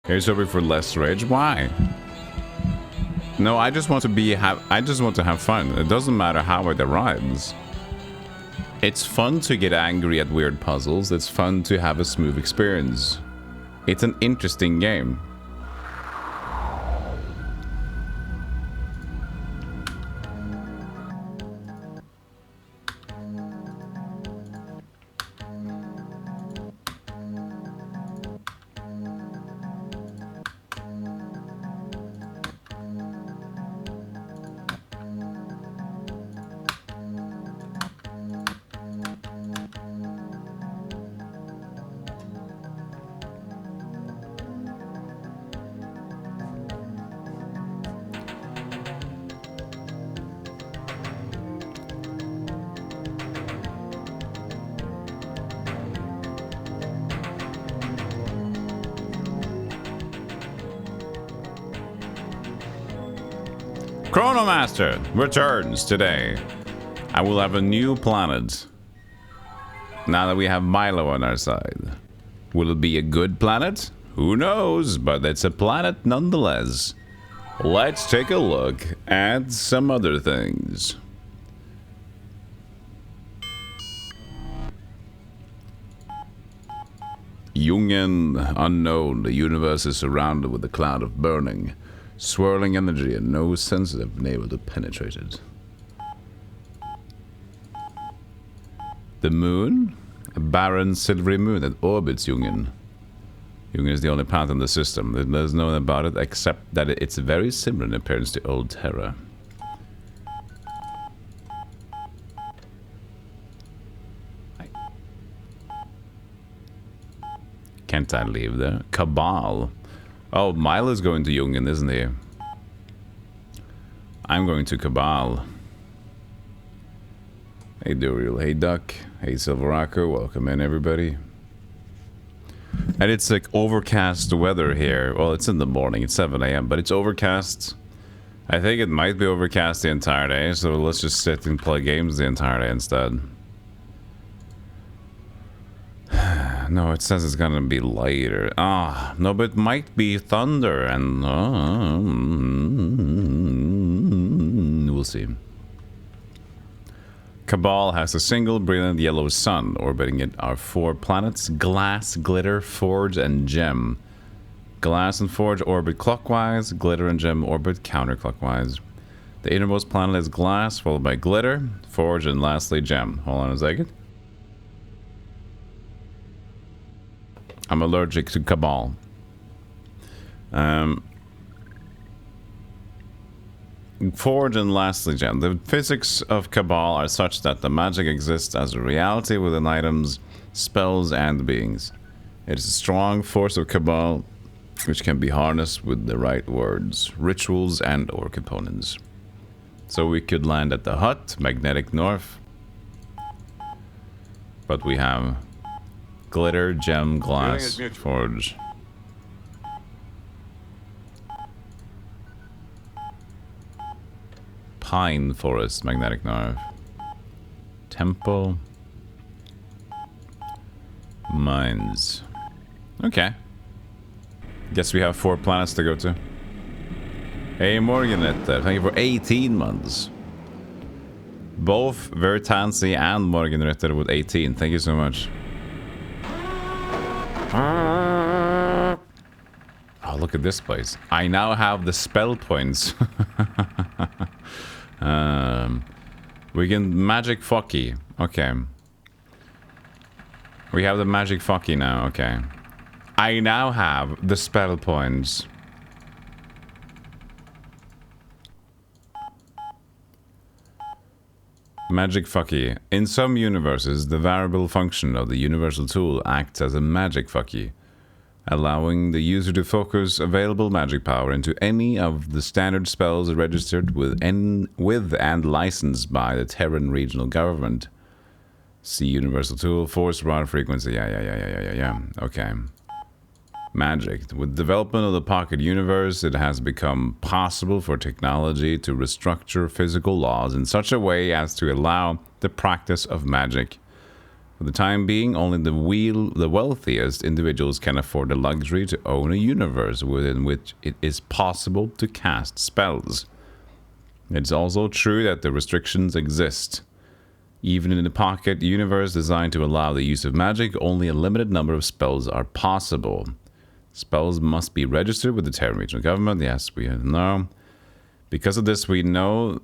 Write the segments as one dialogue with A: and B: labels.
A: Here's hoping for less rage. Why? No, I just want to have fun. It doesn't matter how it arrives. It's fun to get angry at weird puzzles. It's fun to have a smooth experience. It's an interesting game. Chronomaster returns today. I will have a new planet. Now that we have Milo on our side. Will it be a good planet? Who knows, but it's a planet nonetheless. Let's take a look at some other things. Jungian unknown, the universe is surrounded with a cloud of burning, swirling energy, and no senses have been able to penetrate it. The moon? A barren, silvery moon that orbits Jungian. Jungian is the only planet in the system. There's no known about it except that it's very similar in appearance to Old Terra. Can't I leave there? Cabal. Oh, Milo's going to Jungian, isn't he? I'm going to Cabal. Hey, Duriel. Hey, Duck. Hey, Silveraco. Welcome in, everybody. And it's like overcast weather here. Well, it's in the morning. It's 7 AM, but it's overcast. I think it might be overcast the entire day, so let's just sit and play games the entire day instead. No, it says it's gonna be lighter. Ah, no, but it might be thunder and... we'll see. Cabal has a single brilliant yellow sun. Orbiting it are 4 planets: Glass, Glitter, Forge, and Gem. Glass and Forge orbit clockwise. Glitter and Gem orbit counterclockwise. The innermost planet is Glass, followed by Glitter, Forge, and lastly Gem. Hold on a second. I'm allergic to Cabal. Forge and lastly Gem. The physics of Cabal are such that the magic exists as a reality within items, spells, and beings. It is a strong force of Cabal which can be harnessed with the right words, rituals, and or components. So we could land at the hut, magnetic north. But we have Glitter, Gem, Glass, Forge. Pine Forest, magnetic north. Temple. Mines. Okay. Guess we have 4 planets to go to. Hey, Morganet, thank you for 18 months. Both Vertansi and Morganritter with 18. Thank you so much. Oh, look at this place. I now have the spell points. We can magic fucky. Okay. We have the magic fucky now. Okay. I now have the spell points. Magic fucky. In some universes, the variable function of the universal tool acts as a magic fucky, allowing the user to focus available magic power into any of the standard spells registered with and licensed by the Terran regional government. See universal tool, force rod frequency. Yeah. Okay. Magic. With development of the pocket universe, it has become possible for technology to restructure physical laws in such a way as to allow the practice of magic. For the time being, only the wealthiest individuals can afford the luxury to own a universe within which it is possible to cast spells. It's also true that the restrictions exist. Even in the pocket universe designed to allow the use of magic, only a limited number of spells are possible. Spells must be registered with the Terran regional government. Yes, we know. Because of this, we know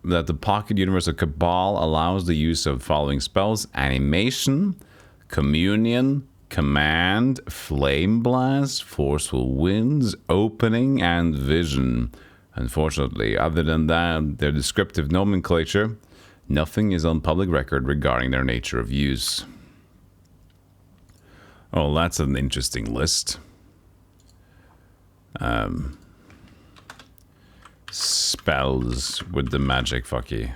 A: that the pocket universe of Cabal allows the use of following spells: animation, communion, command, flame blast, forceful winds, opening, and vision. Unfortunately, other than that, their descriptive nomenclature, nothing is on public record regarding their nature of use. Oh, that's an interesting list. Spells with the magic fucky.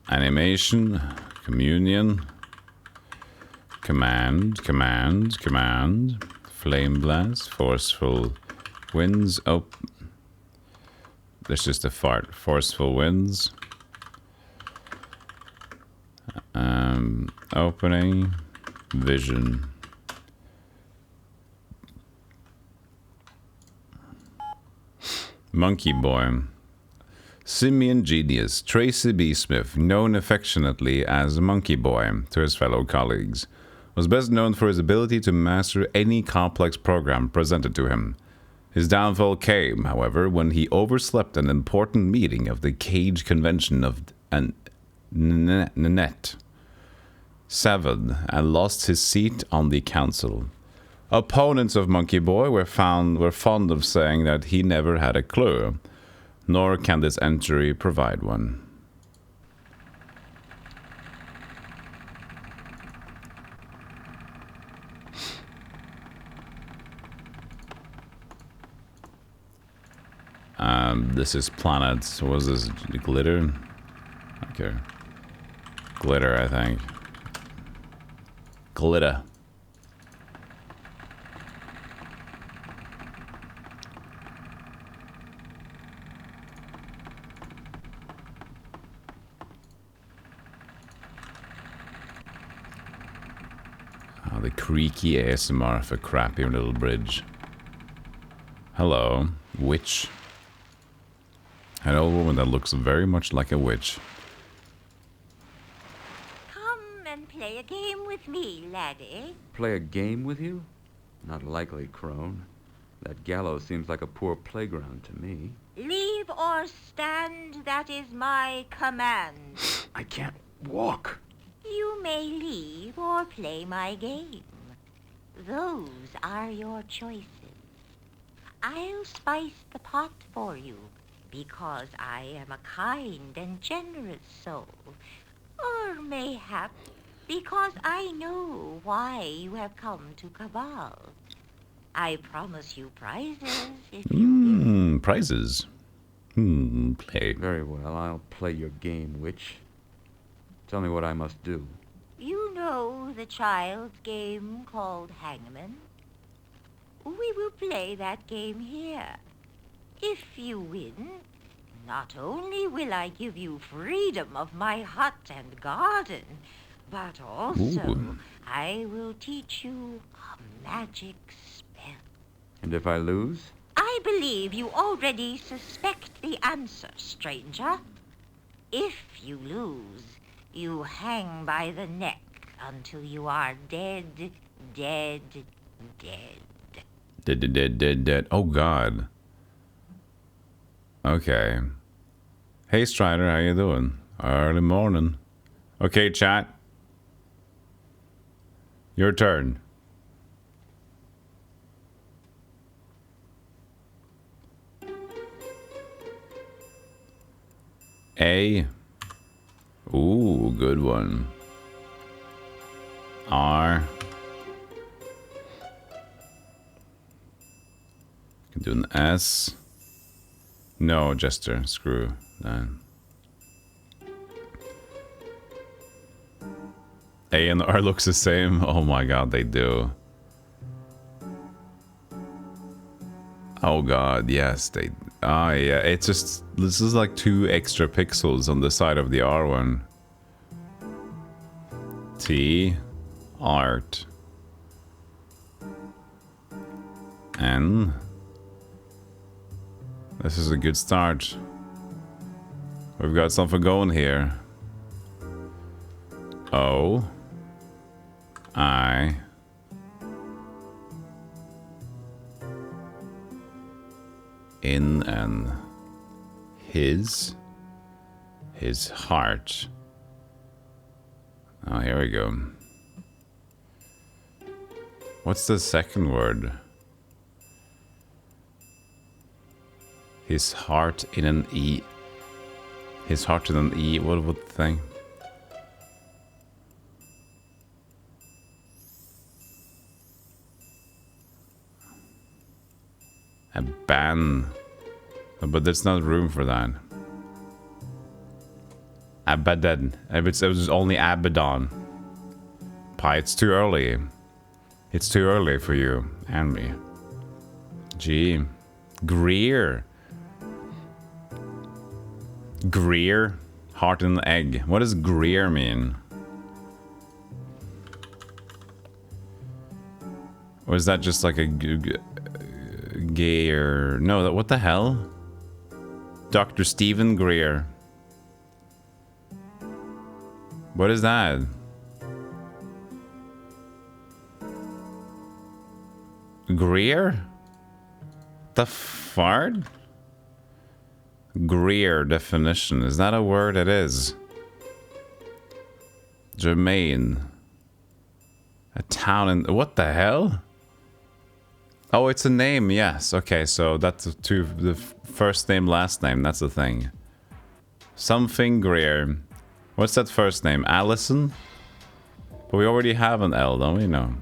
A: Animation, communion, command, flame blast, forceful winds. Oh, there's just a fart. Forceful winds. Opening, vision. Monkey Boy. Simian genius Tracy B. Smith, known affectionately as Monkey Boy to his fellow colleagues, was best known for his ability to master any complex program presented to him. His downfall came, however, when he overslept an important meeting of the Cage Convention of Nanette 7 and lost his seat on the council. Opponents of Monkey Boy were fond of saying that he never had a clue, nor can this entry provide one. This is planets. What was this? Glitter? Okay. Glitter, I think. Glitter. Oh, the creaky ASMR of a crappy little bridge. Hello, witch. An old woman that looks very much like a witch.
B: Come and play a game with me, laddie.
C: Play a game with you? Not likely, crone. That gallows seems like a poor playground to me.
B: Leave or stand, that is my command.
C: I can't walk.
B: You may leave or play my game. Those are your choices. I'll spice the pot for you, because I am a kind and generous soul. Or mayhap because I know why you have come to Cabal. I promise you prizes if you
A: Prizes. Play.
C: Very well, I'll play your game, witch. Tell me what I must do.
B: You know the child's game called Hangman? We will play that game here. If you win, not only will I give you freedom of my hut and garden, but also I will teach you a magic spell.
C: And if I lose?
B: I believe you already suspect the answer, stranger. If you lose, you hang by the neck until you are dead, dead, dead.
A: Dead. Oh, God. Okay. Hey, Strider, how you doing? Early morning. Okay, chat. Your turn. A. Ooh, good one. R. Can do an S. No, Jester. Screw that. A and R looks the same. Oh my god, they do. Oh god, yes, they... Ah, yeah, it's just... This is like 2 extra pixels on the side of the R one. T, art, N. This is a good start. We've got something going here. O, I, in and his heart. Oh, here we go. What's the second word? His heart in an E. His heart in an E. What would the thing? A ban. But there's not room for that. Abaddon. If it was only Abaddon. Pi, it's too early. It's too early for you and me. G. Greer. Greer. Heart and egg. What does Greer mean? Or is that just like a gayer? No, what the hell? Dr. Stephen Greer. What is that? Greer? The fart? Greer definition. Is that a word? It is. Germain. A town in... What the hell? Oh, it's a name. Yes. Okay, so that's the first name, last name. That's the thing. Something Greer. What's that first name? Allison? But we already have an L, don't we? No.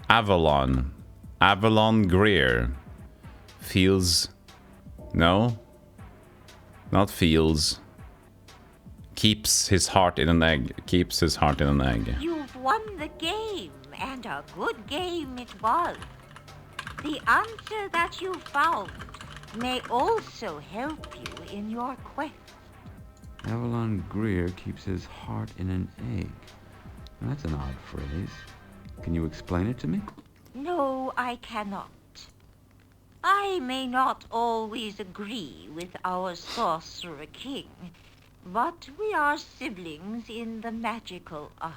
A: Avalon. Avalon Greer. Feels... No? Not feels. Keeps his heart in an egg. Keeps his heart in an egg.
B: You've won the game, and a good game it was. The answer that you found may also help you in your quest.
C: Avalon Greer keeps his heart in an egg. Now, that's an odd phrase. Can you explain it to me?
B: No, I cannot. I may not always agree with our sorcerer king, but we are siblings in the magical arts.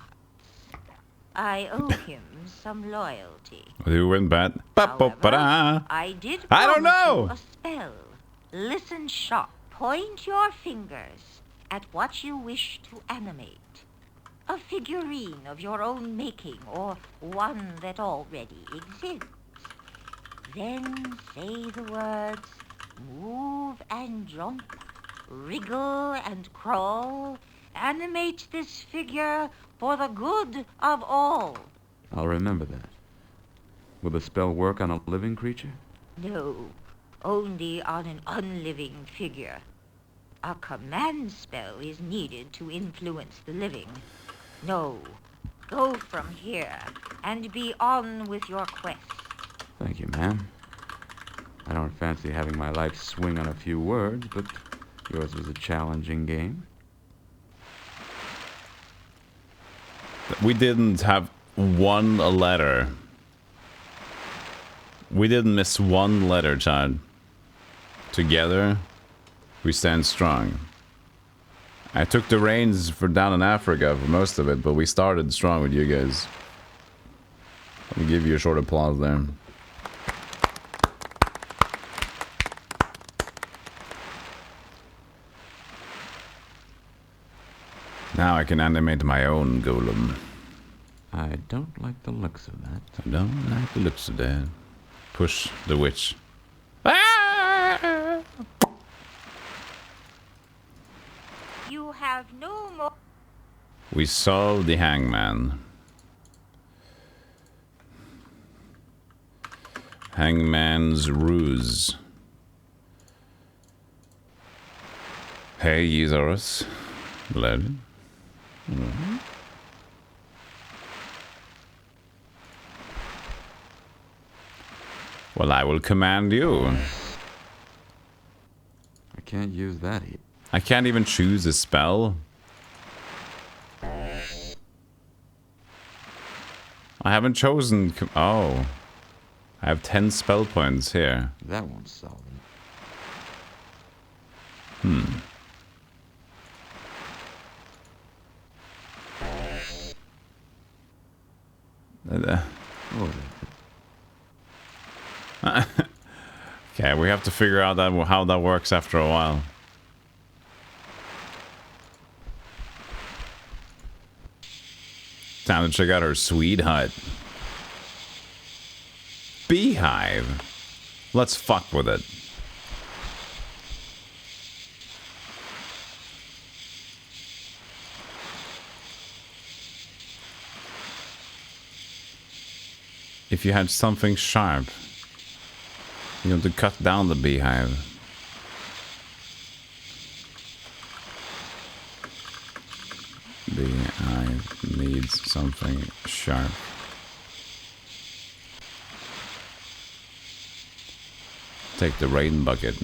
B: I owe him some loyalty.
A: Who went bad?
B: However, I did
A: I don't know.
B: you a spell. Listen sharp. Point your fingers at what you wish to animate. A figurine of your own making, or one that already exists. Then say the words, move and jump, wriggle and crawl. Animate this figure for the good of all.
C: I'll remember that. Will the spell work on a living creature?
B: No, only on an unliving figure. A command spell is needed to influence the living. No, go from here and be on with your quest.
C: Thank you, ma'am. I don't fancy having my life swing on a few words, but yours was a challenging game.
A: We didn't have one letter. We didn't miss one letter, child. Together, we stand strong. I took the reins for down in Africa for most of it, but we started strong with you guys. Let me give you a short applause there. Now I can animate my own golem.
C: I don't like the looks of that.
A: I don't like the looks of that. Push the witch. Ah!
B: You have no more...
A: We saw the hangman. Hangman's ruse. Hey, Yzarus. Lad. Mm-hmm. Well, I will command you.
C: I can't use that.
A: I can't even choose a spell. I haven't chosen... Oh. I have 10 spell points here.
C: That won't solve it. Oh,
A: Okay, we have to figure out how that works after a while. Time to check out her sweet hut. Beehive. Let's fuck with it. If you had something sharp, you have to cut down the beehive. Beehive needs something sharp. Take the rain bucket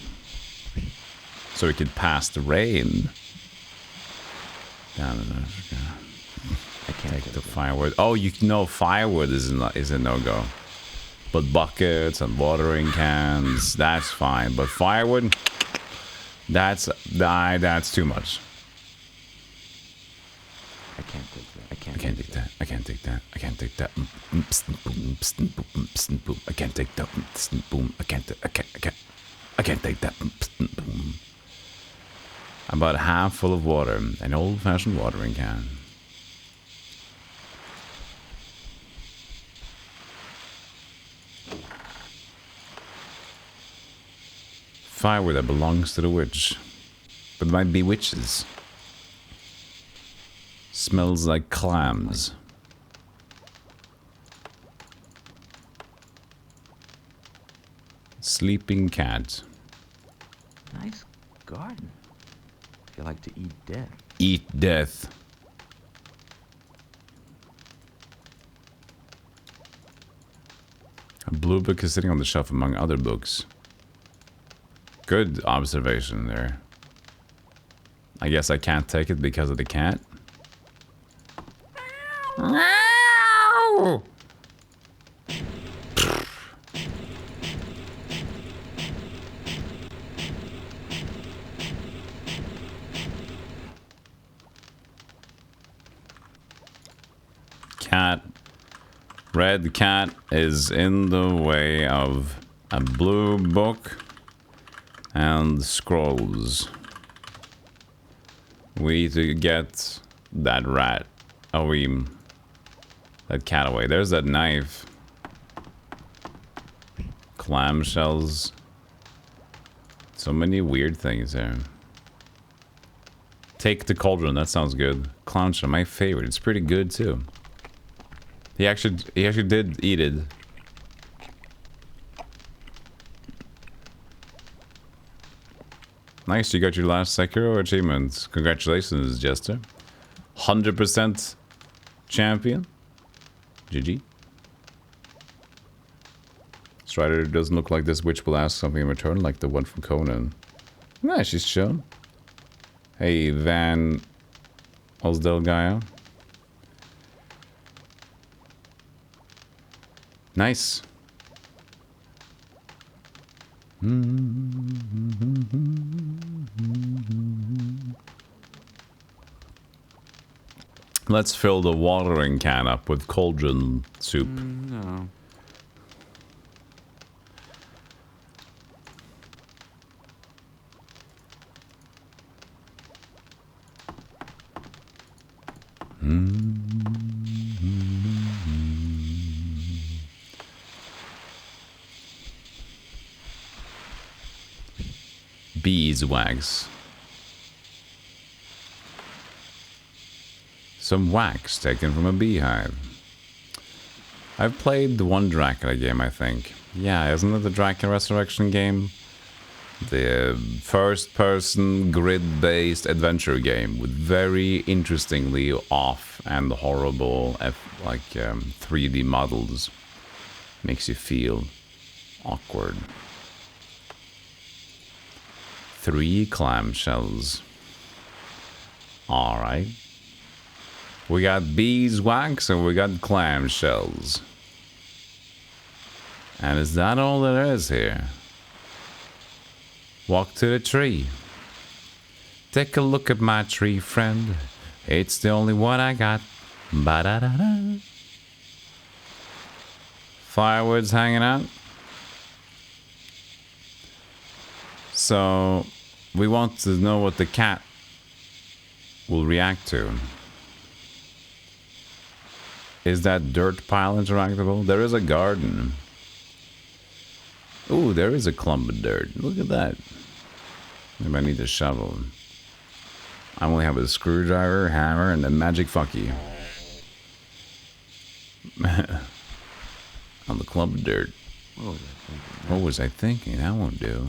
A: so we can pass the rain. Down in Africa.
C: I can't
A: Take the firewood. Oh, you know firewood is a no-go. But buckets and watering cans, that's fine. But firewood, that's too much.
C: I can't take that.
A: I can't take that. I can't take that. I can't take that. I can't take that. I can't take that. About half full of water, an old-fashioned watering can. Firewood that belongs to the witch. But there might be witches. Smells like clams. Sleeping cat.
C: Nice garden. If you like to eat death.
A: Eat death. A blue book is sitting on the shelf among other books. Good observation there. I guess I can't take it because of the cat. Cat. Red cat is in the way of a blue book and scrolls. We need to get that rat. That cat away. There's that knife. Clamshells. So many weird things there. Take the cauldron. That sounds good. Clownshell, my favorite. It's pretty good too. He actually did eat it. Nice, you got your last Sekiro achievement. Congratulations, Jester. 100% champion. GG. Strider doesn't look like this witch will ask something in return, like the one from Conan. Nah, she's chill. Hey, Van Osdelgaia. Nice. Let's fill the watering can up with cauldron soup.
C: No.
A: Beeswax. Some wax taken from a beehive. I've played the one Dracula game, I think. Yeah, isn't it the Dracula Resurrection game? The first-person, grid-based adventure game with very interestingly off and horrible, 3D models. Makes you feel awkward. 3 clamshells. Alright. We got beeswax and we got clam shells. And is that all there is here? Walk to the tree. Take a look at my tree, friend. It's the only one I got. Ba-da-da-da. Firewood's hanging out. So, we want to know what the cat will react to. Is that dirt pile interactable? There is a garden. Ooh, there is a clump of dirt. Look at that. Maybe I need a shovel. I only have a screwdriver, hammer, and a magic fucky. On the clump of dirt. What was I thinking? That won't do.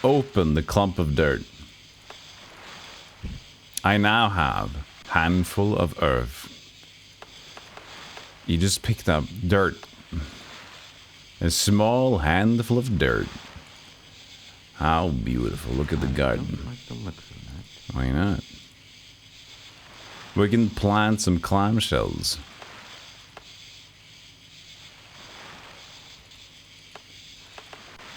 A: Open the clump of dirt. I now have handful of earth. You just picked up dirt. A small handful of dirt. How beautiful. Look at the garden.
C: I don't like the looks of that.
A: Why not? We can plant some clamshells.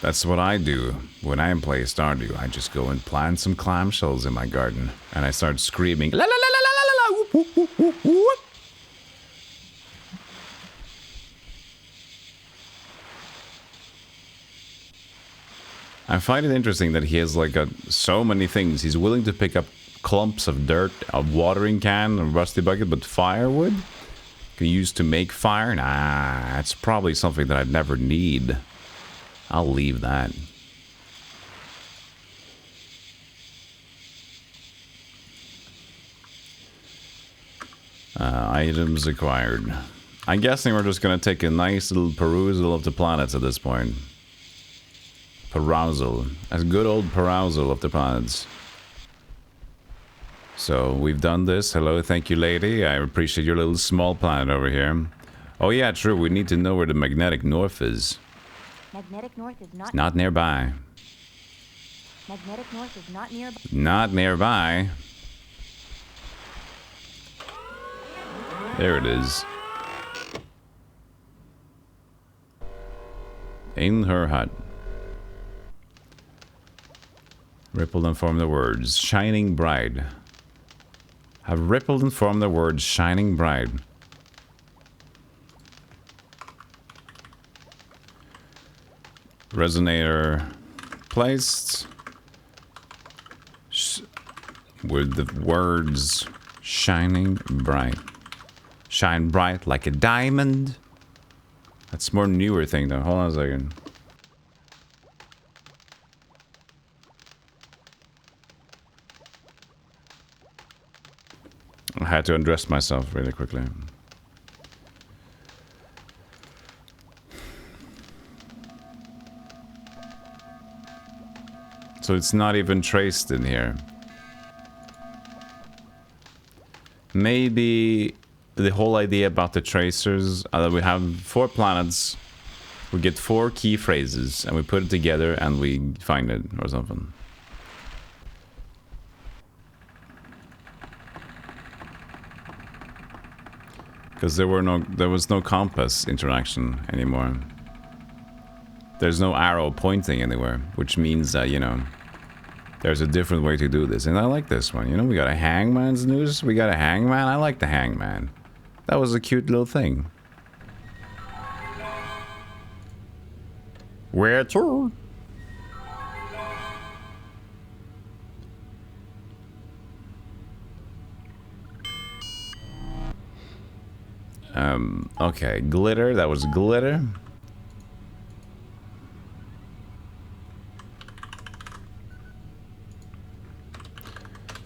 A: That's what I do when I play Stardew. I just go and plant some clamshells in my garden. And I start screaming, la la la la la la la, whoop, whoop, whoop, whoop, whoop. I find it interesting that he has like got so many things. He's willing to pick up clumps of dirt, a watering can, a rusty bucket, but firewood? Can use to make fire? Nah, that's probably something that I'd never need. I'll leave that. Items acquired. I'm guessing we're just gonna take a nice little perusal of the planets at this point. Perusal. A good old perusal of the planets. So, we've done this. Hello, thank you, lady. I appreciate your little small planet over here. Oh yeah, true. We need to know where the magnetic north is.
B: Magnetic north is not...
A: It's not nearby.
B: Magnetic north is not nearby.
A: Not nearby. There it is. In her hut. Rippled and formed the words, shining bright. Have rippled and formed the words, shining bright. Resonator placed. With the words, shining bright. Shine bright like a diamond. That's more newer thing though. Hold on a second. I had to undress myself really quickly. So it's not even traced in here. Maybe the whole idea about the tracers that we have 4 planets, we get 4 key phrases and we put it together and we find it or something. Because there was no compass interaction anymore. There's no arrow pointing anywhere, which means that, you know, there's a different way to do this. And I like this one. You know, we got a hangman's noose. We got a hangman. I like the hangman. That was a cute little thing. Where to? Okay, glitter. That was glitter.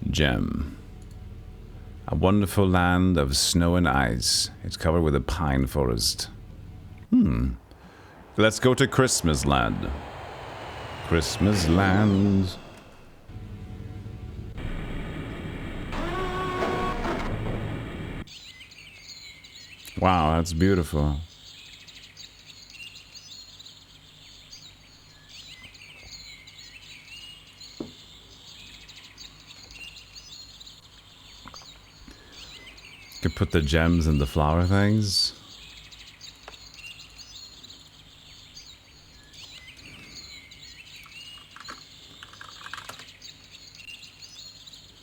A: Gem. A wonderful land of snow and ice. It's covered with a pine forest. Let's go to Christmas land. Christmas land. Wow, that's beautiful. could put the gems in the flower things.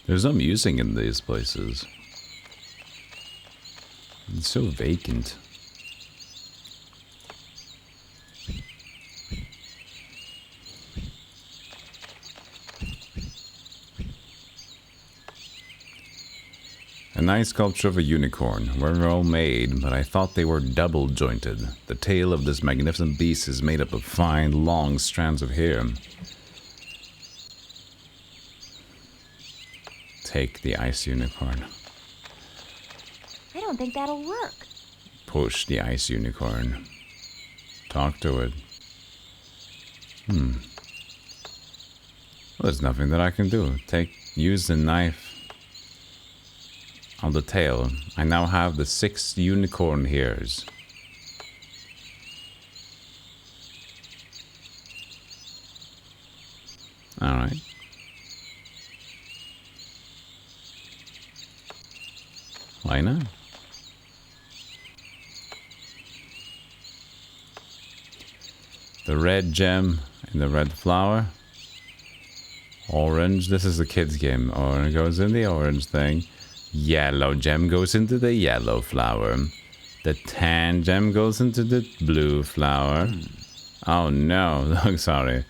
A: There's no music in these places. It's so vacant. A nice sculpture of a unicorn, well made, but I thought they were double jointed. The tail of this magnificent beast is made up of fine, long strands of hair. Take the ice unicorn.
B: I don't think that'll work.
A: Push the ice unicorn. Talk to it. Well, there's nothing that I can do. Use the knife on the tail. I now have the 6 unicorn hairs. Alright. Why not? The red gem in the red flower. Orange, this is a kid's game. Orange goes in the orange thing. Yellow gem goes into the yellow flower. The tan gem goes into the blue flower. Oh no, sorry.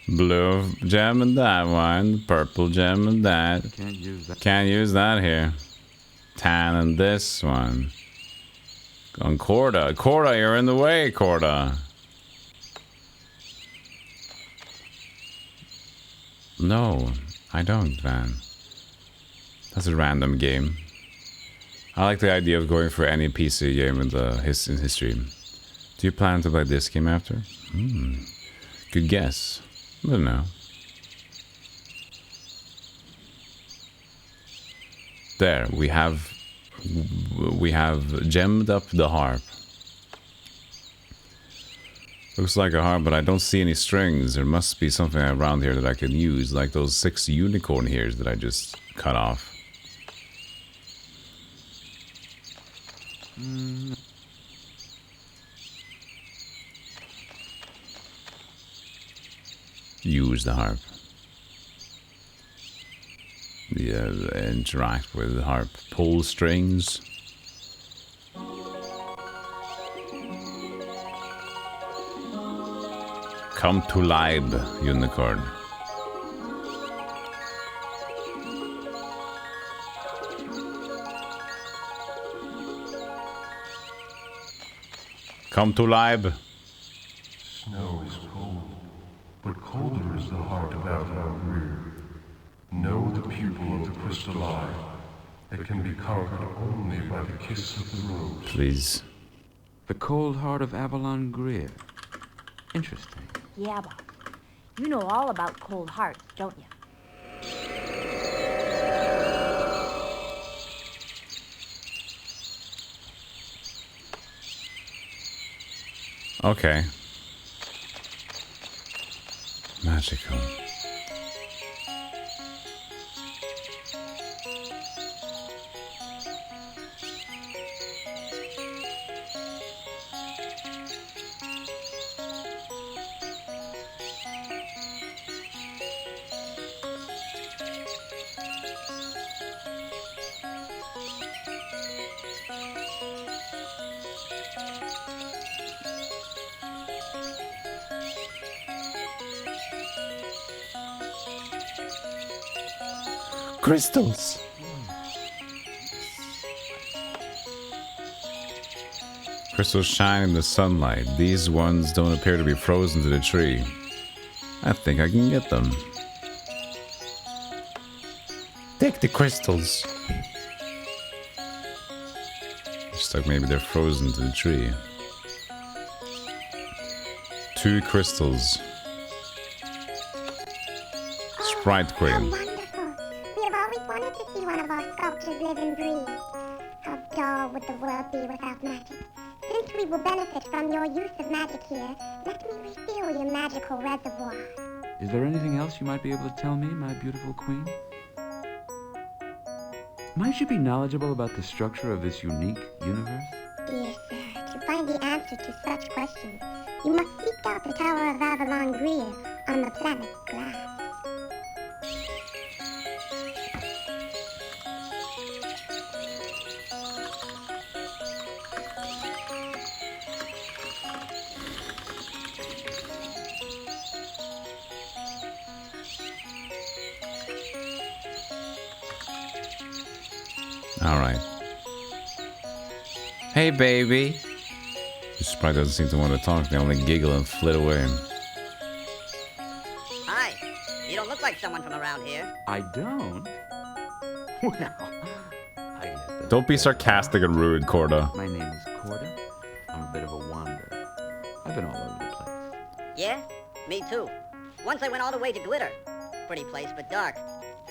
A: Blue gem in that one. Purple gem in that.
C: Can't use that.
A: Can't use that here. Tan in this one. On Corda. Corda, you're in the way, Corda. No, I don't, Van. That's a random game. I like the idea of going for any PC game in history. Do you plan to play this game after? Good guess. I don't know. There, we have gemmed up the harp. Looks like a harp, but I don't see any strings. There must be something around here that I can use, like those 6 unicorn hairs that I just cut off. Use the harp. Interact with the harp. Pull strings. Come to live, unicorn. Come to live.
D: Snow is cold, but colder is the heart of Avalon. Know the pupil of the crystal eye that can be conquered only by the kiss of the rose.
A: Please.
C: The cold heart of Avalon Greer. Interesting.
B: Yeah, boss. You know all about cold hearts, don't you?
A: Okay. Magical. Crystals. Crystals shine in the sunlight. These ones don't appear to be frozen to the tree. I think I can get them. Take the crystals. Just like maybe they're frozen to the tree. 2 crystals. Sprite Queen.
E: Wonderful. We have always wanted to see one of our sculptures live and breathe. How dull would the world be without magic? Since we will benefit from your use of magic here, let me refill your magical reservoir.
C: Is there anything else you might be able to tell me, my beautiful queen? Might you be knowledgeable about the structure of this unique universe?
E: Dear sir, to find the answer to such questions, you must seek out the Tower of Avalon Greer on the planet Glass.
A: Alright. Hey, baby. This probably doesn't seem to want to talk. They only giggle and flit away.
F: Hi. You don't look like someone from around here.
C: I don't? Well, I guess that's
A: Don't be
C: fair.
A: sarcastic and rude, Corda.
C: My name is Corda. I'm a bit of a wanderer. I've been all over the place.
F: Yeah? Me too. Once I went all the way to Glitter. Pretty place, but dark.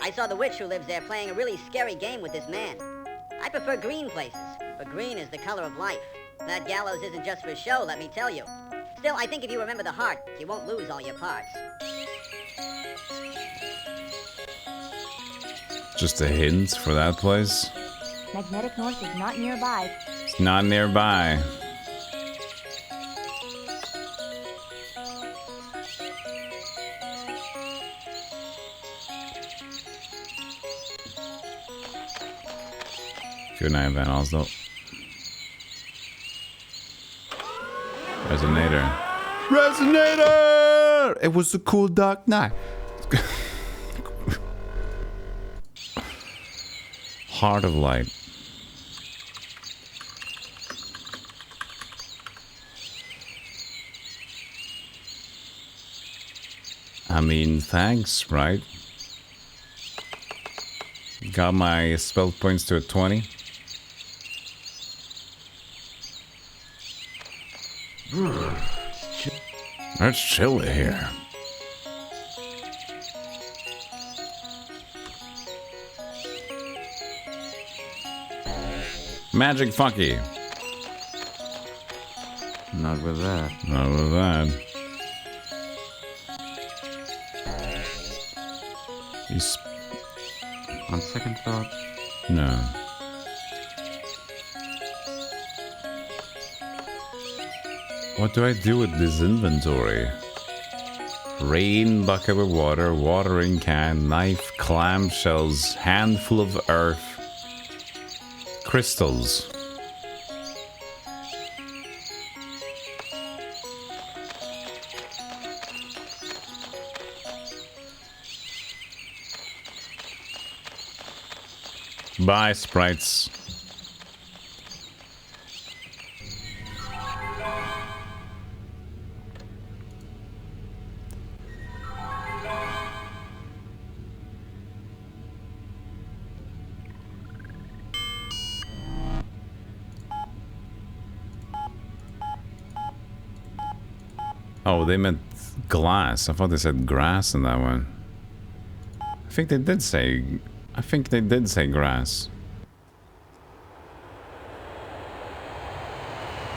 F: I saw the witch who lives there playing a really scary game with this man. I prefer green places, but green is the color of life. That gallows isn't just for show, let me tell you. Still, I think if you remember the heart, you won't lose all your parts.
A: Just a hint for that place.
G: Magnetic North is not nearby.
A: It's not nearby. Good night, Van Oslo. Resonator. Resonator! It was a cool dark night. Heart of Light. I mean, thanks, right? Got my spell points to a 20. It's chilly here. Magic Funky.
C: Not with that.
A: Not with that.
C: On second thought,
A: No. What do I do with this inventory? Rain bucket with water, watering can, knife, clam shells, handful of earth, crystals. Bye, sprites. Oh, they meant glass. I thought they said grass in that one. I think they did say grass.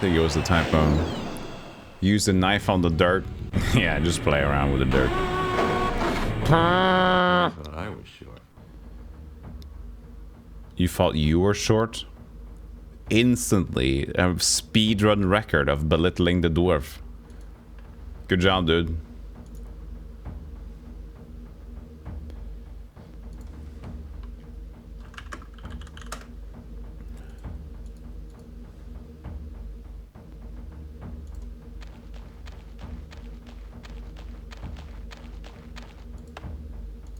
A: There goes the typo. Use the knife on the dirt. Yeah, just play around with the dirt.
C: I thought I was short.
A: You thought you were short? Instantly, a speedrun record of belittling the dwarf. Good job, dude.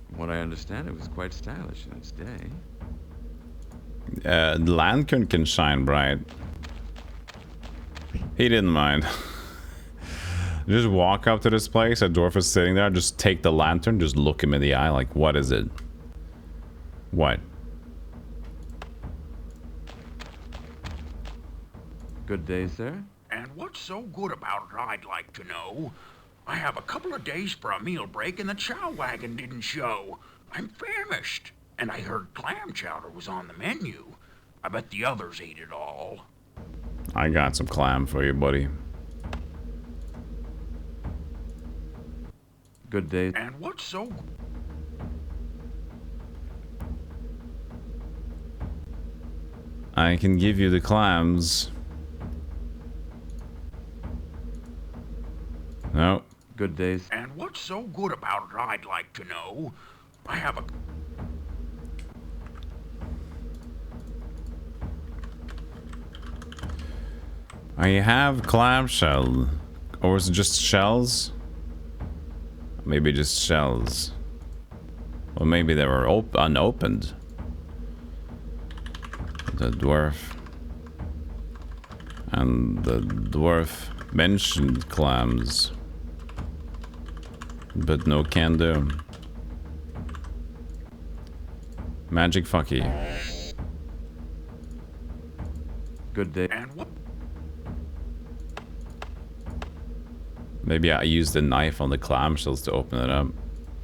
C: From what I understand, it was quite stylish in its day.
A: The lantern can shine bright. He didn't mind. Just walk up to this place, a dwarf is sitting there, just take the lantern, just look him in the eye like, what is it? What?
C: Good day, sir.
H: And what's so good about it, I'd like to know? I have a couple of days for a meal break and the chow wagon didn't show. I'm famished. And I heard clam chowder was on the menu. I bet the others ate it all.
A: I got some clam for you, buddy.
C: Good day.
H: And what's so...
A: I can give you the clams. No.
C: Good days.
H: And what's so good about it, I'd like to know? I have a...
A: I have clamshell. Or is it just shells? Maybe just shells. Or maybe they were unopened. The dwarf. And the dwarf mentioned clams. But no can do. Magic fucky.
C: Good day.
H: And what?
A: Maybe I used the knife on the clamshells to open it up.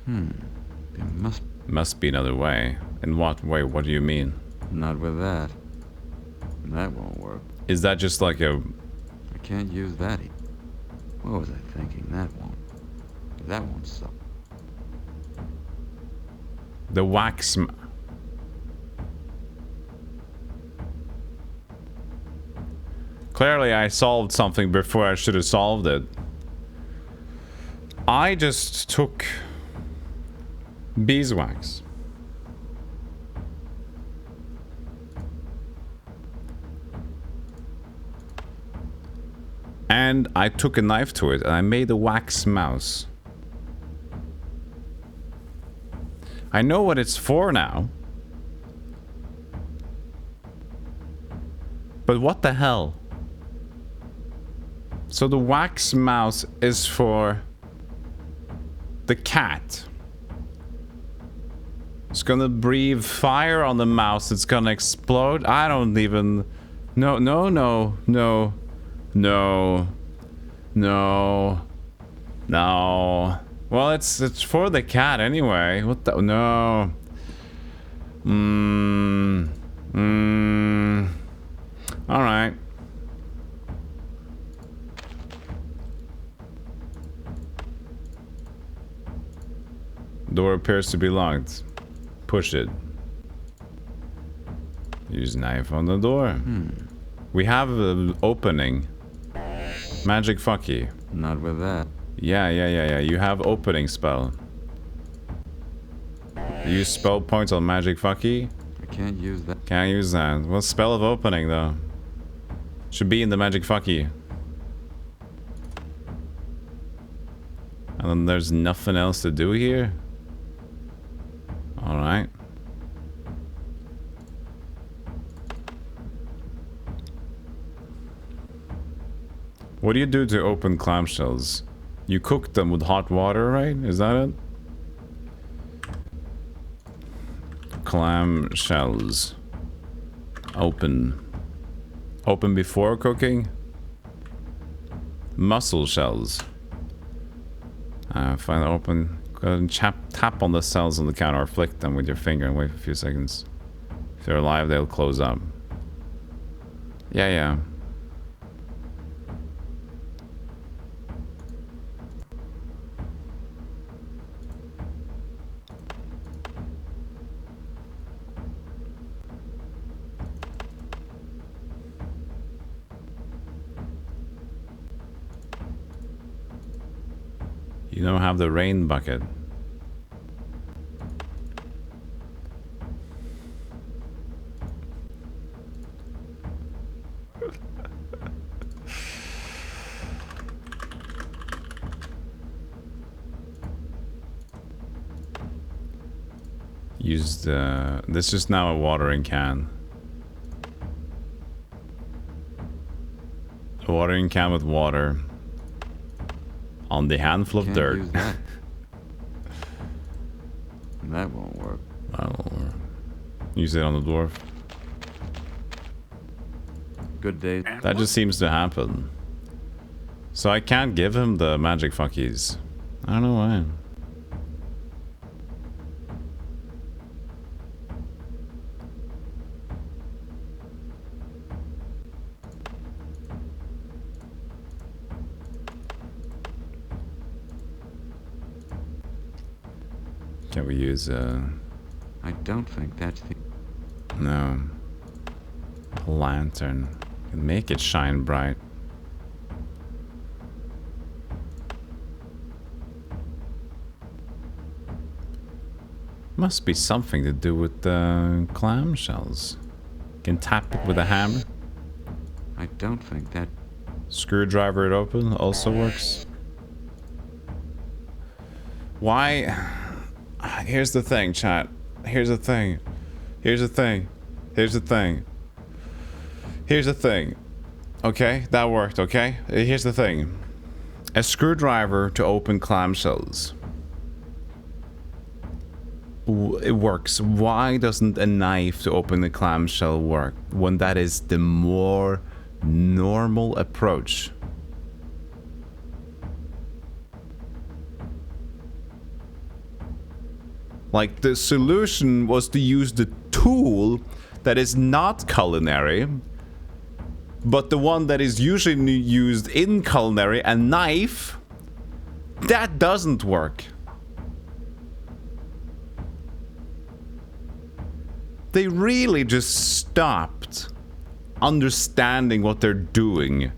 C: There
A: Must be another way. In what way? What do you mean?
C: not with that. That won't work.
A: Is that just like a...
C: I can't use that. What was I thinking? That won't suck.
A: The wax... Clearly I solved something before I should have solved it. I just took beeswax. And I took a knife to it and I made a wax mouse. I know what it's for now. But what the hell? So the wax mouse is for the cat. It's gonna breathe fire on the mouse. It's gonna explode. I don't even... No. Well, it's for the cat anyway. What the... No. Alright. Door appears to be locked. Push it. Use knife on the door. We have an opening. Magic fucky.
C: Not with that.
A: Yeah. You have opening spell. Use spell points on magic fucky.
C: I can't use that.
A: Can't use that. Well, spell of opening though. Should be in the magic fucky. And then there's nothing else to do here. Alright. What do you do to open clamshells? You cook them with hot water, right? Is that it? Clamshells. Open. Open before cooking? Mussel shells. Find open. Go ahead and tap on the cells on the counter or flick them with your finger and wait for a few seconds. If they're alive, they'll close up. Yeah. You don't have the rain bucket. Use the... This is now a watering can. A watering can with water. On the handful of dirt.
C: Use that. That won't work.
A: That won't work. Use it on the dwarf.
C: Good day.
A: That just seems to happen. So I can't give him the magic fuckies. I don't know why. Can we use
C: I don't think that's the...
A: No. A lantern. Can make it shine bright. Must be something to do with the clamshells. Can tap it with a hammer.
C: I don't think that...
A: Screwdriver it open also works. Why? Here's the thing, chat. Here's the thing. Here's the thing. Here's the thing. Here's the thing. Okay, that worked, okay? Here's the thing. A screwdriver to open clamshells. It works. Why doesn't a knife to open the clamshell work when that is the more normal approach? Like, the solution was to use the tool that is not culinary, but the one that is usually used in culinary, a knife. That doesn't work. They really just stopped understanding what they're doing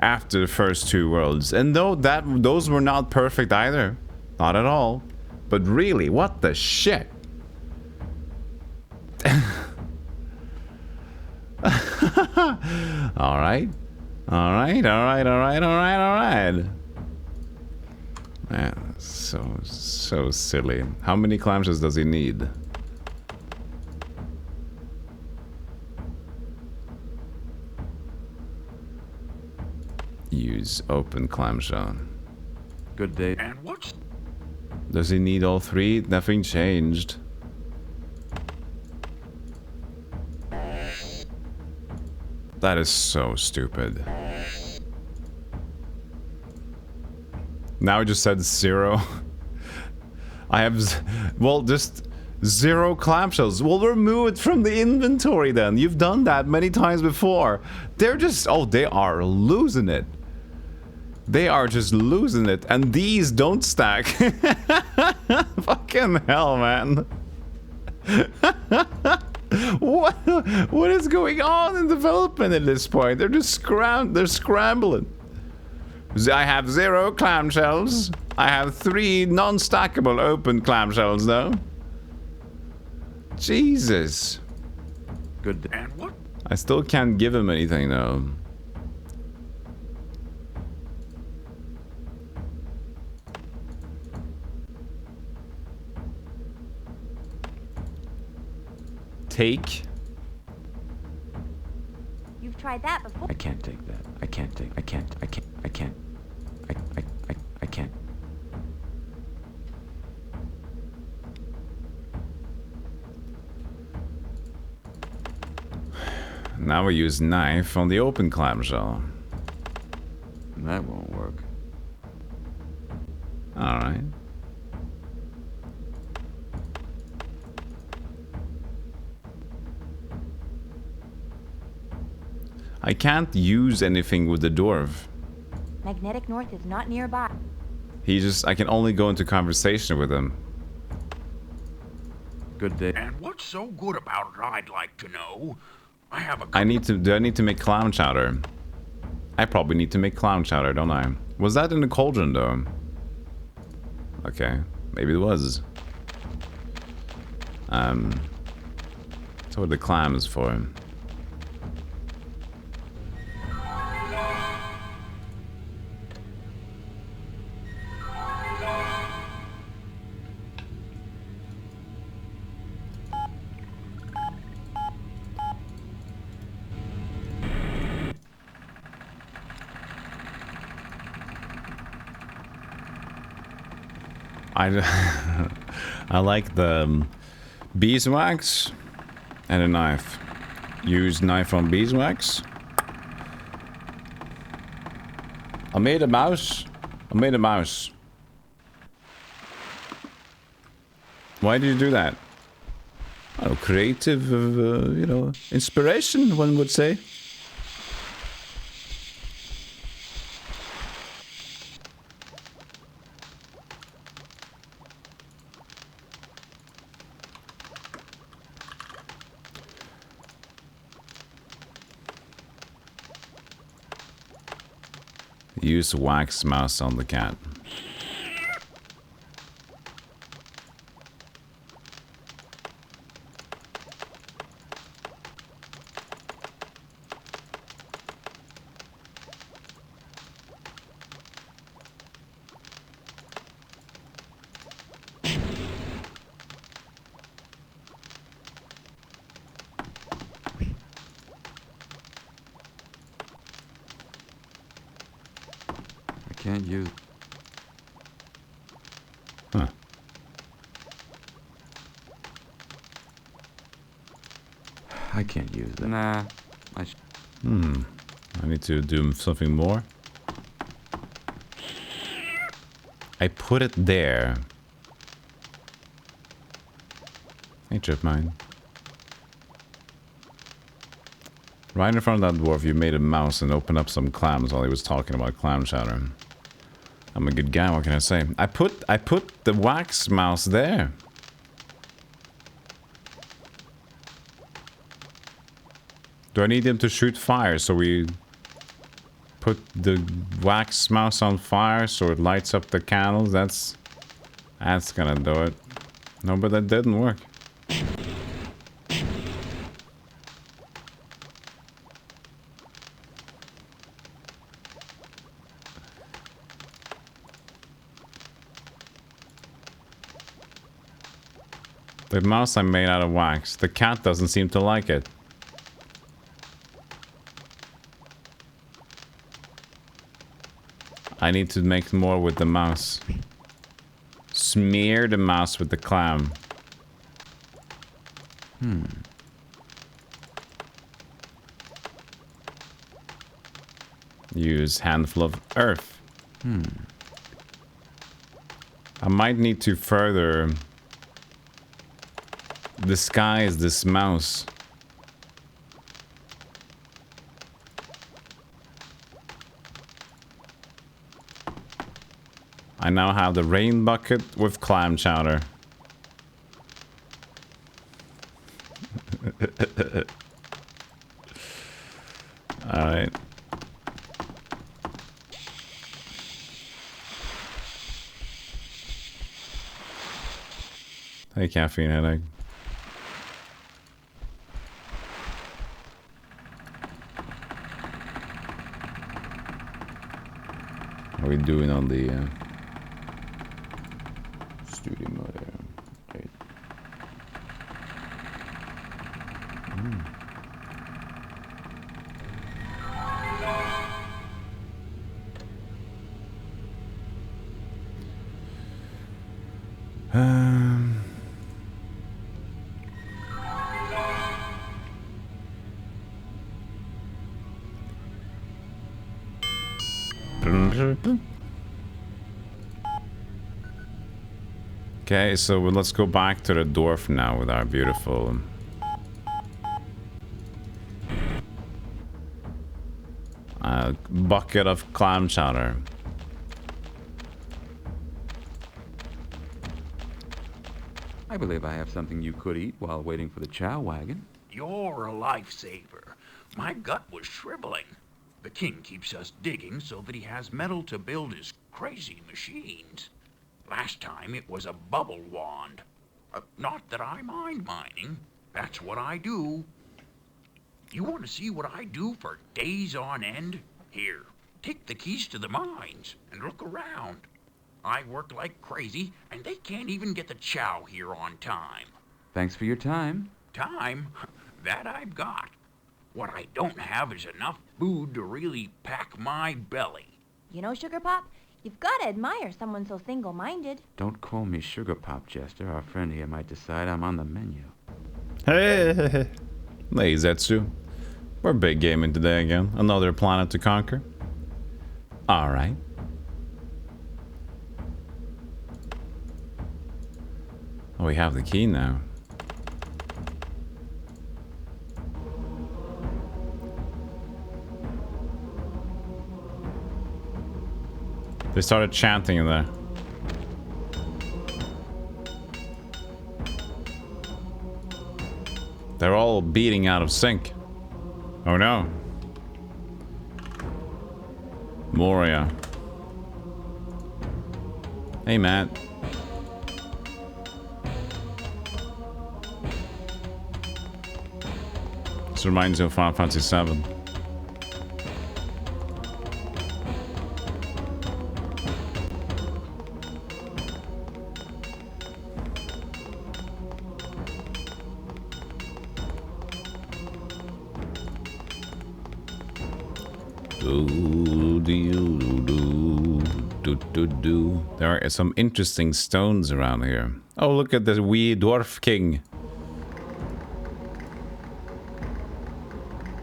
A: after the first two worlds. And though those were not perfect either. Not at all. But really, what the shit? Alright. Alright, alright, alright, alright, alright. Man, so silly. How many clamshells does he need? Use open clamshell.
C: Good day.
H: And what's...
A: Does he need all three? Nothing changed. That is so stupid. Now it just said 0. I have... Well, just 0 clamshells. Well, remove it from the inventory then. You've done that many times before. They're just... Oh, they are losing it. They are just losing it. And these don't stack. Fucking hell, man. What is going on in development at this point? They're just scrambling. I have 0 clamshells. I have 3 non-stackable open clamshells, though. Jesus.
C: Good.
H: And what?
A: I still can't give him anything, though. Take.
G: You've tried that before.
C: I can't take that. I can't.
A: Now we use knife on the open clamshell.
C: That won't work.
A: Alright. I can't use anything with the dwarf.
G: Magnetic North is not nearby.
A: I can only go into conversation with him.
C: Good day.
H: And what's so good about it, I'd like to know? I have a...
A: Do I need to make clown chowder? I probably need to make clown chowder, don't I? Was that in the cauldron, though? Okay, maybe it was. That's what the clam is for. I like the beeswax and a knife. Use knife on beeswax. I made a mouse. Why did you do that? Oh, creative, you know, inspiration, one would say. Use wax mouse on the cat.
C: Can't use.
A: Huh.
C: I can't use it. Nah.
A: I need to do something more. I put it there. Hey, Chipmine. Right in front of that dwarf, you made a mouse and opened up some clams while he was talking about clam chowder. I'm a good guy, what can I say? I put the wax mouse there. Do I need him to shoot fire so we put the wax mouse on fire so it lights up the candles? That's gonna do it. No, but that didn't work. The mouse I made out of wax. The cat doesn't seem to like it. I need to make more with the mouse. Smear the mouse with the clam. Use handful of earth. I might need to further disguise this mouse. I now have the rain bucket with clam chowder. Alright. Hey, caffeine headache. How are we doing on the studio mode there? Right. Okay, so let's go back to the dwarf now with our beautiful bucket of clam chowder.
C: I believe I have something you could eat while waiting for the chow wagon.
H: You're a lifesaver. My gut was shriveling. The king keeps us digging so that he has metal to build his crazy machines. Last time it was a bubble wand. Not that I mind mining. That's what I do. You want to see what I do for days on end? Here, take the keys to the mines and look around. I work like crazy, and they can't even get the chow here on time.
C: Thanks for your time.
H: Time? That I've got. What I don't have is enough food to really pack my belly.
G: You know, Sugar Pop, you've got to admire someone so single-minded.
C: Don't call me Sugar Pop, Jester. Our friend here might decide I'm on the menu.
A: Hey, Zetsu. We're big gaming today again. Another planet to conquer. Alright. Oh, we have the key now. They started chanting in there. They're all beating out of sync. Oh no. Moria. Hey, Matt. This reminds me of Final Fantasy VII. There are some interesting stones around here. Oh, look at the wee dwarf king.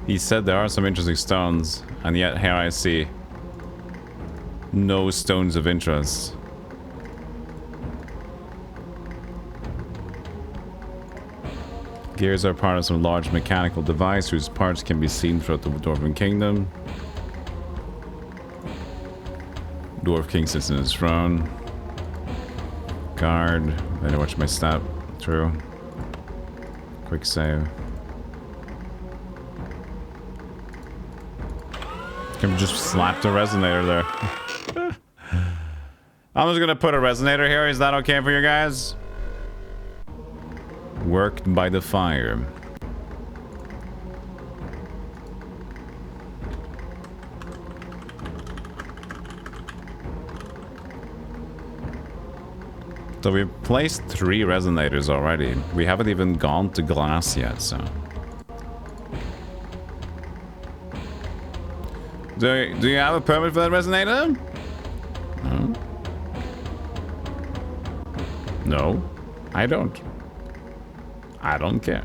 A: He said there are some interesting stones, and yet here I see no stones of interest. Gears are part of some large mechanical device whose parts can be seen throughout the Dwarven Kingdom. Dwarf King sits in his throne. Guard. I didn't watch my step. True. Quick save. Can we just slap the resonator there? I'm just gonna put a resonator here. Is that okay for you guys? Worked by the fire. So we placed 3 resonators already. We haven't even gone to glass yet, so. Do you have a permit for that resonator? No. No, I don't. I don't care.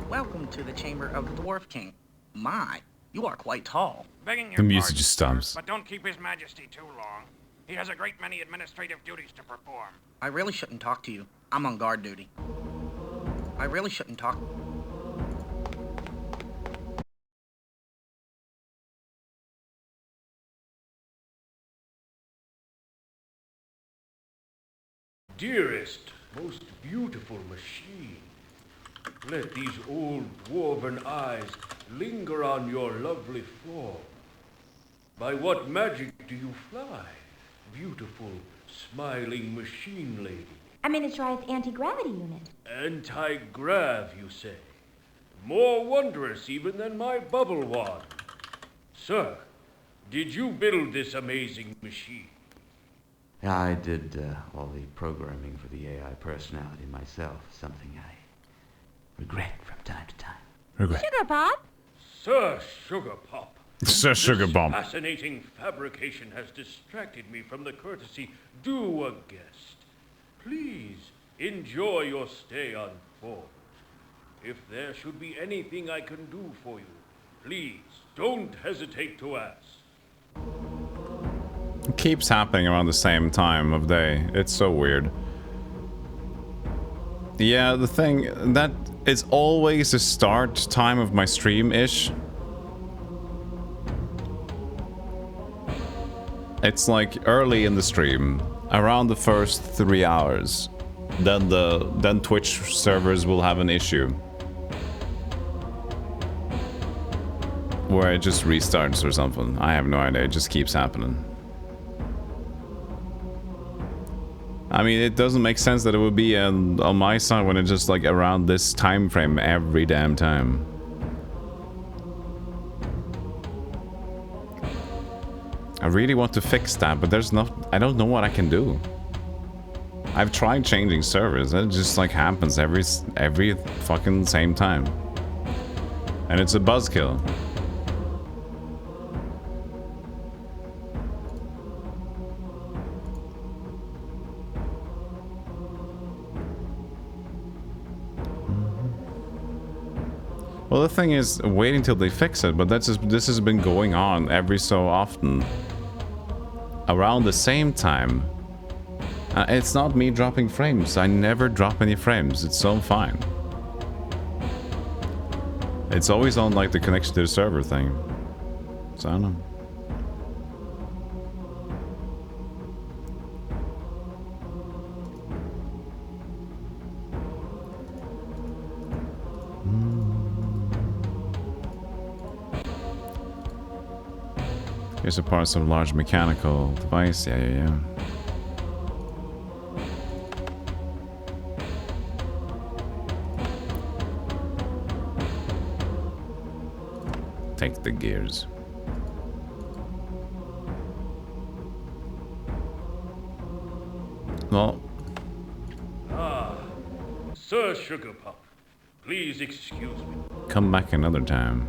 I: Welcome to the chamber of the Dwarf King. My, you are quite tall.
J: Begging your
A: The music
J: pardon,
A: just
J: sir,
A: stops.
J: but don't keep His Majesty too long. He has a great many administrative duties to perform.
I: I really shouldn't talk to you. I'm on guard duty. I really shouldn't talk.
D: Dearest, most beautiful machine, let these old dwarven eyes linger on your lovely form. By what magic do you fly, beautiful, smiling machine lady?
G: A miniaturized anti-gravity unit.
D: Anti-grav, you say? More wondrous even than my bubble wand. Sir, did you build this amazing machine?
C: Yeah, I did all the programming for the AI personality myself, something I regret from time to time.
A: Regret.
G: Sugar Pop?
D: Sir Sugar Pop.
A: Sir Sugar
D: This
A: Bomb.
D: fascinating fabrication has distracted me from the courtesy due a guest. Please enjoy your stay on board. If there should be anything I can do for you, please don't hesitate to ask.
A: It keeps happening around the same time of day. It's so weird. Yeah, the thing that is always the start time of my stream-ish. It's like early in the stream, around the first 3 hours. Then Twitch servers will have an issue. Where it just restarts or something. I have no idea, it just keeps happening. I mean, it doesn't make sense that it would be on my side when it's just like around this time frame every damn time. I really want to fix that, but there's I don't know what I can do. I've tried changing servers, and it just like happens every fucking same time. And it's a buzzkill. Well, the thing is, waiting till they fix it, but this has been going on every so often. Around the same time. It's not me dropping frames. I never drop any frames. It's so fine. It's always on like the connection to the server thing. So I don't know. Is a part of a large mechanical device. Yeah. Take the gears. Well.
K: Sir Sugarpuff, please excuse me.
A: Come back another time.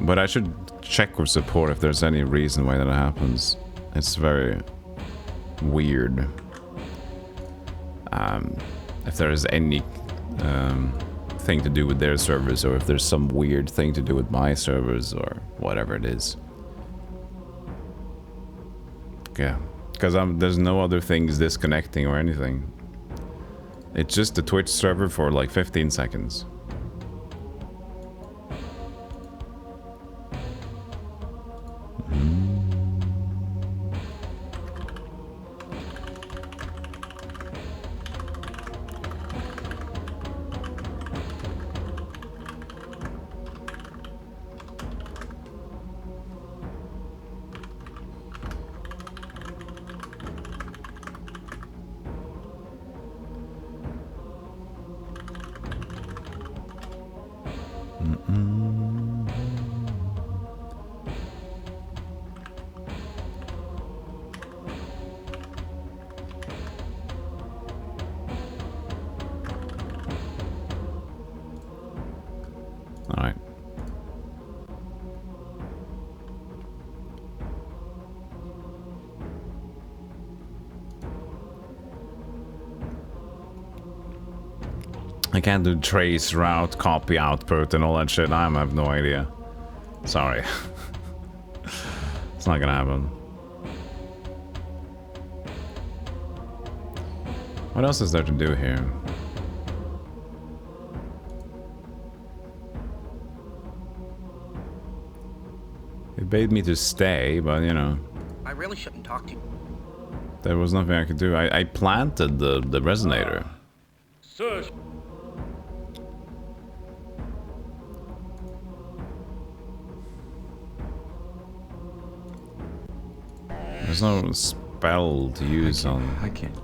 A: But I should check with support if there's any reason why that happens. It's very weird. If there is any thing to do with their servers, or if there's some weird thing to do with my servers, or whatever it is. Yeah, because there's no other things disconnecting or anything. It's just the Twitch server for like 15 seconds. I can't do trace, route, copy, output, and all that shit. I have no idea. Sorry. It's not gonna happen. What else is there to do here? It bade me to stay, but you know.
I: I really shouldn't talk to you.
A: There was nothing I could do. I planted the resonator.
K: Sir.
A: There's no spell to use on.
C: I can't.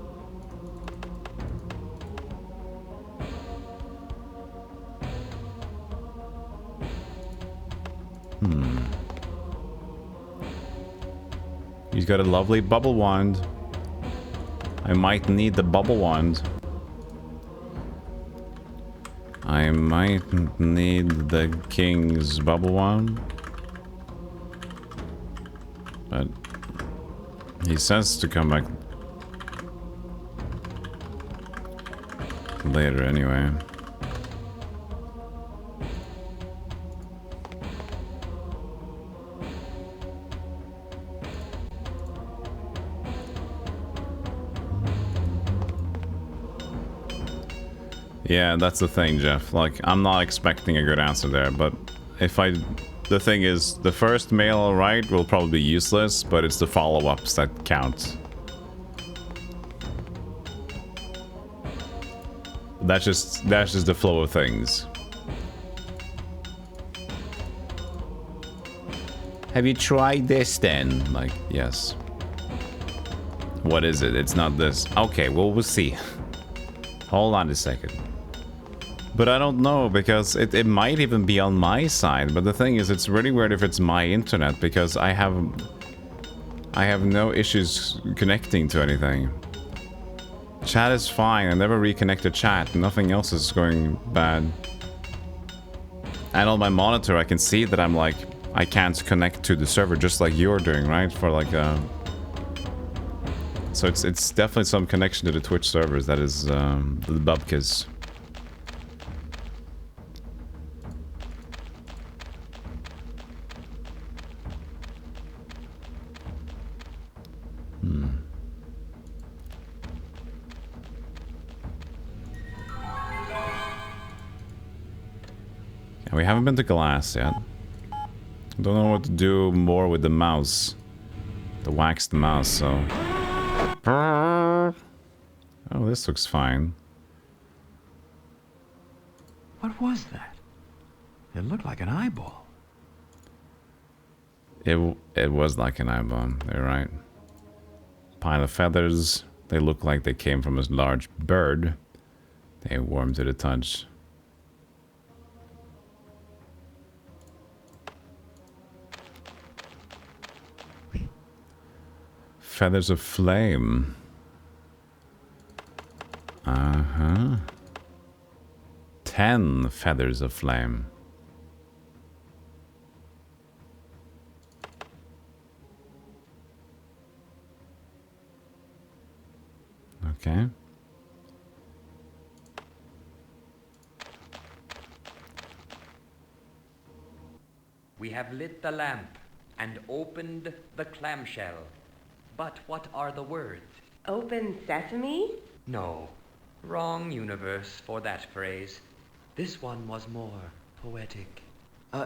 A: He's got a lovely bubble wand. I might need the bubble wand. I might need the king's bubble wand. But he says to come back later anyway. Yeah, that's the thing, Jeff. Like, I'm not expecting a good answer there, but if I... The thing is, the first mail I'll write will probably be useless, but it's the follow-ups that count. That's just the flow of things. Have you tried this then? Like, yes. What is it? It's not this. Okay, well, we'll see. Hold on a second. But I don't know, because it might even be on my side. But the thing is, it's really weird if it's my internet, because I have no issues connecting to anything. Chat is fine. I never reconnected chat. Nothing else is going bad. And on my monitor, I can see that I'm like, I can't connect to the server, just like you're doing, right? For like so it's definitely some connection to the Twitch servers. That is the bubkiss. We haven't been to glass yet. Don't know what to do more with the mouse. The waxed mouse, so... Oh, this looks fine.
C: What was that? It looked like an eyeball.
A: It was like an eyeball, you're right. Pile of feathers. They look like they came from a large bird. They warm to the touch. Feathers of flame. Uh-huh. 10 feathers of flame. Okay.
L: We have lit the lamp and opened the clamshell. But what are the words?
M: Open sesame?
L: No. Wrong universe for that phrase. This one was more poetic.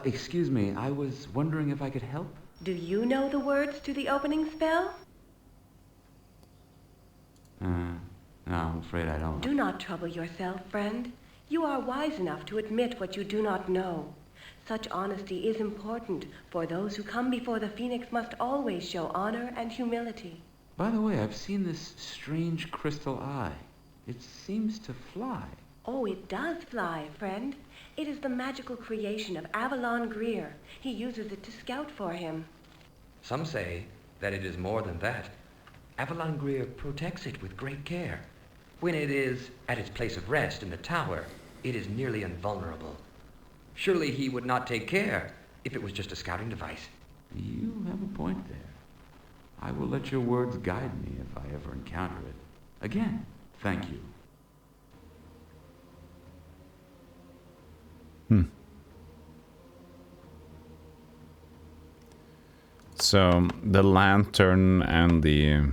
C: Excuse me, I was wondering if I could help?
M: Do you know the words to the opening spell?
C: No, I'm afraid I don't.
M: Do not trouble yourself, friend. You are wise enough to admit what you do not know. Such honesty is important, for those who come before the Phoenix must always show honor and humility.
C: By the way, I've seen this strange crystal eye. It seems to fly.
M: Oh, it does fly, friend. It is the magical creation of Avalon Greer. He uses it to scout for him.
L: Some say that it is more than that. Avalon Greer protects it with great care. When it is at its place of rest in the tower, it is nearly invulnerable. Surely he would not take care if it was just a scouting device.
C: You have a point there. I will let your words guide me if I ever encounter it. Again, thank you.
A: So, the lantern and the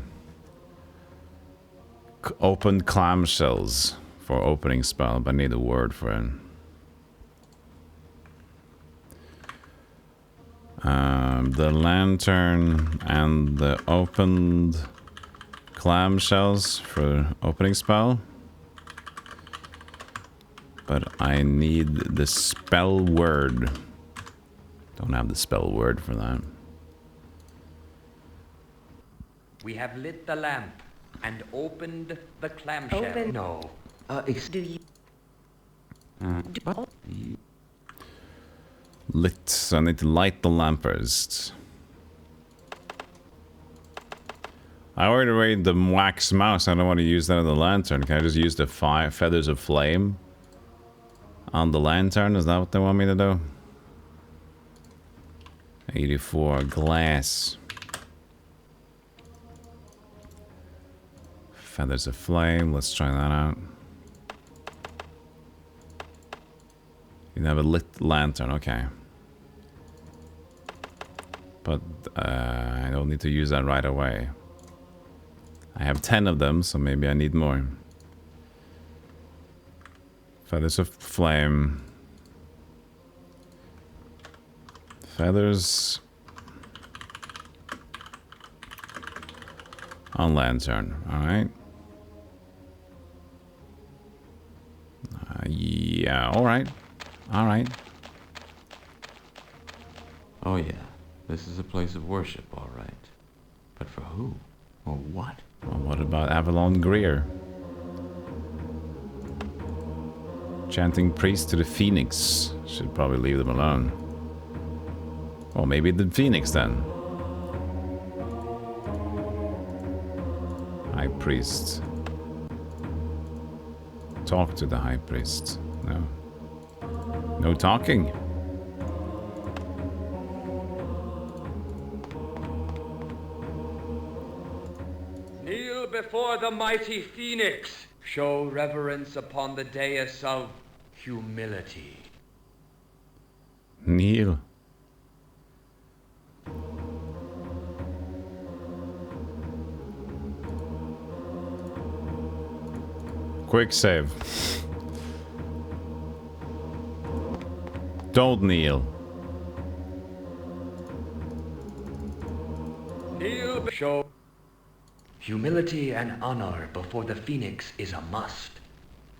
A: open clamshells for opening spell, but I need a word for it. The lantern and the opened clamshells for opening spell. But I need the spell word. Don't have the spell word for that.
L: We have lit the lamp and opened the clamshell.
M: Open.
L: No.
M: Do you...
A: Lit, so I need to light the lamp first. I already made the wax mouse. I don't want to use that on the lantern. Can I just use the 5 feathers of flame on the lantern? Is that what they want me to do? 84 glass. Feathers of flame. Let's try that out. You have a lit lantern, okay. But I don't need to use that right away. I have 10 of them, so maybe I need more. Feathers of flame. Feathers on lantern, alright. Yeah, alright. Alright.
C: Oh yeah, this is a place of worship, all right. But for who? Or what?
A: Well, what about Avalon Greer? Chanting praise to the Phoenix. Should probably leave them alone. Or maybe the Phoenix then. High Priest. Talk to the High Priest. No. No talking.
L: Kneel before the mighty Phoenix. Show reverence upon the dais of humility.
A: Kneel. Quick save. Don't kneel.
L: Kneel, show. Humility and honor before the phoenix is a must,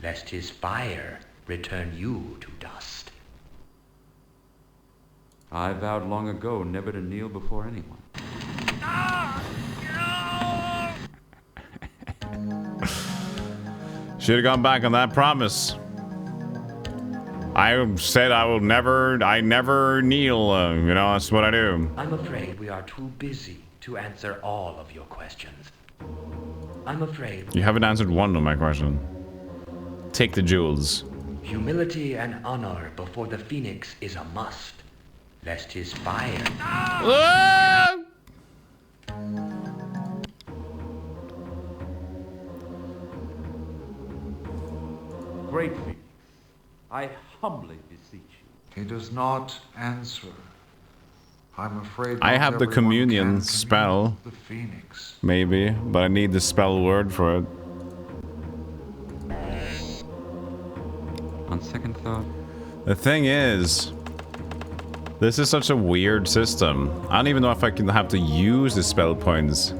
L: lest his fire return you to dust.
C: I vowed long ago never to kneel before anyone.
A: Should have gone back on that promise. I said I never kneel, you know, that's what I do.
L: I'm afraid we are too busy to answer all of your questions. I'm afraid...
A: You haven't answered one of my questions. Take the jewels.
L: Humility and honor before the phoenix is a must, lest his fire...
C: Great Phoenix, I humbly beseech you.
N: He does not answer. I'm afraid
A: I
N: not
A: have the
N: everyone
A: communion
N: can
A: spell.
N: the Phoenix.
A: Maybe, but I need the spell word for it.
C: On second thought...
A: The thing is, this is such a weird system. I don't even know if I can have to use the spell points.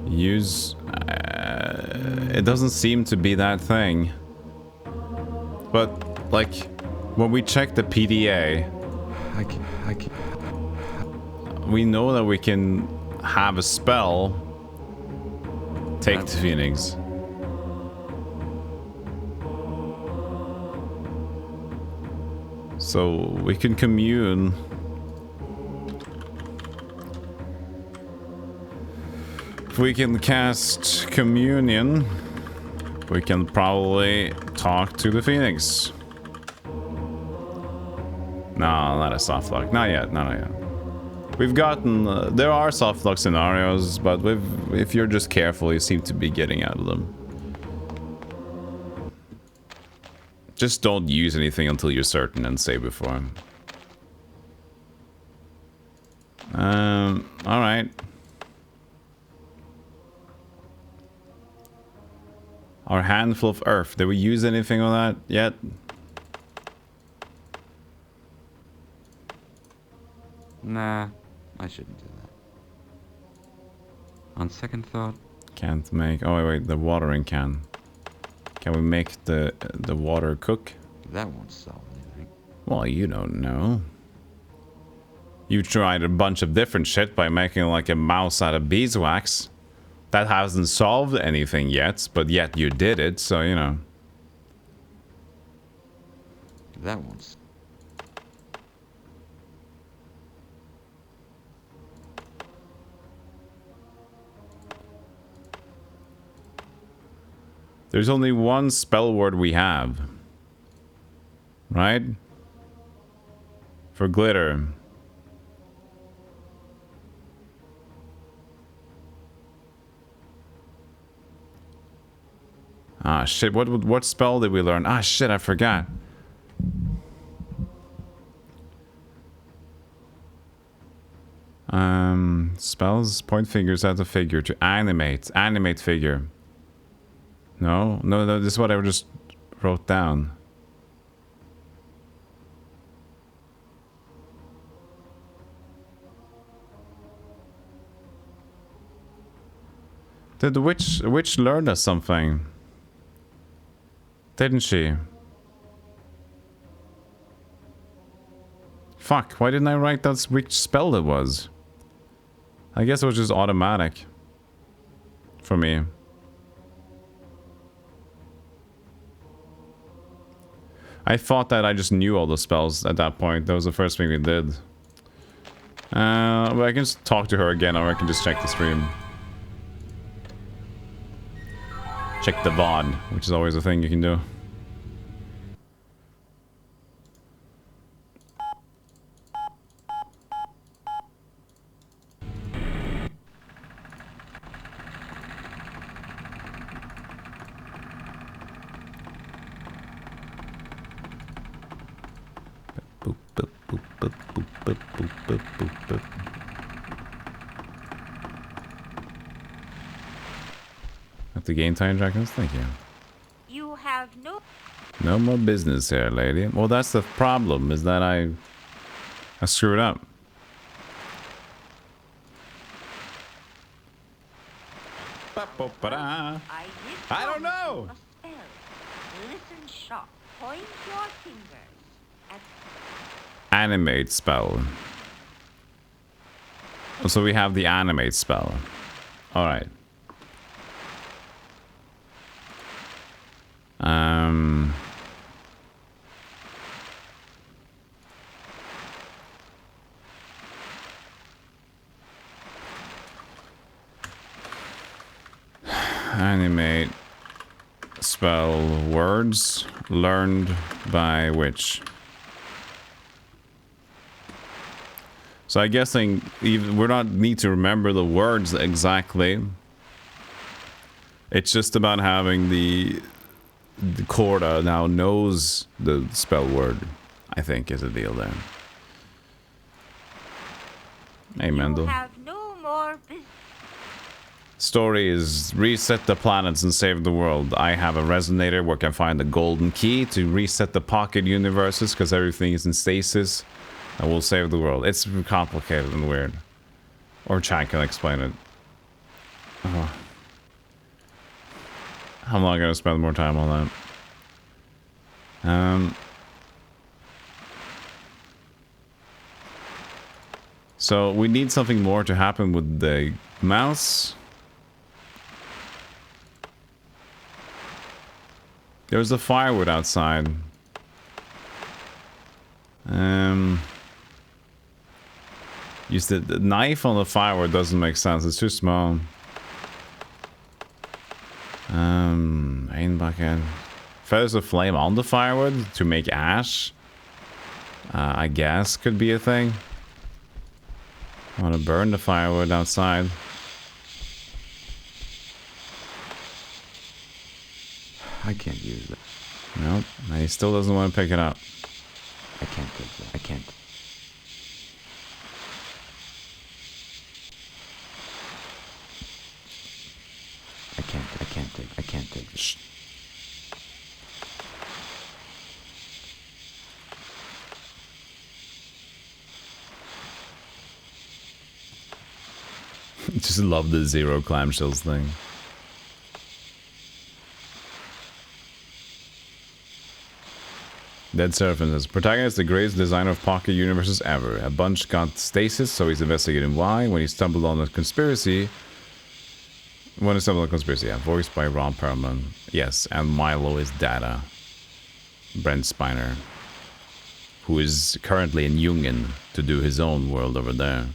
A: Use... it doesn't seem to be that thing. But, like, when we check the PDA... we know that we can have a spell take the Phoenix. So we can commune. If we can cast communion, we can probably talk to the Phoenix. No, not a soft lock. Not yet. Not yet. We've gotten... there are soft lock scenarios, but if you're just careful, you seem to be getting out of them. Just don't use anything until you're certain and say before. Alright. Our handful of earth. Did we use anything on that yet?
C: Nah, I shouldn't do that. On second thought...
A: Can't make... Oh, wait, the watering can. Can we make the water cook?
C: That won't solve anything.
A: Well, you don't know. You tried a bunch of different shit by making like a mouse out of beeswax. That hasn't solved anything yet, but yet you did it, so you know.
C: That won't...
A: There's only one spell word we have. Right? For glitter. Ah, shit. What spell did we learn? Ah, shit, I forgot. Spells, point figures at a figure to animate. Animate figure. No, this is what I just wrote down. Did the witch learn us something? Didn't she? Fuck, why didn't I write that which spell it was? I guess it was just automatic. For me. I thought that I just knew all the spells at that point. That was the first thing we did. But I can just talk to her again, or I can just check the stream. Check the VOD, which is always a thing you can do. Have to gain time dragons? Thank you.
B: You have no...
A: No more business here, lady. Well, that's the problem, is that I screwed up. I don't know.
B: Listen sharp. Point your fingers at
A: Animate spell. So we have the animate spell. All right. Animate spell words learned by which? So I'm guessing we're not need to remember the words exactly. It's just about having the Corda now knows the spell word, I think, is a deal there. Hey, Mendel.
B: You have no more business.
A: Story is reset the planets and save the world. I have a resonator where I can find the golden key to reset the pocket universes because everything is in stasis. And we'll save the world. It's complicated and weird. Or Chad can explain it. Oh. I'm not gonna spend more time on that. So we need something more to happen with the mouse. There's the firewood outside. Use the knife on the firewood doesn't make sense. It's too small. Rain bucket. Feathers of flame on the firewood to make ash. I guess could be a thing. I want to burn the firewood outside.
C: I can't use it.
A: Nope. He still doesn't want to pick it up.
C: I can't take that. I can't. I can't take this.
A: Shh. Just love the zero clamshells thing. Dead Seraphin says, protagonist the greatest designer of pocket universes ever. A bunch got stasis, so he's investigating why. When he stumbled on a conspiracy... yeah. Voiced by Ron Perlman. Yes, and Milo is Data. Brent Spiner. Who is currently in Jungen to do his own world over there.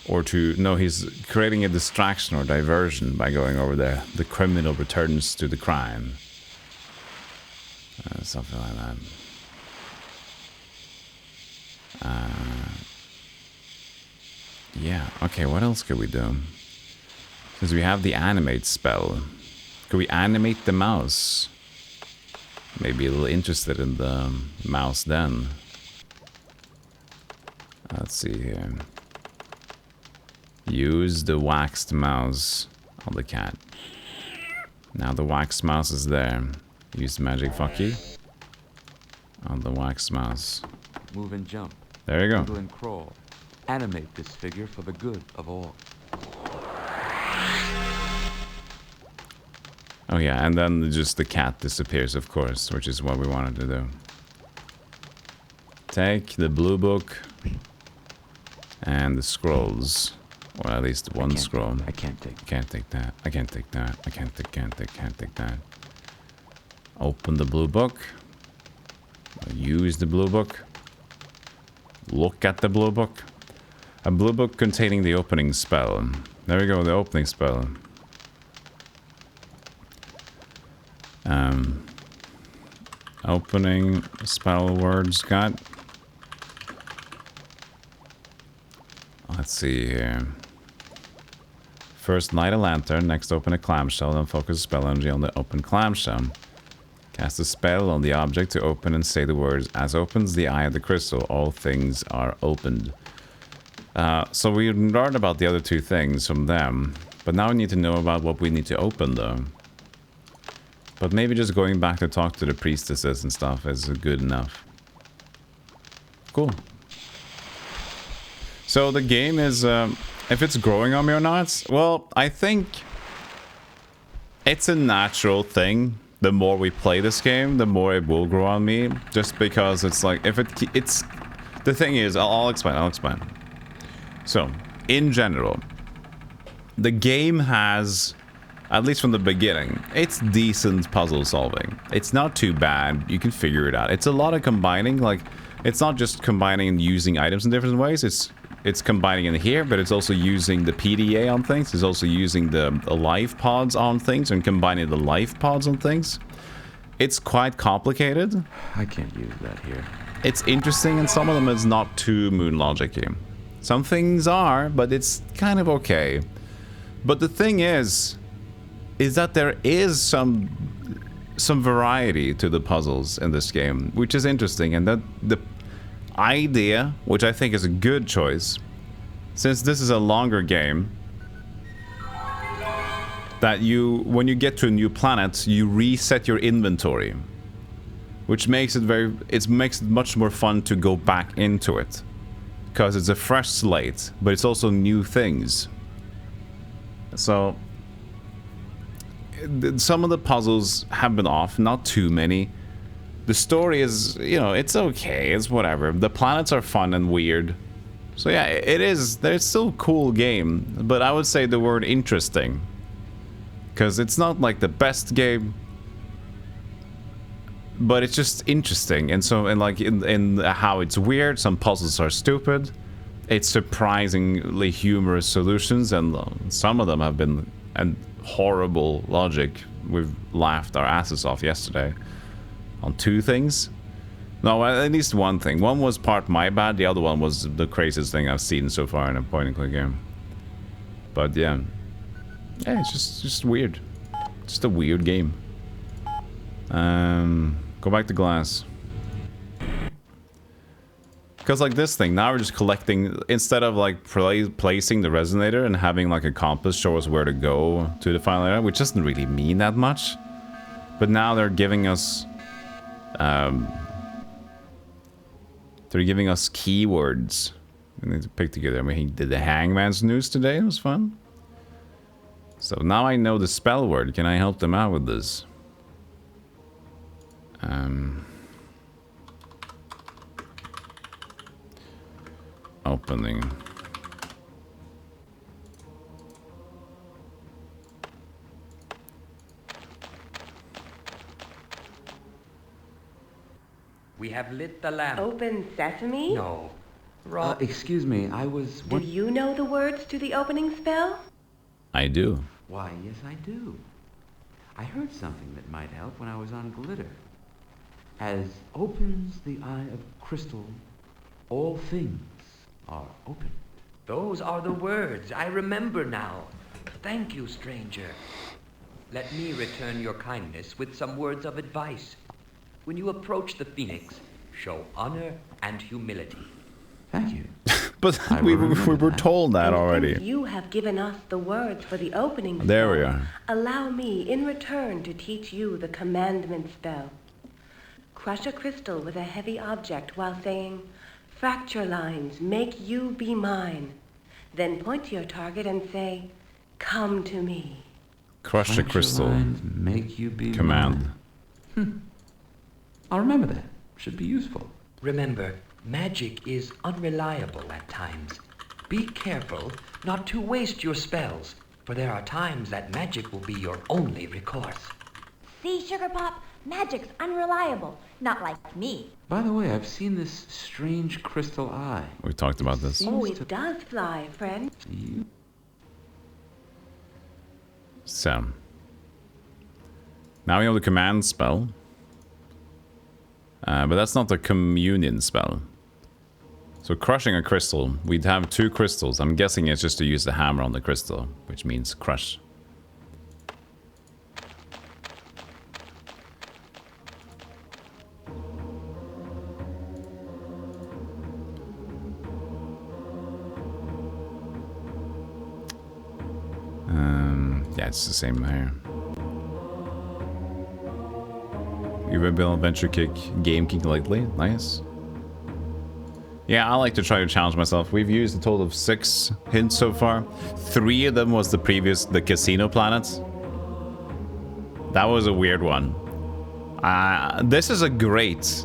A: Or to... No, he's creating a distraction or diversion by going over there. The criminal returns to the crime. Something like that. Yeah, okay, what else could we do? Since we have the animate spell, could we animate the mouse? Maybe a little interested in the mouse then. Let's see here. Use the waxed mouse on the cat. Now the waxed mouse is there. Use magic fucky on the wax mouse.
C: Move and jump.
A: There you go.
C: Wiggle and crawl. Animate this figure for the good of all.
A: Oh yeah, and then just the cat disappears, of course, which is what we wanted to do. Take the blue book and the scrolls. Or at least one scroll.
C: I can't take.
A: Can't take that. I can't take that. I can't take that. Open the blue book. Use the blue book. Look at the blue book. A blue book containing the opening spell. There we go, the opening spell. Opening spell words got. Let's see here. First light a lantern, next open a clamshell, then focus spell energy on the open clamshell. Cast a spell on the object to open and say the words, as opens the eye of the crystal, all things are opened. So we learned about the other two things from them, but now we need to know about what we need to open though. But maybe just going back to talk to the priestesses and stuff is good enough. Cool. So the game is, if it's growing on me or not, well, I think it's a natural thing. The more we play this game, the more it will grow on me. Just because it's like, if it's... The thing is, I'll explain. So, in general, the game has, at least from the beginning, it's decent puzzle solving. It's not too bad. You can figure it out. It's a lot of combining. Like, it's not just combining and using items in different ways. It's combining in here, but it's also using the PDA on things. It's also using the life pods on things and combining the life pods on things. It's quite complicated.
C: I can't use that here.
A: It's interesting, and some of them is not too moon logic-y. Some things are, but it's kind of okay. But the thing is that there is some variety to the puzzles in this game, which is interesting, and that the idea, which I think is a good choice, since this is a longer game, that when you get to a new planet, you reset your inventory, which makes it makes it much more fun to go back into it, because it's a fresh slate, but it's also new things. So some of the puzzles have been off, not too many. The story is, you know, it's okay, it's whatever. The planets are fun and weird. So yeah, it is, there's still a cool game, but I would say the word interesting. Because it's not like the best game, but it's just interesting. And so, and like in how it's weird, some puzzles are stupid. It's surprisingly humorous solutions, and some of them have been horrible logic. We've laughed our asses off yesterday on 2 things. No, at least one thing. One was part my bad, the other one was the craziest thing I've seen so far in a point-and-click game. But yeah. Yeah, it's just weird. Just a weird game. Go back to glass. Because like this thing, now we're just collecting, instead of like placing the resonator and having like a compass show us where to go to the final area, which doesn't really mean that much. But now they're giving us keywords. We need to pick together. I mean, he did the Hangman's News today. It was fun. So now I know the spell word. Can I help them out with this? Opening.
L: We have lit the lamp.
M: Open sesame?
L: No.
C: Excuse me, I was...
M: Do you know the words to the opening spell?
A: I do.
C: Why, yes I do. I heard something that might help when I was on Glitter. As opens the eye of crystal, all things are opened.
L: Those are the words. I remember now. Thank you, stranger. Let me return your kindness with some words of advice. When you approach the Phoenix, show honor and humility.
C: Thank you.
A: But we were told that already.
M: Since you have given us the words for the opening spell,
A: there we are.
M: Allow me in return to teach you the commandment spell. Crush a crystal with a heavy object while saying, "Fracture lines, make you be mine." Then point to your target and say, "Come to me."
A: Crush a crystal.
C: Lines, make you be
A: command.
C: I'll remember that. Should be useful.
L: Remember, magic is unreliable at times. Be careful not to waste your spells, for there are times that magic will be your only recourse.
G: See, Sugar Pop? Magic's unreliable. Not like me.
C: By the way, I've seen this strange crystal eye.
A: We talked about this.
M: Oh, it does fly, friend.
A: So. Now we know the command spell. But that's not the communion spell. So crushing a crystal, we'd have 2 crystals. I'm guessing it's just to use the hammer on the crystal, which means crush. Yeah, it's the same here. You've been on Venture Kick, Game Kick lately. Nice. Yeah, I like to try to challenge myself. We've used a total of 6 hints so far. 3 of them was the casino planets. That was a weird one. This is a great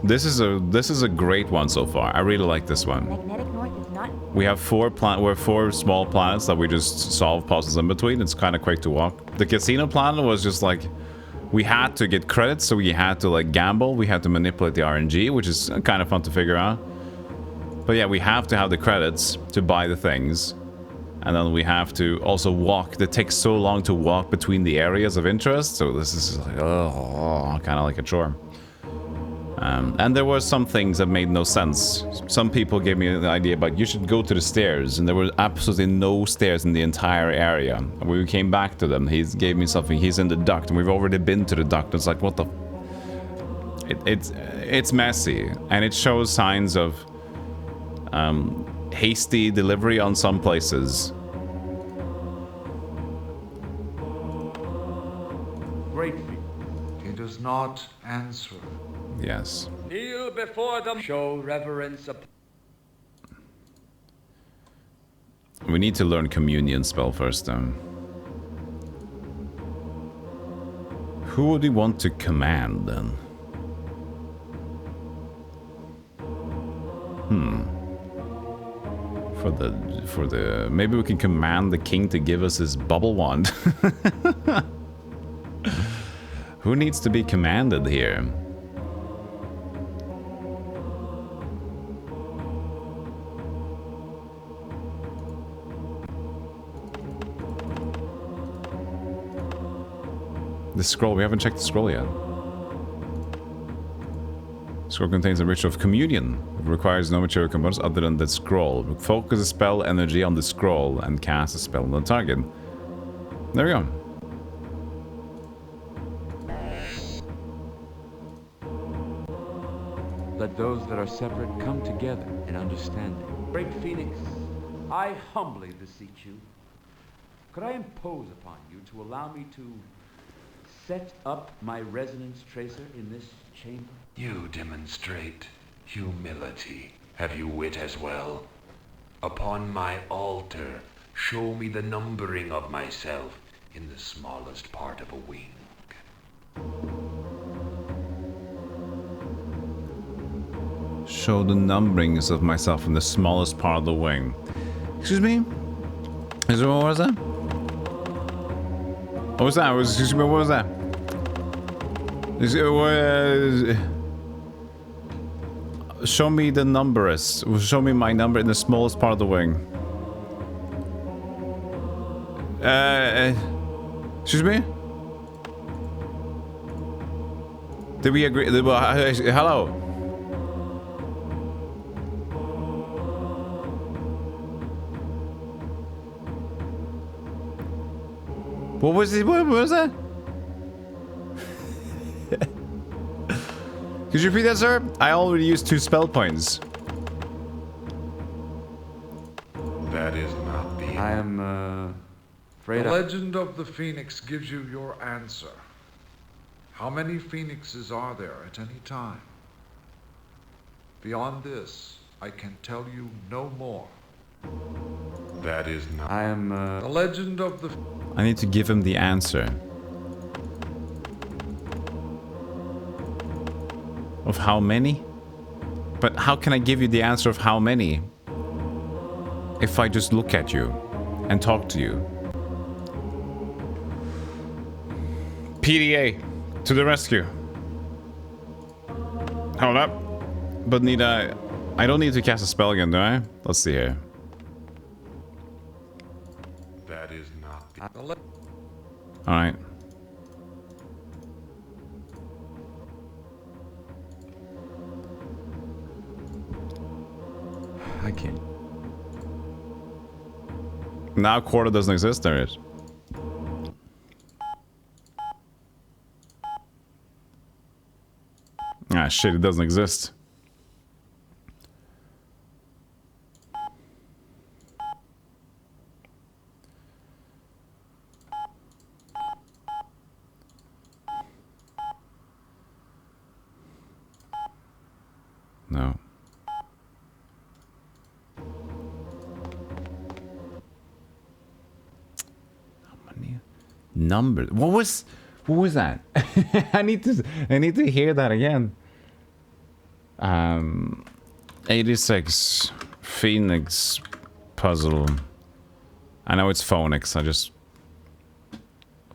A: one so far. I really like this one.
G: Magnetic North is not.
A: We have 4 small planets that we just solve puzzles in between. It's kind of quick to walk. The casino planet was just like, we had to get credits, so we had to like gamble. We had to manipulate the RNG, which is kind of fun to figure out. But yeah, we have to have the credits to buy the things. And then we have to also walk. It takes so long to walk between the areas of interest. So this is like, oh, kind of like a chore. And there were some things that made no sense. Some people gave me an idea about you should go to the stairs. And there were absolutely no stairs in the entire area. And when we came back to them, he gave me something. He's in the duct. And we've already been to the duct. It's like, what the... It's messy. And it shows signs of... hasty delivery on some places.
N: Great. He does not answer.
A: Yes.
L: Kneel before them. Show reverence.
A: We need to learn communion spell first, though. Who would we want to command then? For the maybe we can command the king to give us his bubble wand. Who needs to be commanded here? The scroll, we haven't checked the scroll yet. Scroll contains a ritual of communion. It requires no material components other than the scroll. Focus the spell energy on the scroll and cast a spell on the target. There we go.
C: Let those that are separate come together in understanding. Great Phoenix, I humbly beseech you. Could I impose upon you to allow me to set up my resonance tracer in this chamber?
K: You demonstrate humility. Have you wit as well? Upon my altar, show me the numbering of myself in the smallest part of a wing.
A: Show the numberings of myself in the smallest part of the wing. Excuse me? What was that? What was that? Excuse me, what was that? Show me the numbers. Show me my number in the smallest part of the wing. Excuse me? Did we agree? Hello? What was it? What was that? Could you repeat that, sir? I already used 2 spell points.
K: That is not the...
C: I am, afraid
N: The legend of the Phoenix gives you your answer. How many phoenixes are there at any time? Beyond this, I can tell you no more.
K: That is not...
C: I am,
N: The legend of the...
A: I need to give him the answer. Of how many? But how can I give you the answer of how many? If I just look at you and talk to you. PDA, to the rescue. Hold up. But I don't need to cast a spell again, do I? Let's see here.
K: That is not the...
A: Alright. I can't. Now quarter doesn't exist, there it is. Ah shit, it doesn't exist. No. How many numbers? What was that? I need to hear that again. 86 Phoenix puzzle. I know it's phonics. I just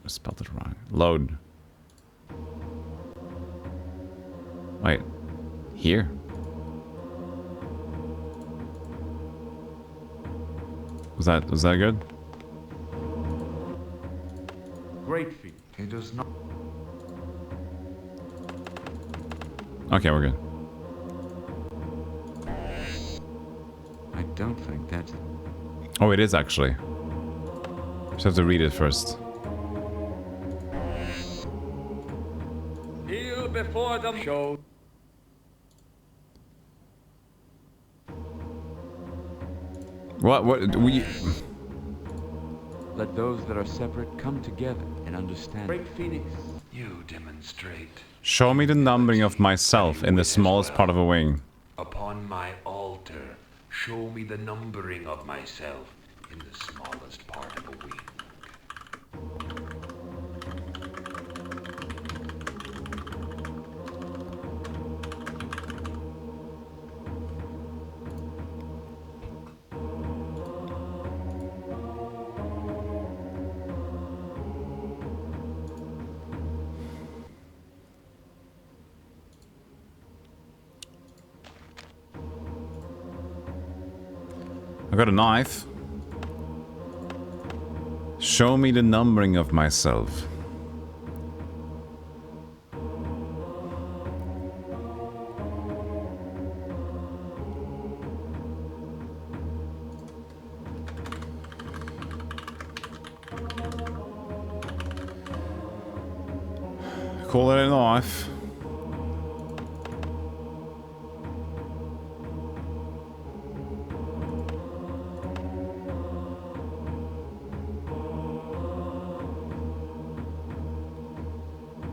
A: spelled it wrong. Load. Wait. Here. Was that good?
N: Great feat. He does not.
A: Okay, we're good.
C: I don't think that's...
A: Oh, it is actually. Just have to read it first.
L: Kneel before the show.
A: What we...
C: Let those that are separate come together and understand.
L: Great Phoenix.
K: You demonstrate.
A: Show me the numbering of myself in the smallest part of a wing.
K: Upon my altar, show me the numbering of myself in the smallest part of a wing.
A: I got a knife. Show me the numbering of myself. Call it a knife.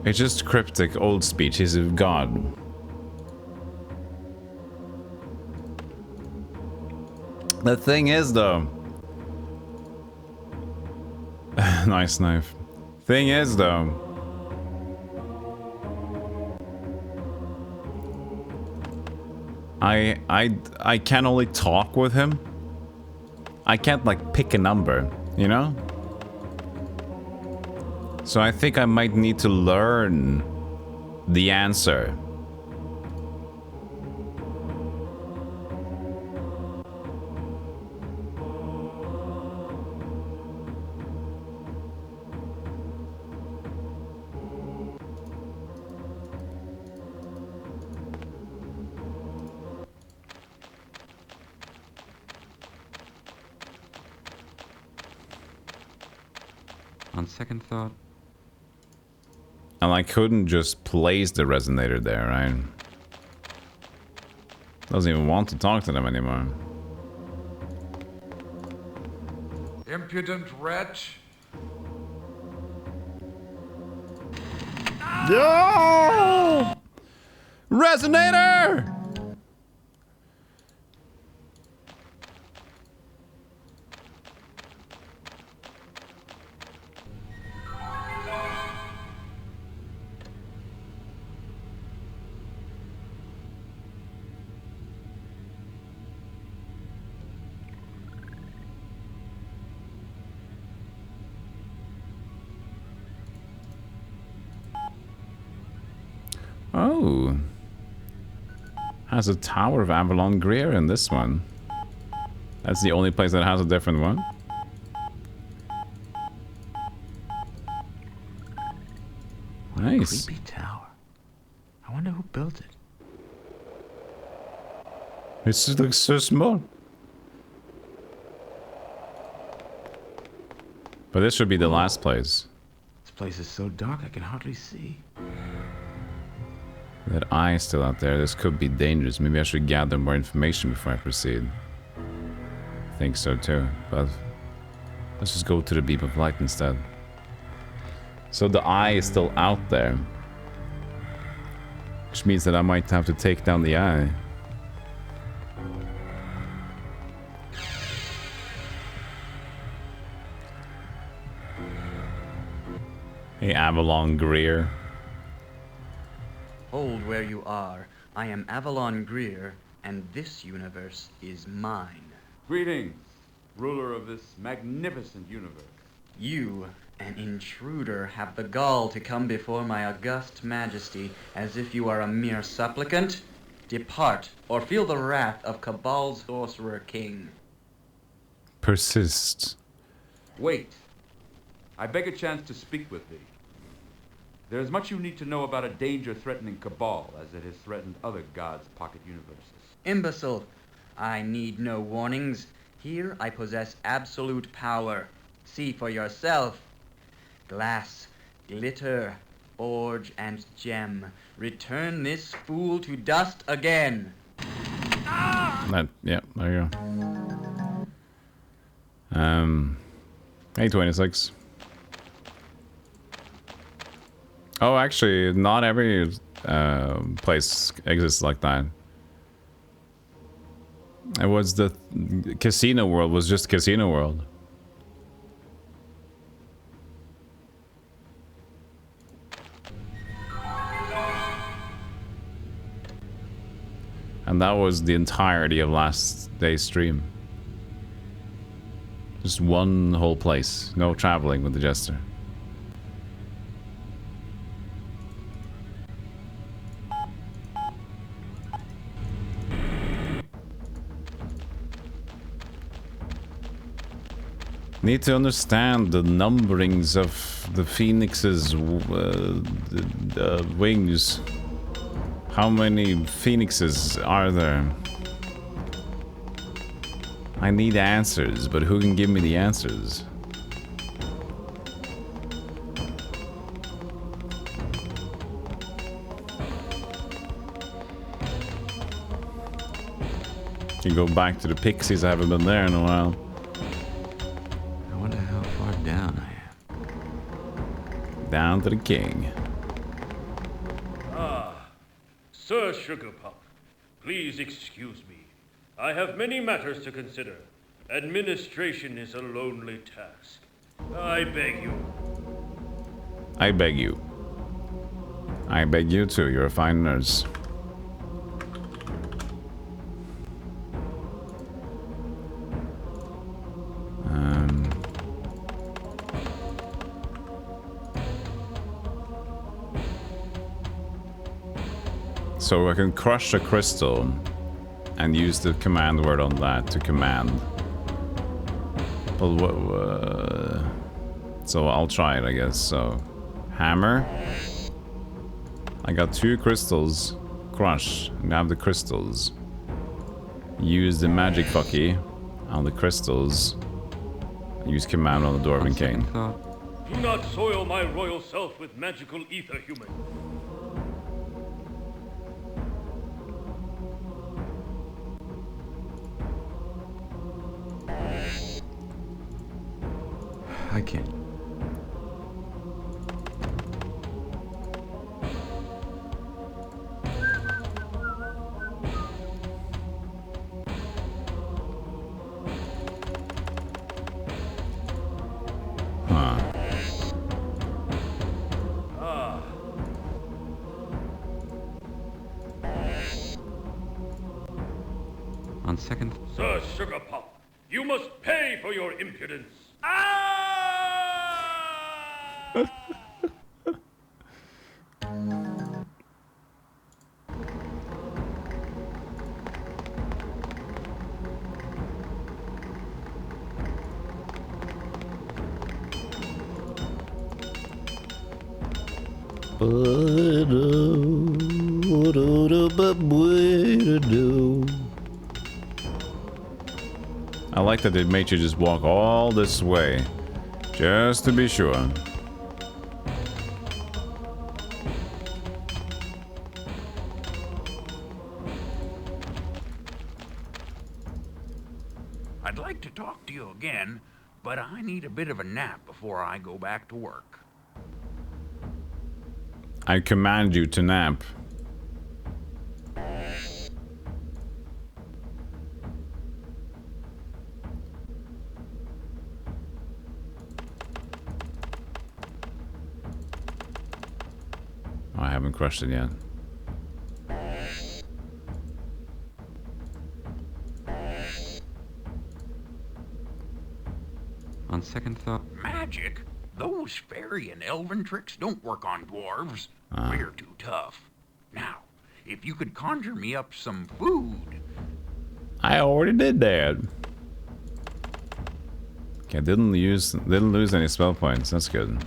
A: It's just cryptic old speech. He's a god. The thing is, though... Nice knife. Thing is, though... I can only talk with him. I can't, like, pick a number, you know? So I think I might need to learn the answer.
C: On second thought,
A: And I couldn't just place the resonator there, right? Doesn't even want to talk to them anymore.
N: Impudent wretch.
A: No! Resonator! Oh. Has a Tower of Avalon Greer in this one. That's the only place that has a different one. Nice.
C: Creepy tower. I wonder who built it.
A: It just looks so small. But this should be the last place.
C: This place is so dark I can hardly see.
A: That eye is still out there. This could be dangerous. Maybe I should gather more information before I proceed. I think so too. But let's just go to the beam of light instead. So the eye is still out there. Which means that I might have to take down the eye. Hey, Avalon Greer.
O: Hold where you are. I am Avalon Greer, and this universe is mine.
C: Greetings, ruler of this magnificent universe.
O: You, an intruder, have the gall to come before my august majesty as if you are a mere supplicant? Depart, or feel the wrath of Cabal's sorcerer king.
A: Persist.
C: Wait. I beg a chance to speak with thee. There is much you need to know about a danger threatening Cabal, as it has threatened other gods' pocket universes.
O: Imbecile, I need no warnings. Here I possess absolute power. See for yourself. Glass, glitter, forge, and gem. Return this fool to dust again.
A: Yeah, there you go. 826. Oh, actually, not every place exists like that. It was the casino world was just casino world. And that was the entirety of last day's stream. Just one whole place. No traveling with the Jester. Need to understand the numberings of the phoenix's wings. How many phoenixes are there? I need answers, but who can give me the answers? Can go back to the Pixies. I haven't been there in a while.
C: I wonder how far down I am.
A: Down to the king.
P: Sir Sugarpop, please excuse me. I have many matters to consider. Administration is a lonely task. I beg you.
A: I beg you. I beg you too. You're a fine nurse. So I can crush a crystal and use the command word on that to command. But what? So I'll try it, I guess. So hammer. I got 2 crystals. Crush. And I have the crystals. Use the magic fucky on the crystals. Use command on the Dwarven King.
P: Do not soil my royal self with magical ether, human.
C: I can't. On second.
P: Sir Sugarpop, you must pay for your impudence.
A: I like that they made you just walk all this way, just to be sure.
H: I'd like to talk to you again, but I need a bit of a nap before I go back to work.
A: I command you to nap. Oh, I haven't crushed it yet.
C: On second thought...
H: Magic? Those fairy and elven tricks don't work on dwarves. We're too tough. Now, if you could conjure me up some food...
A: I already did that. Okay, didn't lose any spell points. That's good.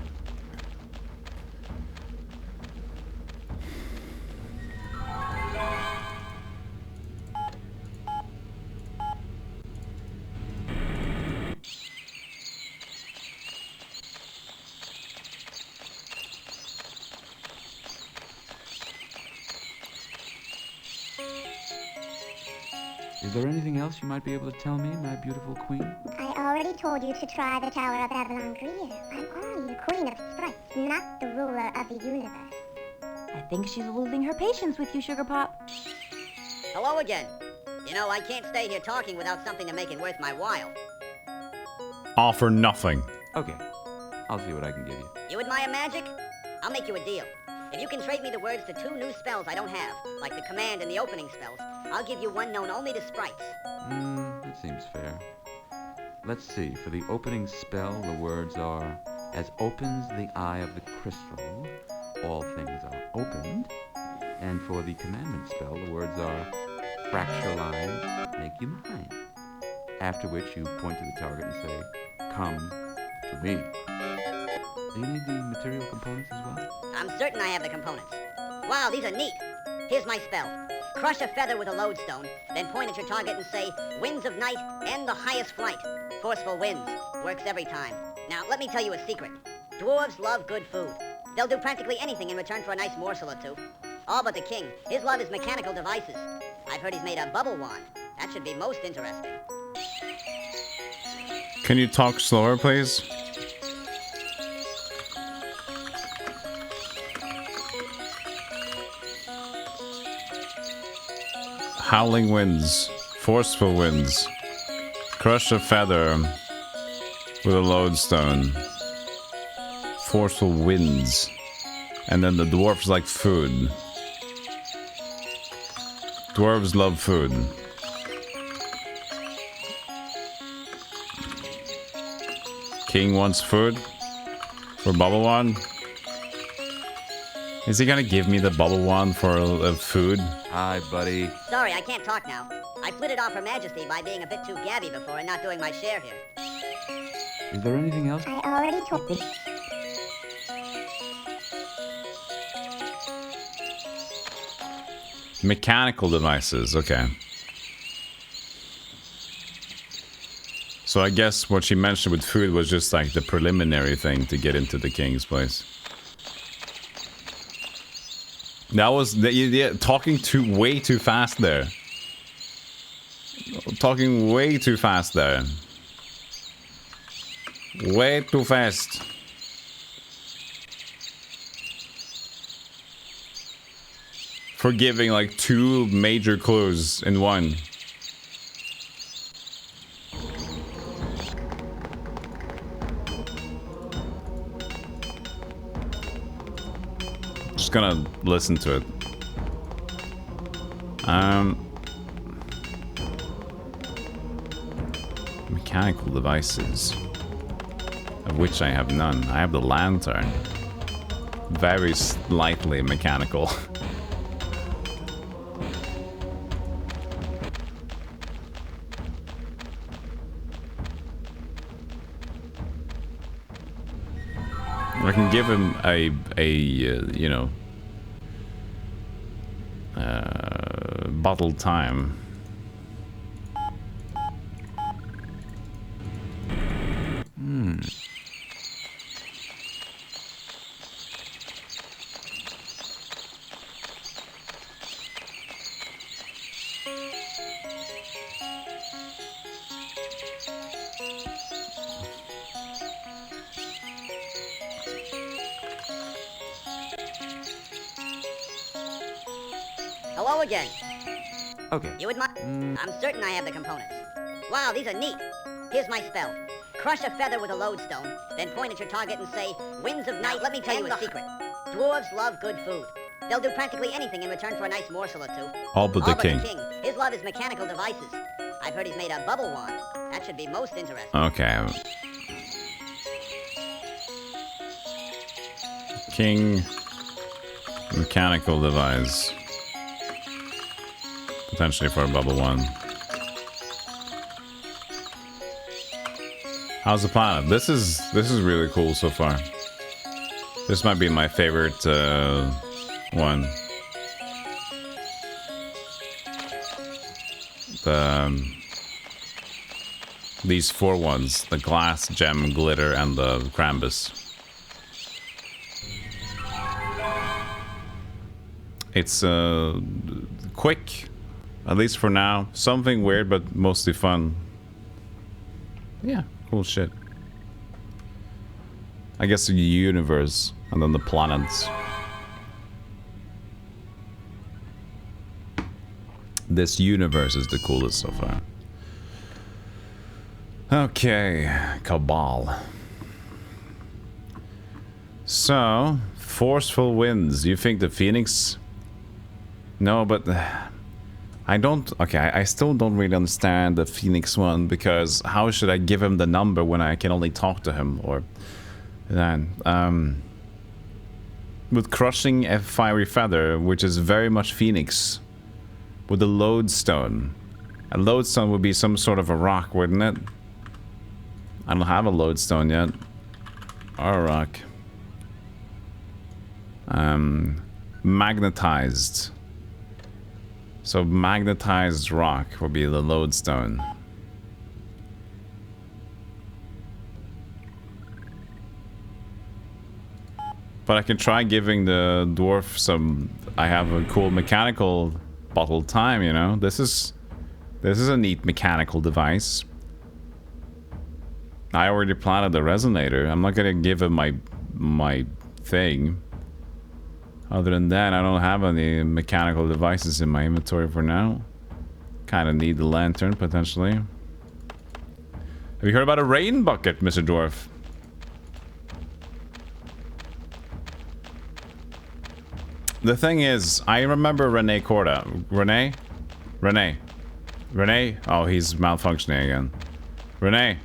C: Is there anything else you might be able to tell me, my beautiful queen?
E: I already told you to try the Tower of Avalon Greer. I'm only the Queen of Sprites, not the ruler of the universe.
G: I think she's losing her patience with you, Sugar Pop.
F: Hello again. You know, I can't stay here talking without something to make it worth my while.
A: Offer nothing.
C: Okay. I'll see what I can give you.
F: You admire magic? I'll make you a deal. If you can trade me the words to 2 new spells I don't have, like the command and the opening spells, I'll give you one known only to sprites.
C: That seems fair. Let's see. For the opening spell, the words are, as opens the eye of the crystal, all things are opened. And for the commandment spell, the words are, fracture lines, make you mine. After which you point to the target and say, come to me. Do you need the material components as well?
F: I'm certain I have the components. Wow, these are neat. Here's my spell. Crush a feather with a lodestone, then point at your target and say, winds of night, end the highest flight. Forceful winds. Works every time. Now, let me tell you a secret. Dwarves love good food. They'll do practically anything in return for a nice morsel or two. All but the king. His love is mechanical devices. I've heard he's made a bubble wand. That should be most interesting.
A: Can you talk slower, please? Howling winds, forceful winds, crush a feather with a lodestone, forceful winds, and then the dwarves like food. Dwarves love food. King wants food for bubble wand. Is he gonna give me the bubble wand for food?
C: Hi, buddy.
F: Sorry, I can't talk now. I flitted off Her Majesty by being a bit too gabby before and not doing my share here.
C: Is there anything else?
E: I already told you.
A: Mechanical devices, okay. So I guess what she mentioned with food was just like the preliminary thing to get into the king's place. That was talking way too fast there. Talking way too fast there. Way too fast. For giving like 2 major clues in one. Just gonna listen to it. Mechanical devices, of which I have none. I have the lantern. Very slightly mechanical. I can give him a you know, bottled time.
F: Hello again.
C: Okay.
F: You admire? I'm certain I have the components. Wow, these are neat. Here's my spell. Crush a feather with a lodestone, then point at your target and say, winds of night. Now, let me tell you a secret. Dwarves love good food. They'll do practically anything in return for a nice morsel or two.
A: All but the king.
F: His love is mechanical devices. I've heard he's made a bubble wand. That should be most interesting.
A: Okay. King. Mechanical device. Potentially for a bubble one. How's the planet? This is really cool so far. This might be my favorite one. These 4 ones: the glass, gem, glitter, and the Krambus. It's quick, at least for now. Something weird, but mostly fun. Yeah, cool shit. I guess the universe, and then the planets. This universe is the coolest so far. Okay, Cabal. So, forceful winds. You think the Phoenix? No, but I don't. Okay, I still don't really understand the Phoenix one, because how should I give him the number when I can only talk to him? Or then, with crushing a fiery feather, which is very much Phoenix, with a lodestone. A lodestone would be some sort of a rock, wouldn't it? I don't have a lodestone yet. Or a rock. Magnetized. So magnetized rock would be the lodestone. But I can try giving the dwarf some... I have a cool mechanical bottle time, you know? This is a neat mechanical device. I already planted the resonator. I'm not gonna give him my thing. Other than that, I don't have any mechanical devices in my inventory for now. Kinda need the lantern, potentially. Have you heard about a rain bucket, Mr. Dwarf? The thing is, I remember Rene Corda. Rene? Rene? Rene? Oh, he's malfunctioning again. Rene?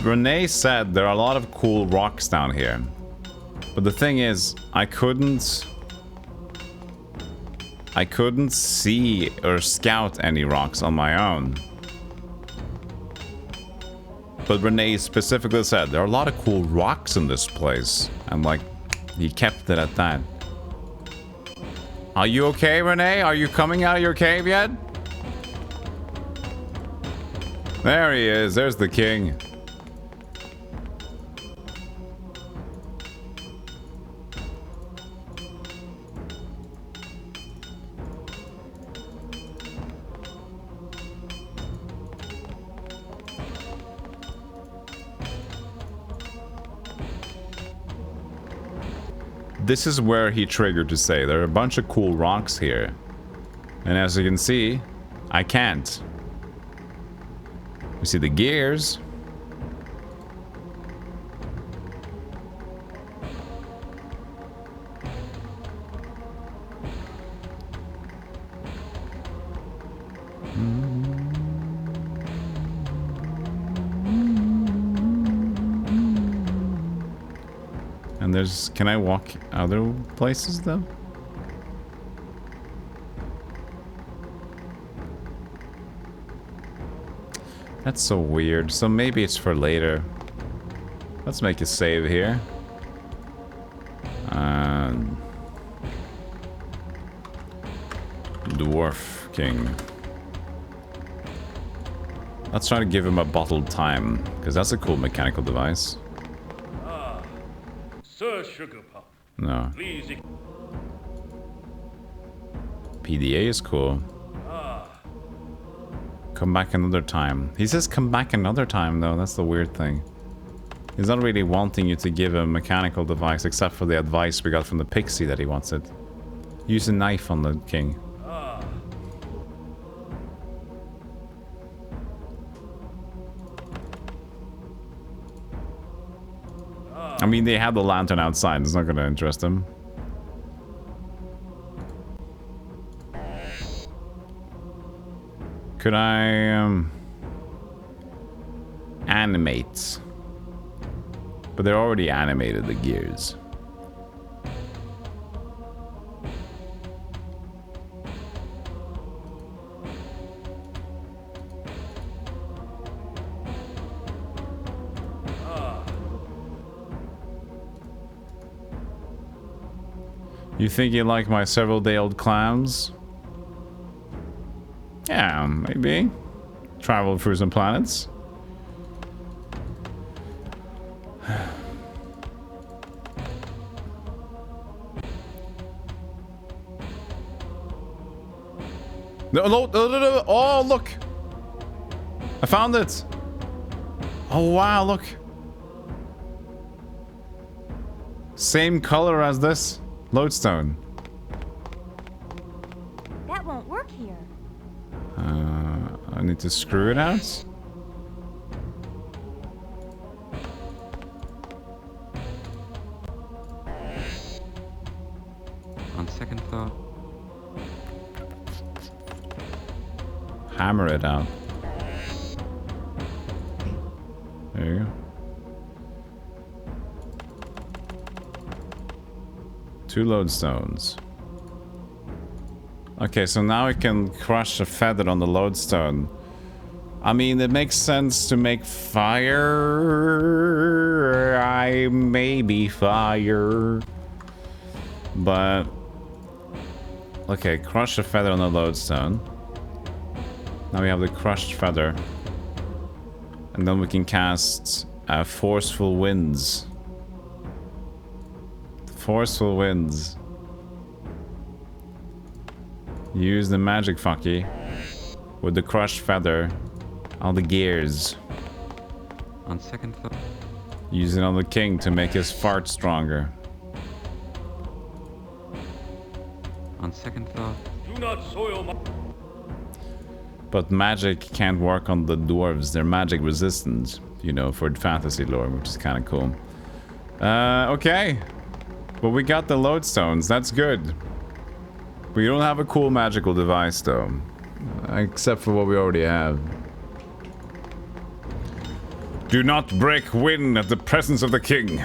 A: Rene said there are a lot of cool rocks down here. But the thing is, I couldn't see or scout any rocks on my own. But Rene specifically said there are a lot of cool rocks in this place. And like, he kept it at that. Are you okay, Rene? Are you coming out of your cave yet? There he is. There's the king. This is where he triggered to say there are a bunch of cool rocks here. And as you can see, I can't. We see the gears. And there's... Can I walk other places though? That's so weird. So maybe it's for later. Let's make a save here. Dwarf King. Let's try to give him a bottled time, because that's a cool mechanical device.
P: Ah, Sir Sugarpuff.
A: No.
P: Please.
A: PDA is cool. Come back another time. He says come back another time though, that's the weird thing. He's not really wanting you to give a mechanical device except for the advice we got from the pixie that he wants it. Use a knife on the king. mean, they have the lantern outside. It's not going to interest them. Could I animate? But they're already animated, the gears. You think you like my several-day-old clams? Yeah, maybe. Travel through some planets. No, oh, look! I found it! Oh, wow, look! Same color as this lodestone.
G: That won't work here.
A: I need to screw it out?
C: On second thought.
A: Hammer it out. There you go. Two lodestones. Okay, so now I can crush a feather on the lodestone. I mean, it makes sense to make fire. I maybe fire. But... okay, crush a feather on the lodestone. Now we have the crushed feather. And then we can cast Forceful Winds. Forceful Winds. Use the magic fucky with the crushed feather on the gears.
C: On second thought.
A: Use it on the king to make his fart stronger.
C: On second thought.
P: Do not soil my...
A: But magic can't work on the dwarves. They're magic resistant, you know, for fantasy lore, which is kind of cool. Okay. But we got the lodestones. That's good. We don't have a cool magical device, though. Except for what we already have. Do not break wind at the presence of the king.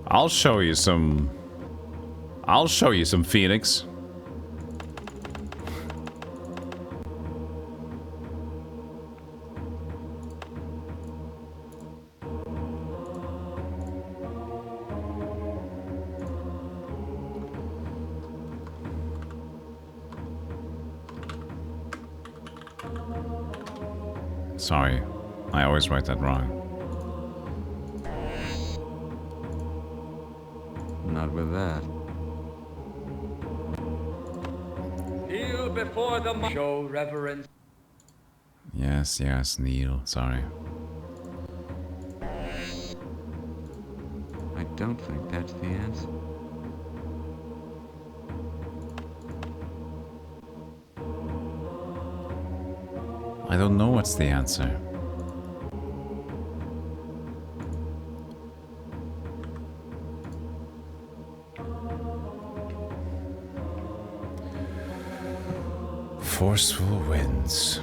A: I'll show you some Phoenix. Sorry, I always write that wrong.
C: Not with that.
L: Kneel before the show reverence.
A: Yes, yes, Neil. Sorry.
C: I don't think that's the answer.
A: I don't know what's the answer. Forceful winds.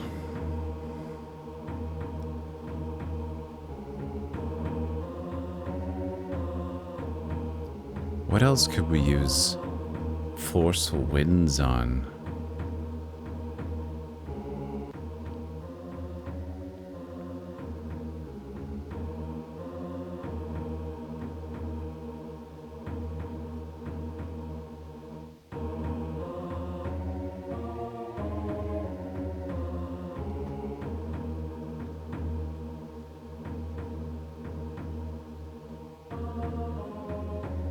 A: What else could we use forceful winds on?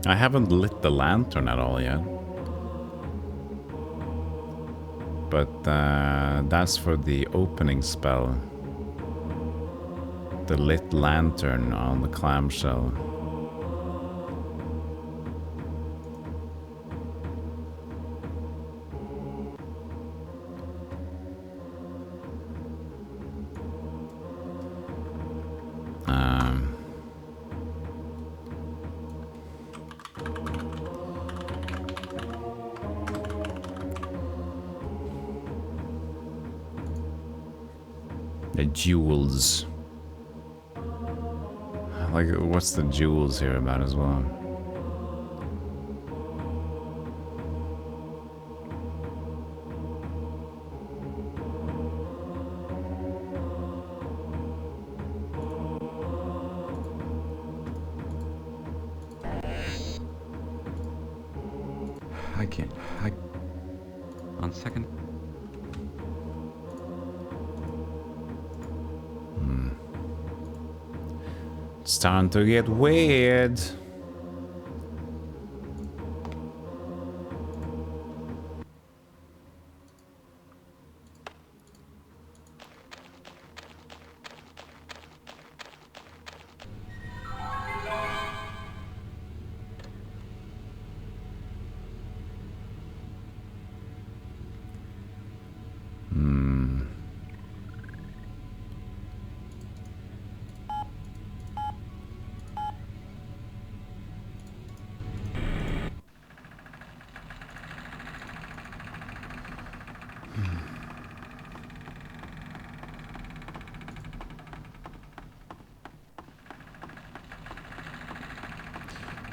A: I haven't lit the lantern at all yet. But that's for the opening spell. The lit lantern on the clamshell. The jewels. Like, what's the jewels here about as well?
C: On second.
A: It's time to get weird.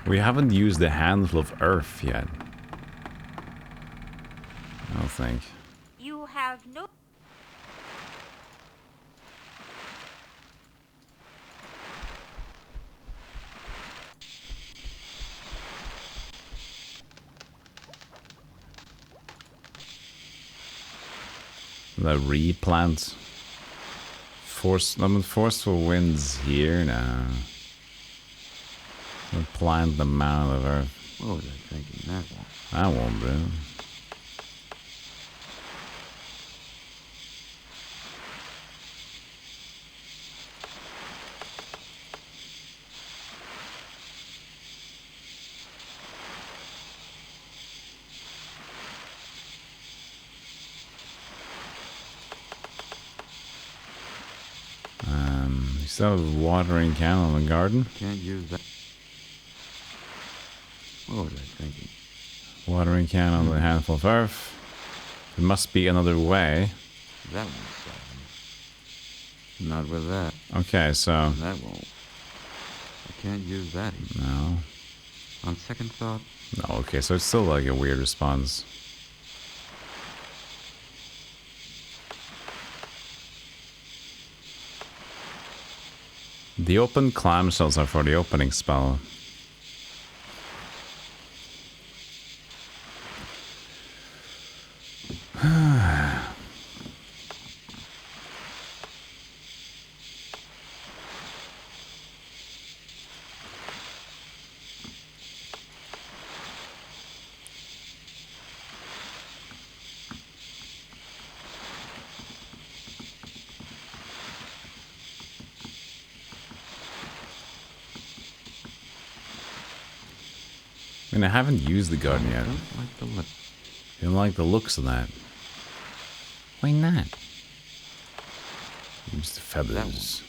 A: We haven't used the handful of earth yet. I don't think.
B: You have no...
A: The replant. Forceful winds here now. We'll plant the mound of earth.
C: What was I thinking? That won't.
A: That won't do. You still have a watering can in the garden?
C: Can't use that. What was I thinking?
A: Watering can on the handful of earth. There must be another way.
C: That won't solve. Not with that.
A: Okay, so...
C: That won't. I can't use that either.
A: No.
C: On second thought?
A: No, okay, so it's still like a weird response. The open clamshells are for the opening spell. I mean, I haven't used the garden yet. You don't like the looks of that? Why not? Use the feathers.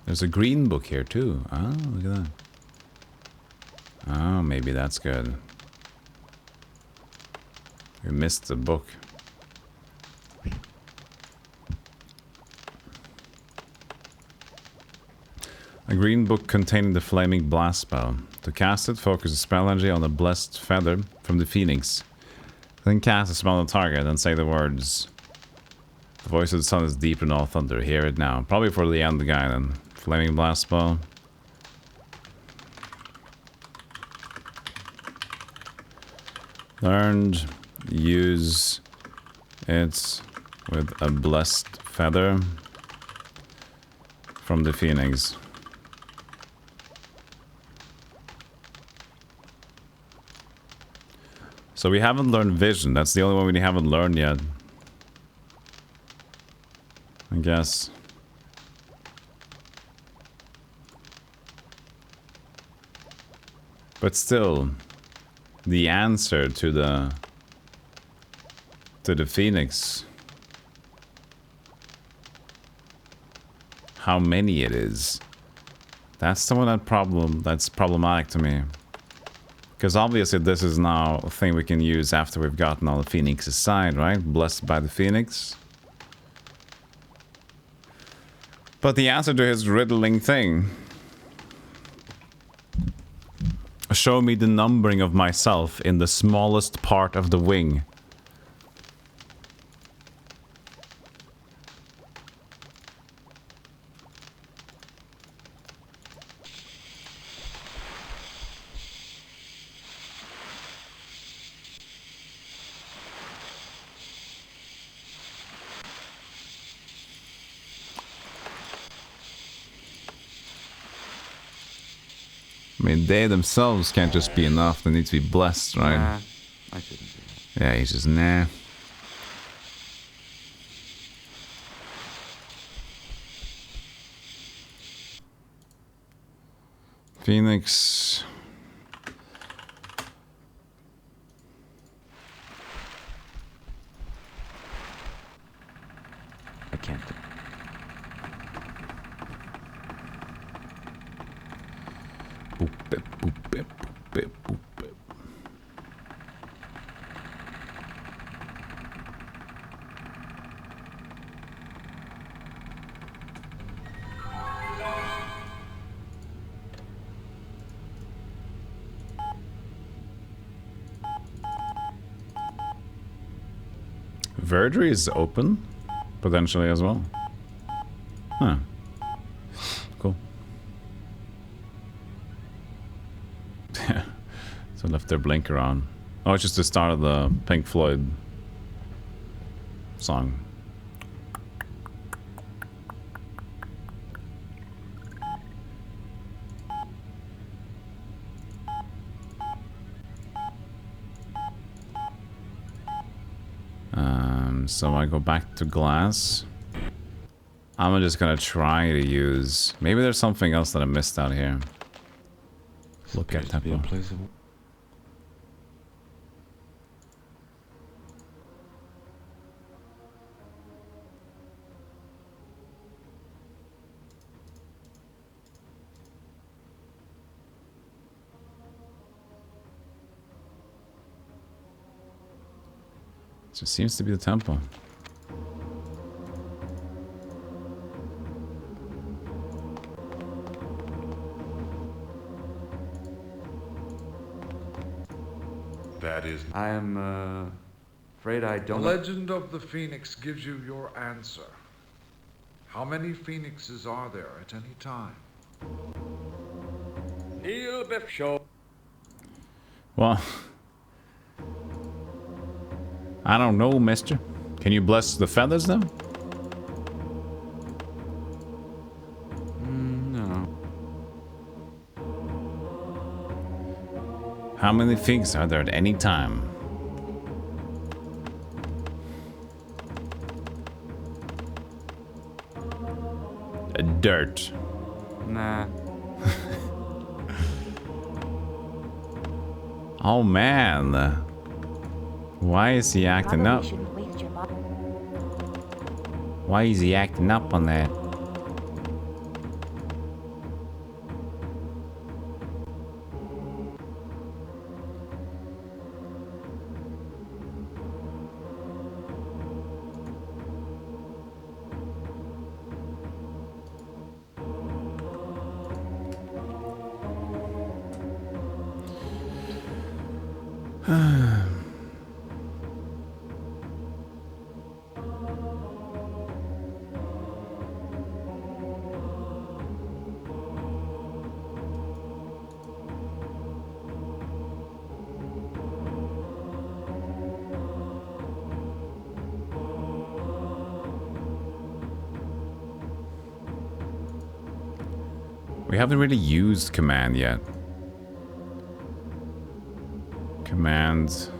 A: There's a green book here too. Oh, look at that. Oh, maybe that's good. We missed the book. A green book containing the flaming blast spell. To cast it, focus the spell energy on the blessed feather from the phoenix. Then cast a spell on the target and say the words. The voice of the sun is deeper than all thunder. Hear it now. Probably for the end guy then. Flaming blast spell. Learned. Use it with a blessed feather from the phoenix. So we haven't learned vision. That's the only one we haven't learned yet. I guess. But still, the answer to the phoenix, how many it is, that's the one that's problematic to me. Because obviously this is now a thing we can use after we've gotten all the phoenix's side, right? Blessed by the phoenix. But the answer to his riddling thing, show me the numbering of myself in the smallest part of the wing. I mean, they themselves can't just be enough. They need to be blessed, right?
C: Nah, I shouldn't do that.
A: Yeah, he's just nah. Phoenix.
C: I can't do it.
A: Boop, bip, boop, bip, boop, bip, boop, bip. Verdry is open, potentially as well. Huh. Cool. So left their blinker on. Oh, it's just the start of the Pink Floyd song. So I go back to glass. I'm just gonna try to use... Maybe there's something else that I missed out here. Look at tempo. Just seems to be the tempo.
K: That is...
C: I am, afraid I don't...
N: The legend of the Phoenix gives you your answer. How many phoenixes are there at any time?
P: Neil Biff Show.
A: Well... I don't know, mister. Can you bless the feathers, though?
C: No.
A: How many figs are there at any time? Dirt.
C: Nah.
A: Oh, man. Why is he acting up? Why is he acting up on that? We haven't really used command yet. Command.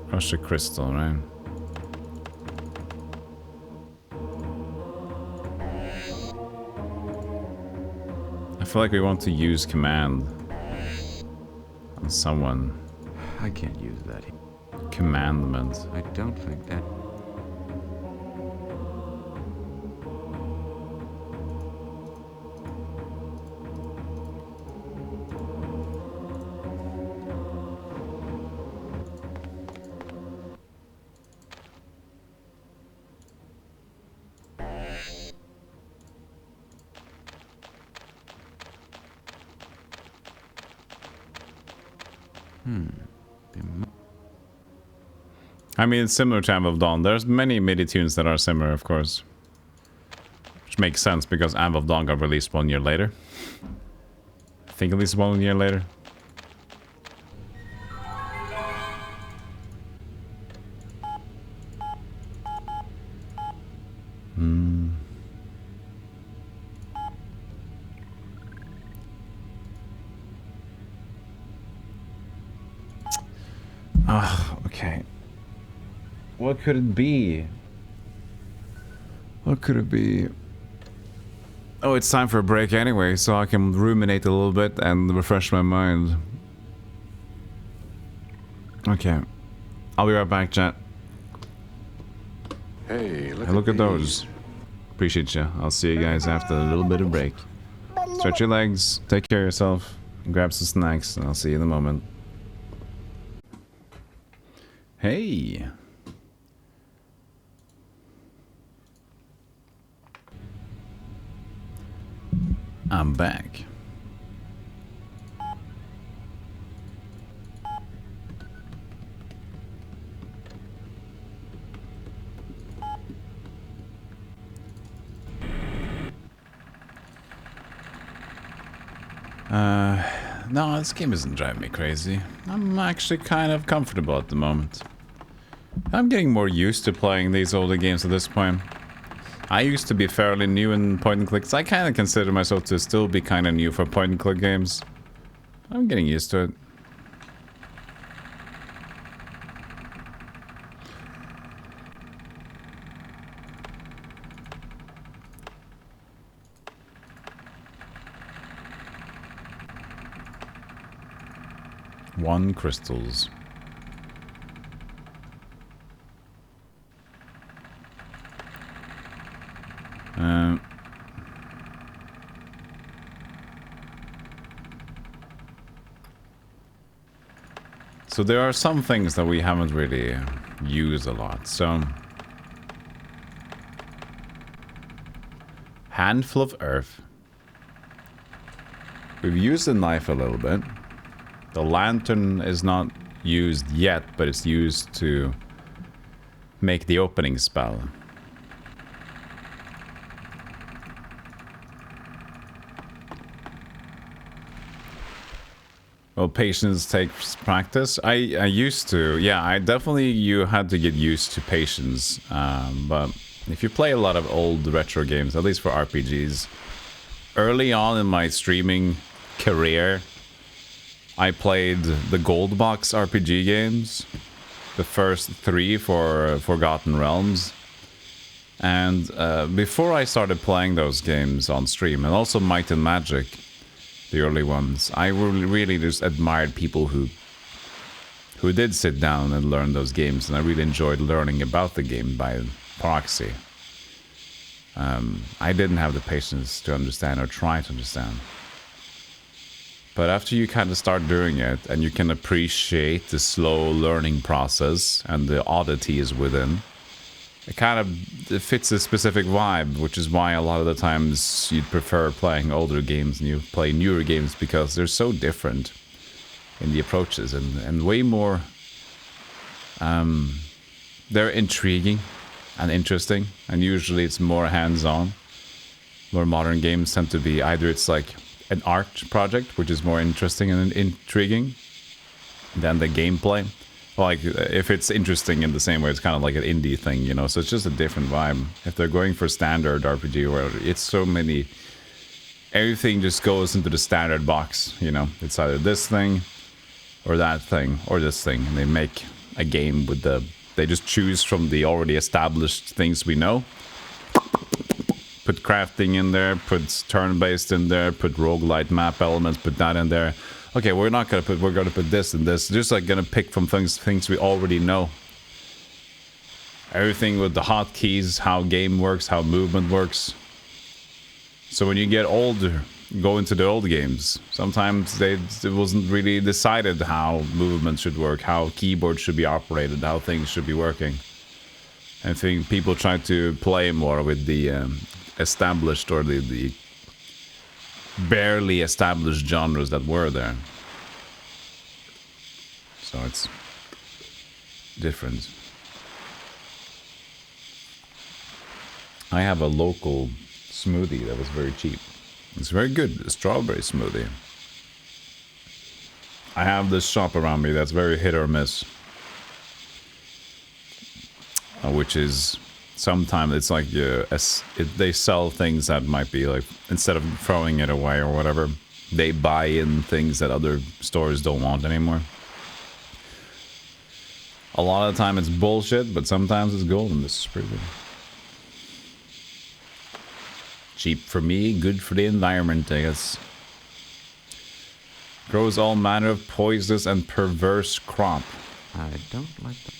A: Crush a crystal, right? I feel like we want to use command on someone.
C: I can't use that.
A: Commandment.
C: I don't think that...
A: I mean, it's similar to Anv of Dawn. There's many MIDI tunes that are similar, of course. Which makes sense because Anv of Dawn got released 1 year later. I think at least 1 year later. Okay. What could it be? What could it be? Oh, it's time for a break anyway, so I can ruminate a little bit and refresh my mind. Okay. I'll be right back, chat.
D: Hey,
A: Look at those. Appreciate you. I'll see you guys after a little bit of break. Stretch your legs, take care of yourself, grab some snacks, and I'll see you in a moment. Hey. I'm back. No, this game isn't driving me crazy. I'm actually kind of comfortable at the moment. I'm getting more used to playing these older games at this point. I used to be fairly new in point and clicks. I kind of consider myself to still be kind of new for point and click games. I'm getting used to it. One crystals. So there are some things that we haven't really used a lot. So handful of earth. We've used the knife a little bit. The lantern is not used yet, but it's used to make the opening spell. Well, patience takes practice. I used to, yeah, you had to get used to patience. But if you play a lot of old retro games, at least for RPGs, early on in my streaming career, I played the Gold Box RPG games, the first 3 for Forgotten Realms. And before I started playing those games on stream, and also Might and Magic, the early ones, I really just admired people who did sit down and learn those games, and I really enjoyed learning about the game by proxy. I didn't have the patience to understand or try to understand. But after you kind of start doing it, and you can appreciate the slow learning process and the oddities within, it fits a specific vibe, which is why a lot of the times you'd prefer playing older games and you play newer games, because they're so different in the approaches and way more... they're intriguing and interesting, and usually it's more hands-on. More modern games tend to be either it's like an art project, which is more interesting and intriguing than the gameplay. Like, if it's interesting in the same way, it's kind of like an indie thing, you know, so it's just a different vibe. If they're going for standard RPG, where it's so many everything just goes into the standard box, you know. It's either this thing or that thing or this thing, and they make a game with the, they just choose from the already established things we know. Put crafting in there, put turn-based in there, put roguelite map elements, put that in there. Okay, we're not gonna put, we're gonna put this and this. Just like gonna pick from things we already know. Everything with the hotkeys, how game works, how movement works. So when you get older, go into the old games, sometimes it wasn't really decided how movement should work, how keyboard should be operated, how things should be working. I think people try to play more with the established or the barely established genres that were there. So it's different. I have a local smoothie that was very cheap. It's very good, a strawberry smoothie. I have this shop around me that's very hit or miss. Which is, sometimes it's like they sell things that might be like, instead of throwing it away or whatever, they buy in things that other stores don't want anymore. A lot of the time it's bullshit, but sometimes it's gold, and this is pretty good. Cheap for me, good for the environment, I guess. Grows all manner of poisonous and perverse crop.
C: I don't like that.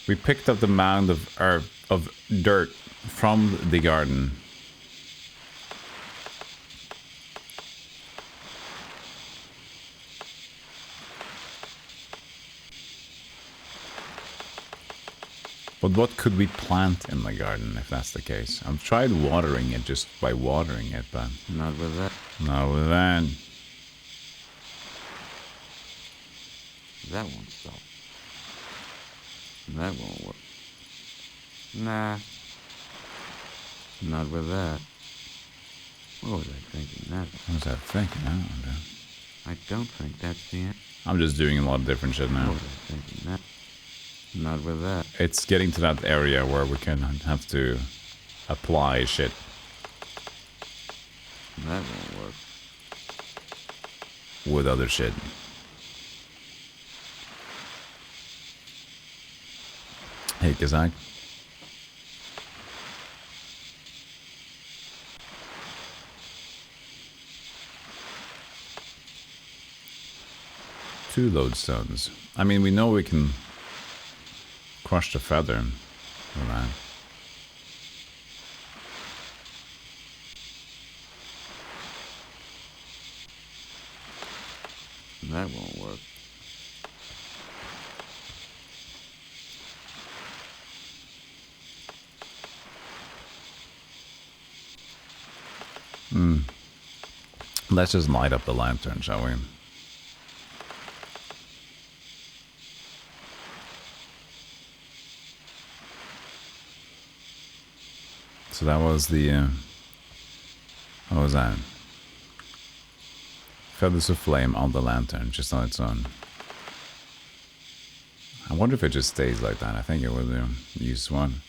A: We picked up the mound of earth, of dirt from the garden. But what could we plant in the garden if that's the case? I've tried watering it just by watering it, but...
C: Not with that.
A: Not with that.
C: That won't stop. That won't work. Nah. Not with that. What was I thinking? That.
A: What was I thinking? I don't know.
C: I don't think that's the end.
A: I'm just doing a lot of different shit now.
C: What was I thinking? That. Not with that.
A: It's getting to that area where we can have to apply shit.
C: That won't work.
A: With other shit. Hey, Kazak. Two lodestones. I mean, we know we can crush the feather with that.
C: That won't work.
A: Let's just light up the lantern, shall we? So that was the, what was that? Feathers of flame on the lantern, just on its own. I wonder if it just stays like that. I think it will do. Use one.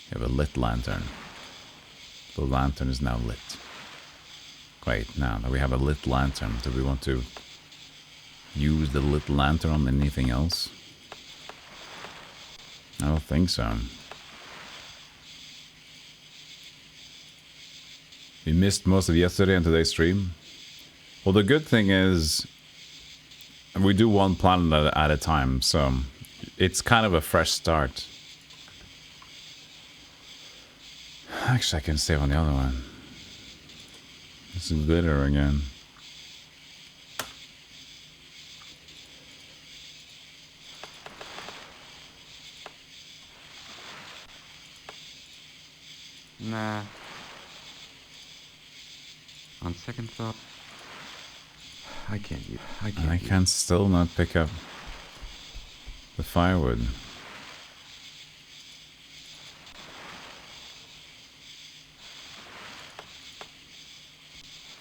A: You have a lit lantern. The lantern is now lit. Wait, now that we have a lit lantern, do we want to use the lit lantern on anything else? I don't think so. We missed most of yesterday and today's stream. Well, the good thing is we do one planet at a time, so it's kind of a fresh start. Actually, I can save on the other one. This is glitter again.
C: Nah. On second thought, I can't
A: still not pick up the firewood.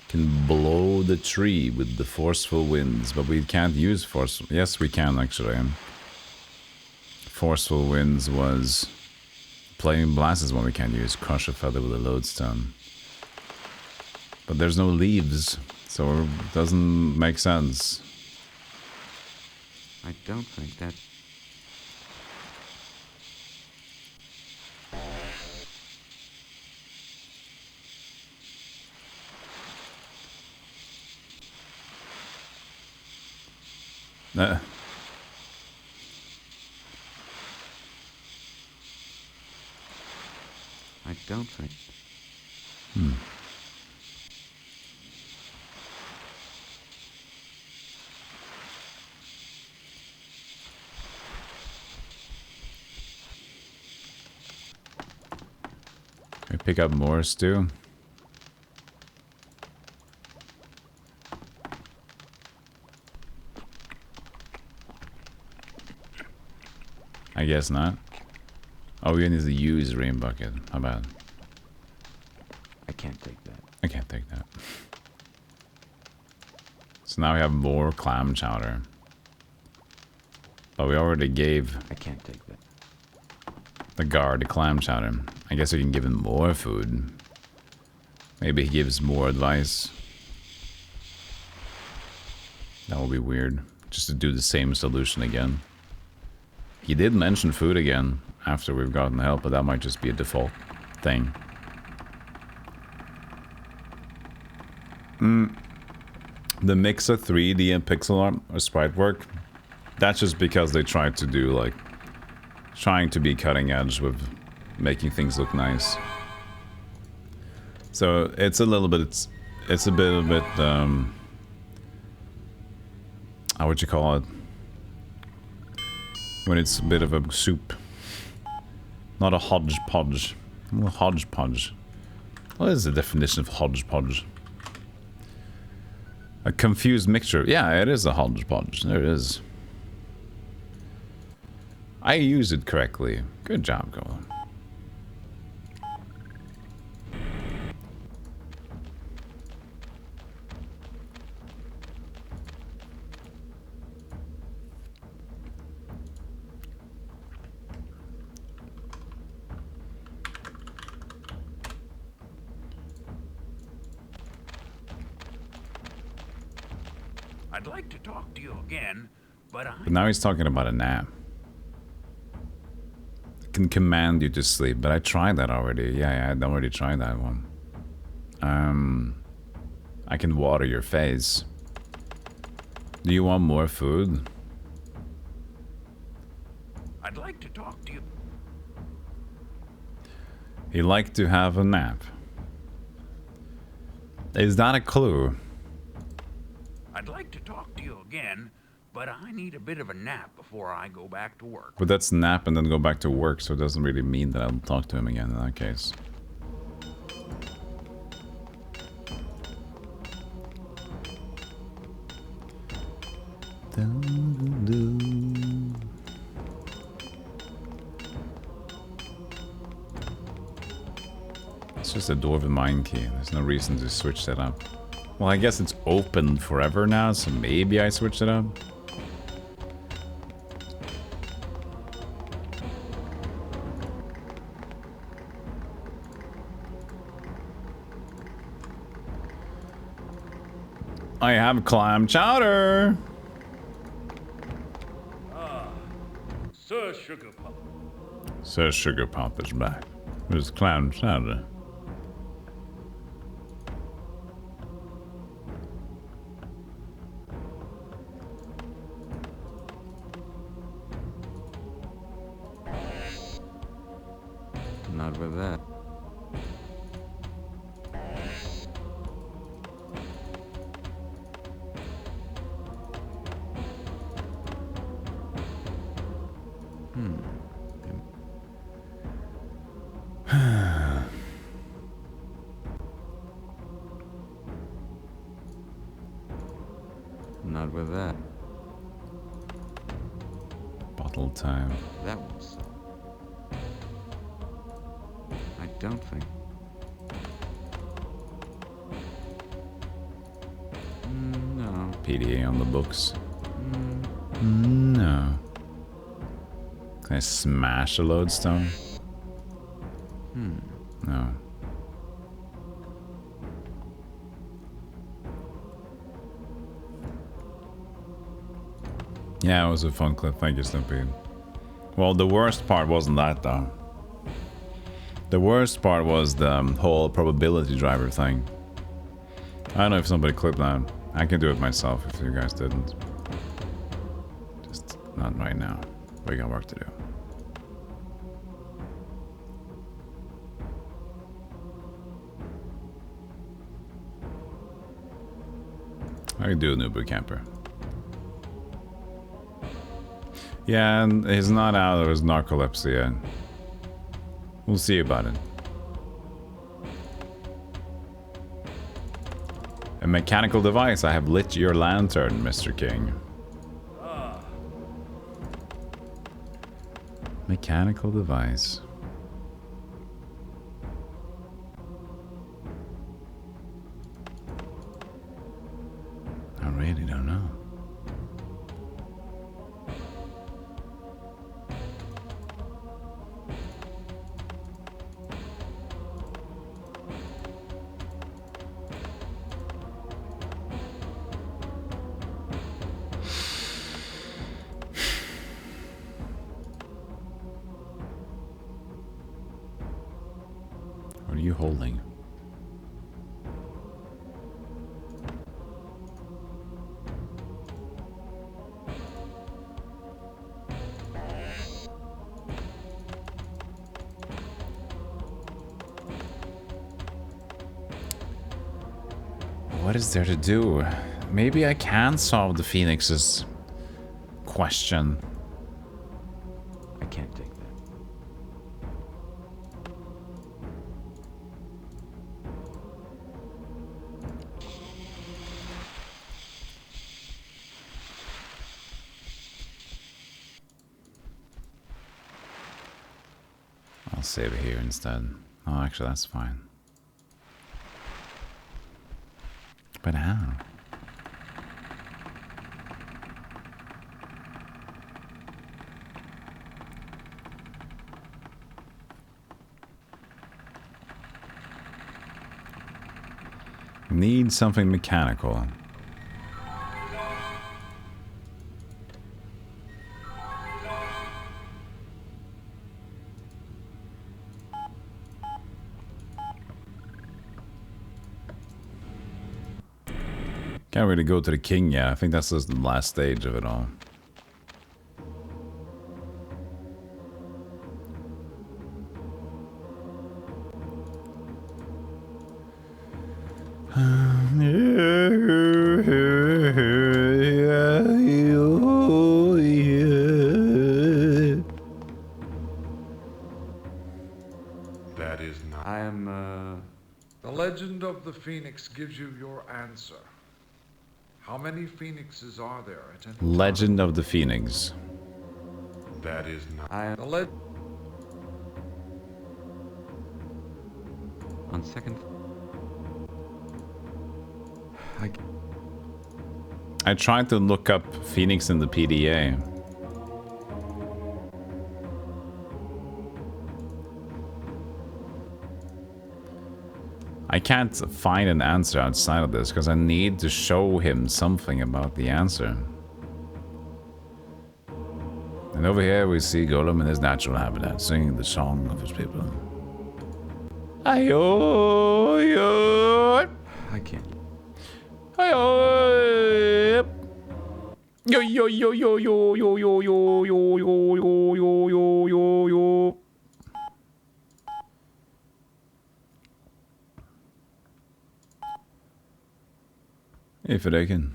A: Can blow the tree with the forceful winds, but we can't use forceful. Yes, we can actually. Forceful winds was Flaming blast is one we can't use. Crush a feather with a lodestone. But there's no leaves, so it doesn't make sense.
C: I don't think that... I don't think...
A: Can we pick up more stew? I guess not. Oh, we need to use rain bucket. How bad?
C: I can't take that.
A: I can't take that. So now we have more clam chowder. But we already gave...
C: I can't take that.
A: The guard the clam chowder. I guess we can give him more food. Maybe he gives more advice. That would be weird. Just to do the same solution again. He did mention food again after we've gotten help, but that might just be a default thing. The mix of 3D and pixel art or sprite work, that's just because they tried to do like trying to be cutting edge with making things look nice. So it's a little bit, it's a bit how would you call it? When it's a bit of a soup. Not a hodgepodge. Well, hodgepodge. What is the definition of hodgepodge? A confused mixture. Yeah, it is a hodgepodge. There it is. I used it correctly. Good job, Golem.
H: I'd like to talk to you again, but
A: But now he's talking about a nap. I can command you to sleep, but I tried that already. Yeah, I already tried that one. I can water your face. Do you want more food?
H: I'd like to talk to you.
A: He'd like to have a nap. Is that a clue?
H: I'd like to talk to you again, but I need a bit of a nap before I go back to work.
A: But that's nap and then go back to work, so it doesn't really mean that I'll talk to him again in that case. It's just a Dwarven mine key. There's no reason to switch that up. Well, I guess it's open forever now, so maybe I switched it up. I have clam chowder.
P: Sir Sugar Pop.
A: Sir Sugar Pop is back. Where's clam chowder?
C: Not with that. Not with that.
A: Bottle time.
C: That one's... I don't think... no.
A: PDA on the books. No. Can I smash a lodestone? No. Yeah, it was a fun clip. Thank you, Snoopy. Well, the worst part wasn't that, though. The worst part was the whole probability driver thing. I don't know if somebody clipped that. I can do it myself if you guys didn't. Just not right now. We got work to do. I can do a new boot camper. Yeah, and he's not out of his narcolepsy yet. We'll see about it. A mechanical device. I have lit your lantern, Mr. King. Mechanical device. I really don't know. What are you holding? What is there to do? Maybe I can solve the Phoenix's question.
C: I can't take that.
A: I'll save it here instead. Oh, actually, that's fine. But how? Need something mechanical. Can't really go to the king yet. I think that's just the last stage of it all.
K: That is not.
N: I am, The legend of the Phoenix gives you your answer. How many Phoenixes are there at any time?
A: Legend of the Phoenix.
K: That is not.
C: I am on second.
A: I tried to look up Phoenix in the PDA. I can't find an answer outside of this because I need to show him something about the answer. And over here we see Golem in his natural habitat, singing the song of his people. Ayo,
C: I can't.
A: Ayo, yo yo yo yo yo yo yo yo yo yo yo yo yo yo. Hey, Federican.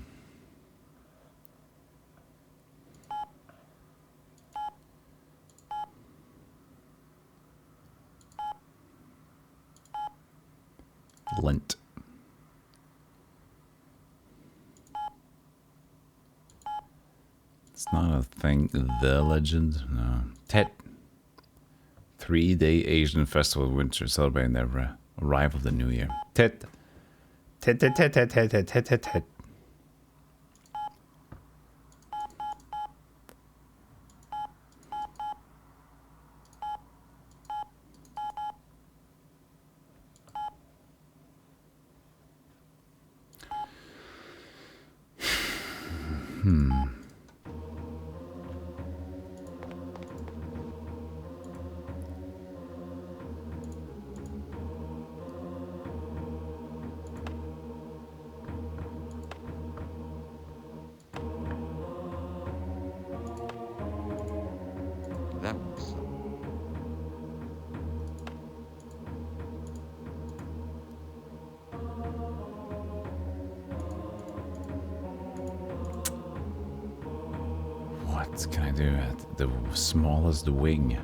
A: Lent. It's not a thing. The legend? No. Tet. 3-day Asian festival of winter celebrating the arrival of the new year. Tet. Tet, tet, tet, tet, tet, tet, tet, tet, tet. What can I do at the smallest wing?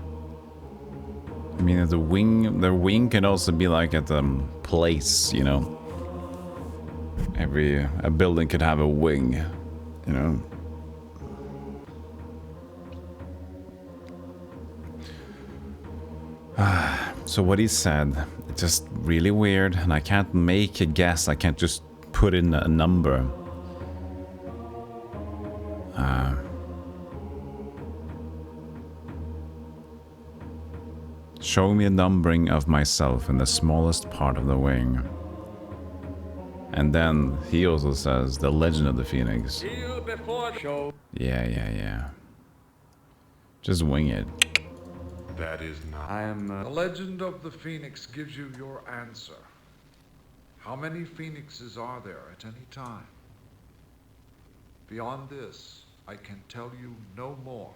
A: I mean, the wing can also be like at the place, you know. A building could have a wing, you know. So what he said, it's just really weird, and I can't make a guess. I can't just put in a number. Show me a numbering of myself in the smallest part of the wing. And then he also says the legend of the Phoenix. Yeah. Just wing it.
K: That is not.
N: The legend of the Phoenix gives you your answer. How many phoenixes are there at any time? Beyond this, I can tell you no more.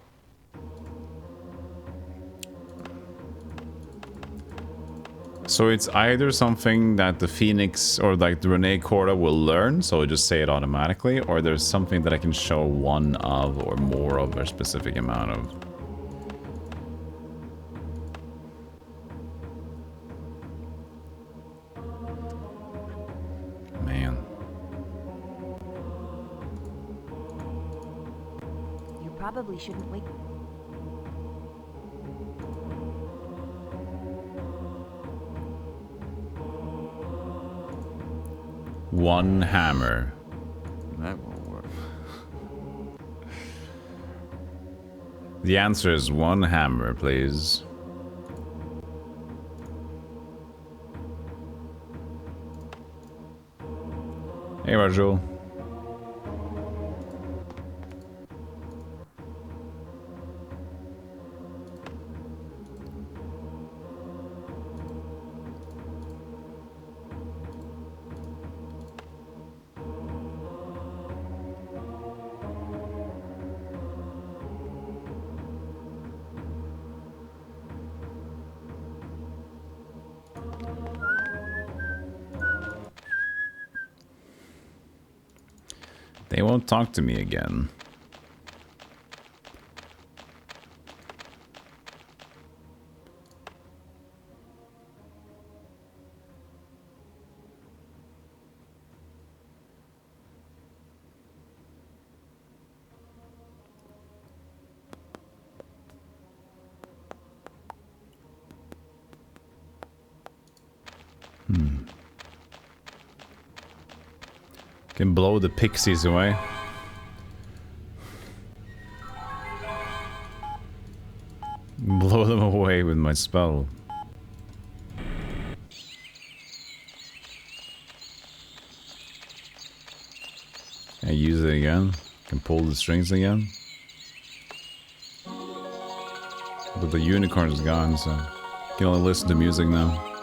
A: So it's either something that the Phoenix or like the Renee Corda will learn, so I just say it automatically, or there's something that I can show one of or more of a specific amount of. Man.
G: You probably shouldn't wait.
A: One hammer.
C: That won't work.
A: The answer is one hammer, please. Hey, Rajul. They won't talk to me again. Can blow the pixies away. Blow them away with my spell. Can I use it again? Can pull the strings again? But the unicorn is gone, so you can only listen to music now.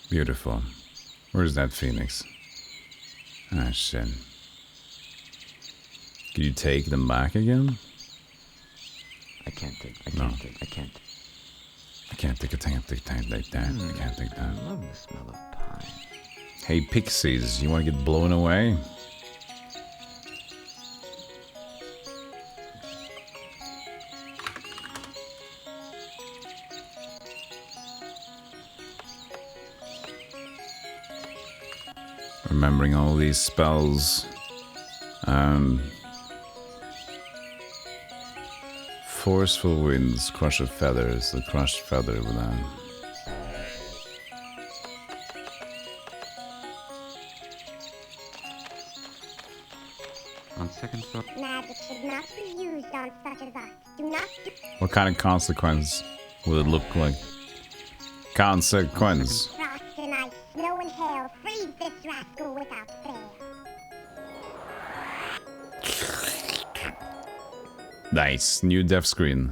A: Beautiful. Where's that phoenix? Ah, shit. Can you take them back again?
C: I can't take
A: I can't take that.
C: I love the smell of pine.
A: Hey, pixies, you want to get blown away? Remembering all these spells. Forceful winds, crush of feathers, the crushed feather with that.
C: On second thought.
E: Magic should not be used on such as us. Do not do...
A: What kind of consequence will it look like? Consequence.
E: Frost and ice, snow and hail, freeze this rascal without fail.
A: Nice, new dev screen.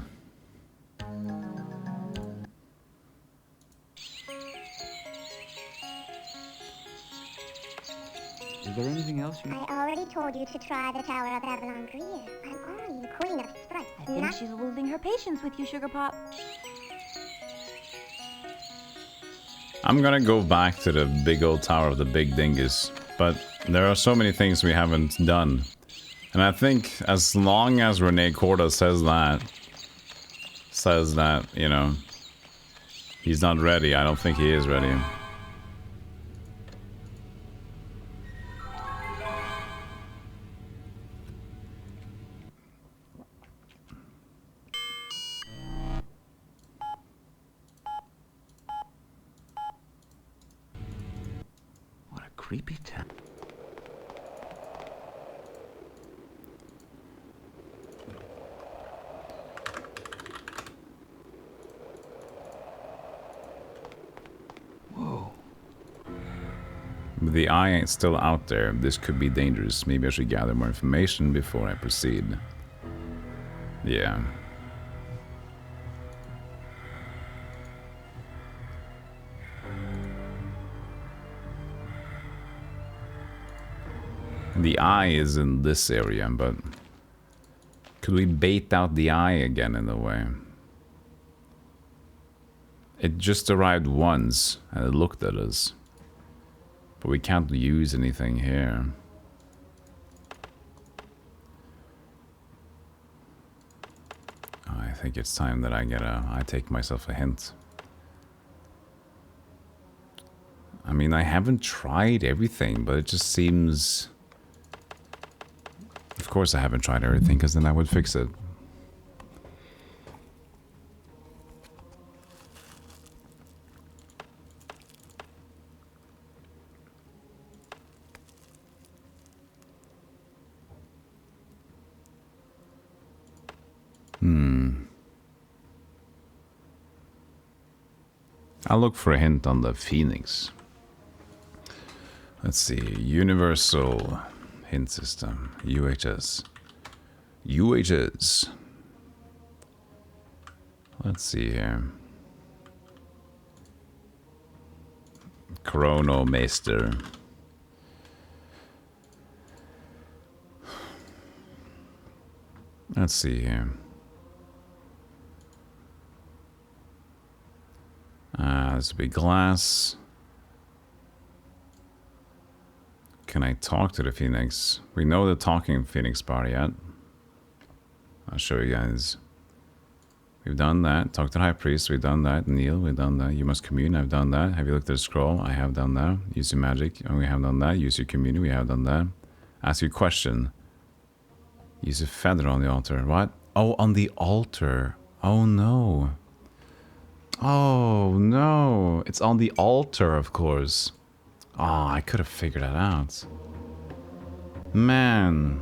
C: Is there anything else you...
E: I already told you to try the Tower of Avalon Greer. I'm only the Queen of Sprites.
G: I think she's losing her patience with you, Sugar Pop.
A: I'm gonna go back to the big old tower of the big dingus, but there are so many things we haven't done. And I think as long as Rene Corda says that, you know, he's not ready, I don't think he is ready.
C: What a creepy town.
A: Whoa. The eye ain't still out there. This could be dangerous. Maybe I should gather more information before I proceed. Yeah. The eye is in this area, but could we bait out the eye again in a way? It just arrived once and it looked at us, but we can't use anything here. I think it's time that I take myself a hint. I mean, I haven't tried everything, but it just seems... Of course I haven't tried everything, because then I would fix it. I'll look for a hint on the Phoenix. Let's see. Universal Hint System. UHS. UHS. Let's see here. Chronomaster. Let's see here. This will be glass. Can I talk to the Phoenix? We know the talking Phoenix part yet. I'll show you guys. We've done that. Talk to the High Priest. We've done that. Kneel. We've done that. You must commune. I've done that. Have you looked at the scroll? I have done that. Use your magic. And we have done that. Use your commune. We have done that. Ask your question. Use a feather on the altar. What? Oh, on the altar. Oh, no. Oh, no. It's on the altar, of course. Oh, I could have figured that out. Man.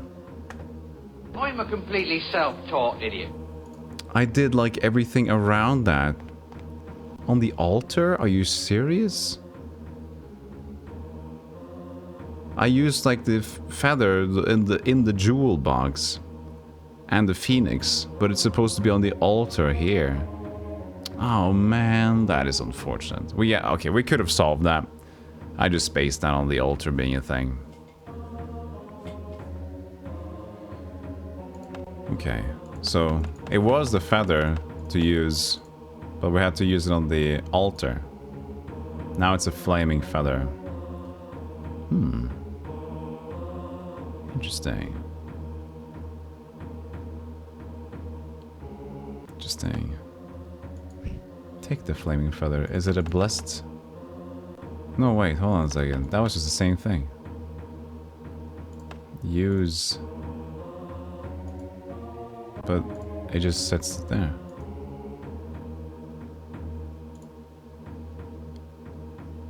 Q: I'm a completely self-taught idiot.
A: I did like everything around that. On the altar? Are you serious? I used like the feather in the jewel box and the Phoenix, but it's supposed to be on the altar here. Oh man, that is unfortunate. Well, yeah, okay, we could have solved that. I just spaced out on the altar being a thing. Okay, so it was the feather to use, but we had to use it on the altar. Now it's a flaming feather. Interesting. Interesting. Take the flaming feather. Is it a blessed? No, wait, hold on a second. That was just the same thing. Use. But it just sits there.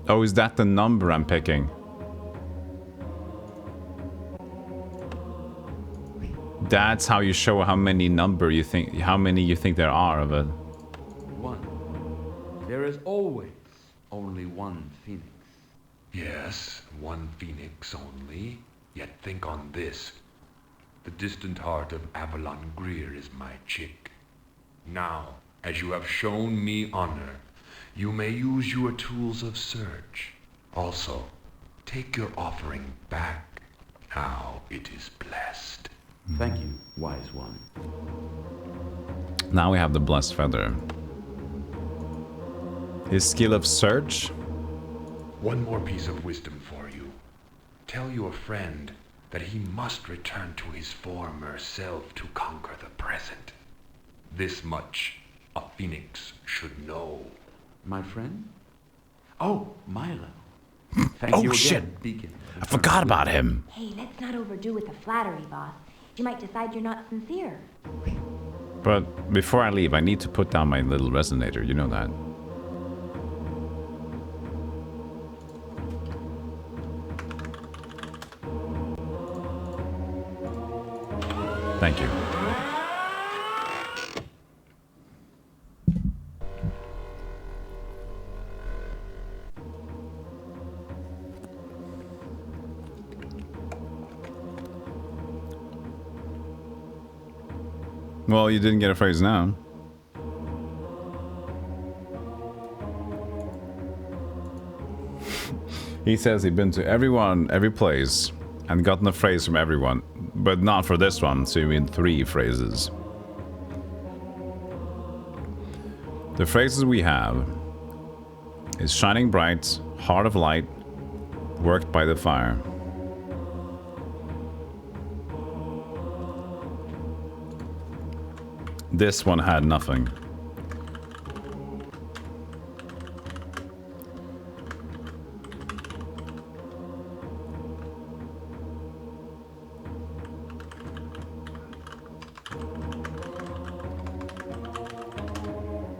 A: Oh, is that the number I'm picking? That's how you show how many you think there are of it.
C: One. There is always only one Phoenix.
K: Yes, one Phoenix only. Yet think on this. The distant heart of Avalon Greer is my chick. Now, as you have shown me honor, you may use your tools of search. Also, take your offering back. Now it is blessed.
C: Thank you, wise one.
A: Now we have the blessed feather. His skill of search?
K: One more piece of wisdom for you. Tell your friend that he must return to his former self to conquer the present. This much a phoenix should know.
C: My friend? Oh, Milo. Thank
A: Oh
C: you again,
A: shit!
C: Beacon.
A: I forgot about him.
G: Hey, let's not overdo with the flattery, boss. You might decide you're not sincere.
A: But before I leave, I need to put down my little resonator. You know that. Thank you. Well, you didn't get a phrase now. He says he'd been to every place, and gotten a phrase from everyone, but not for this one, so you mean 3 phrases. The phrases we have is shining bright, heart of light, worked by the fire. This one had nothing.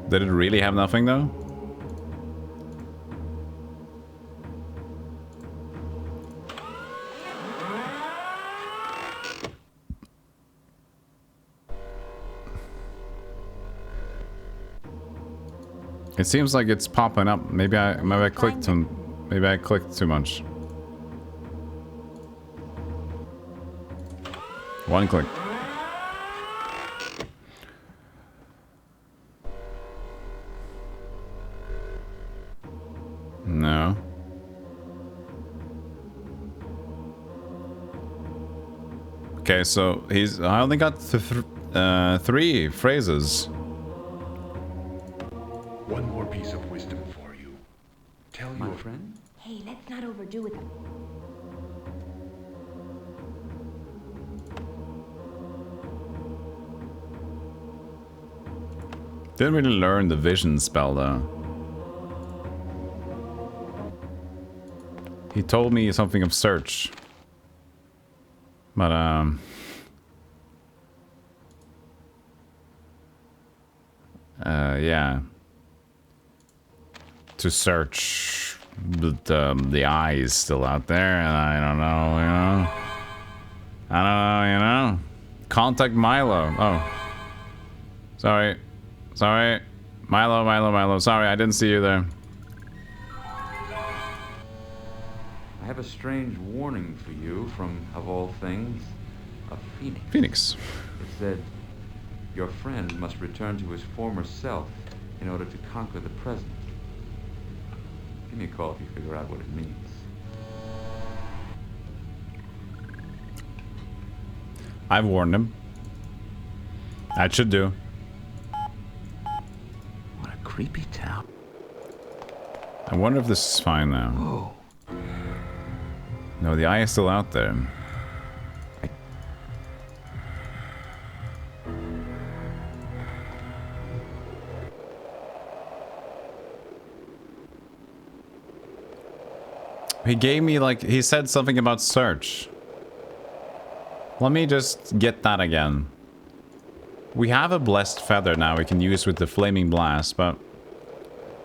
A: Did it really have nothing though? It seems like it's popping up. Maybe I clicked too much. One click. No. Okay, so I only got 3 phrases.
K: One more piece of wisdom for you. Tell your
C: friend?
G: Hey, let's not overdo with the...
A: Didn't really learn the vision spell though. He told me something of search. But yeah. To search, but the eye is still out there, and I don't know, you know. I don't know, you know. Contact Milo. Oh, sorry, Milo. Sorry, I didn't see you there.
C: I have a strange warning for you from, of all things, a phoenix.
A: Phoenix.
C: It said, your friend must return to his former self in order to conquer the present. Give me a call if you figure out what it means.
A: I've warned him. That should do.
C: What a creepy town.
A: I wonder if this is fine now.
C: Whoa.
A: No, the eye is still out there. He gave me, like, he said something about search. Let me just get that again. We have a blessed feather now we can use with the flaming blast, but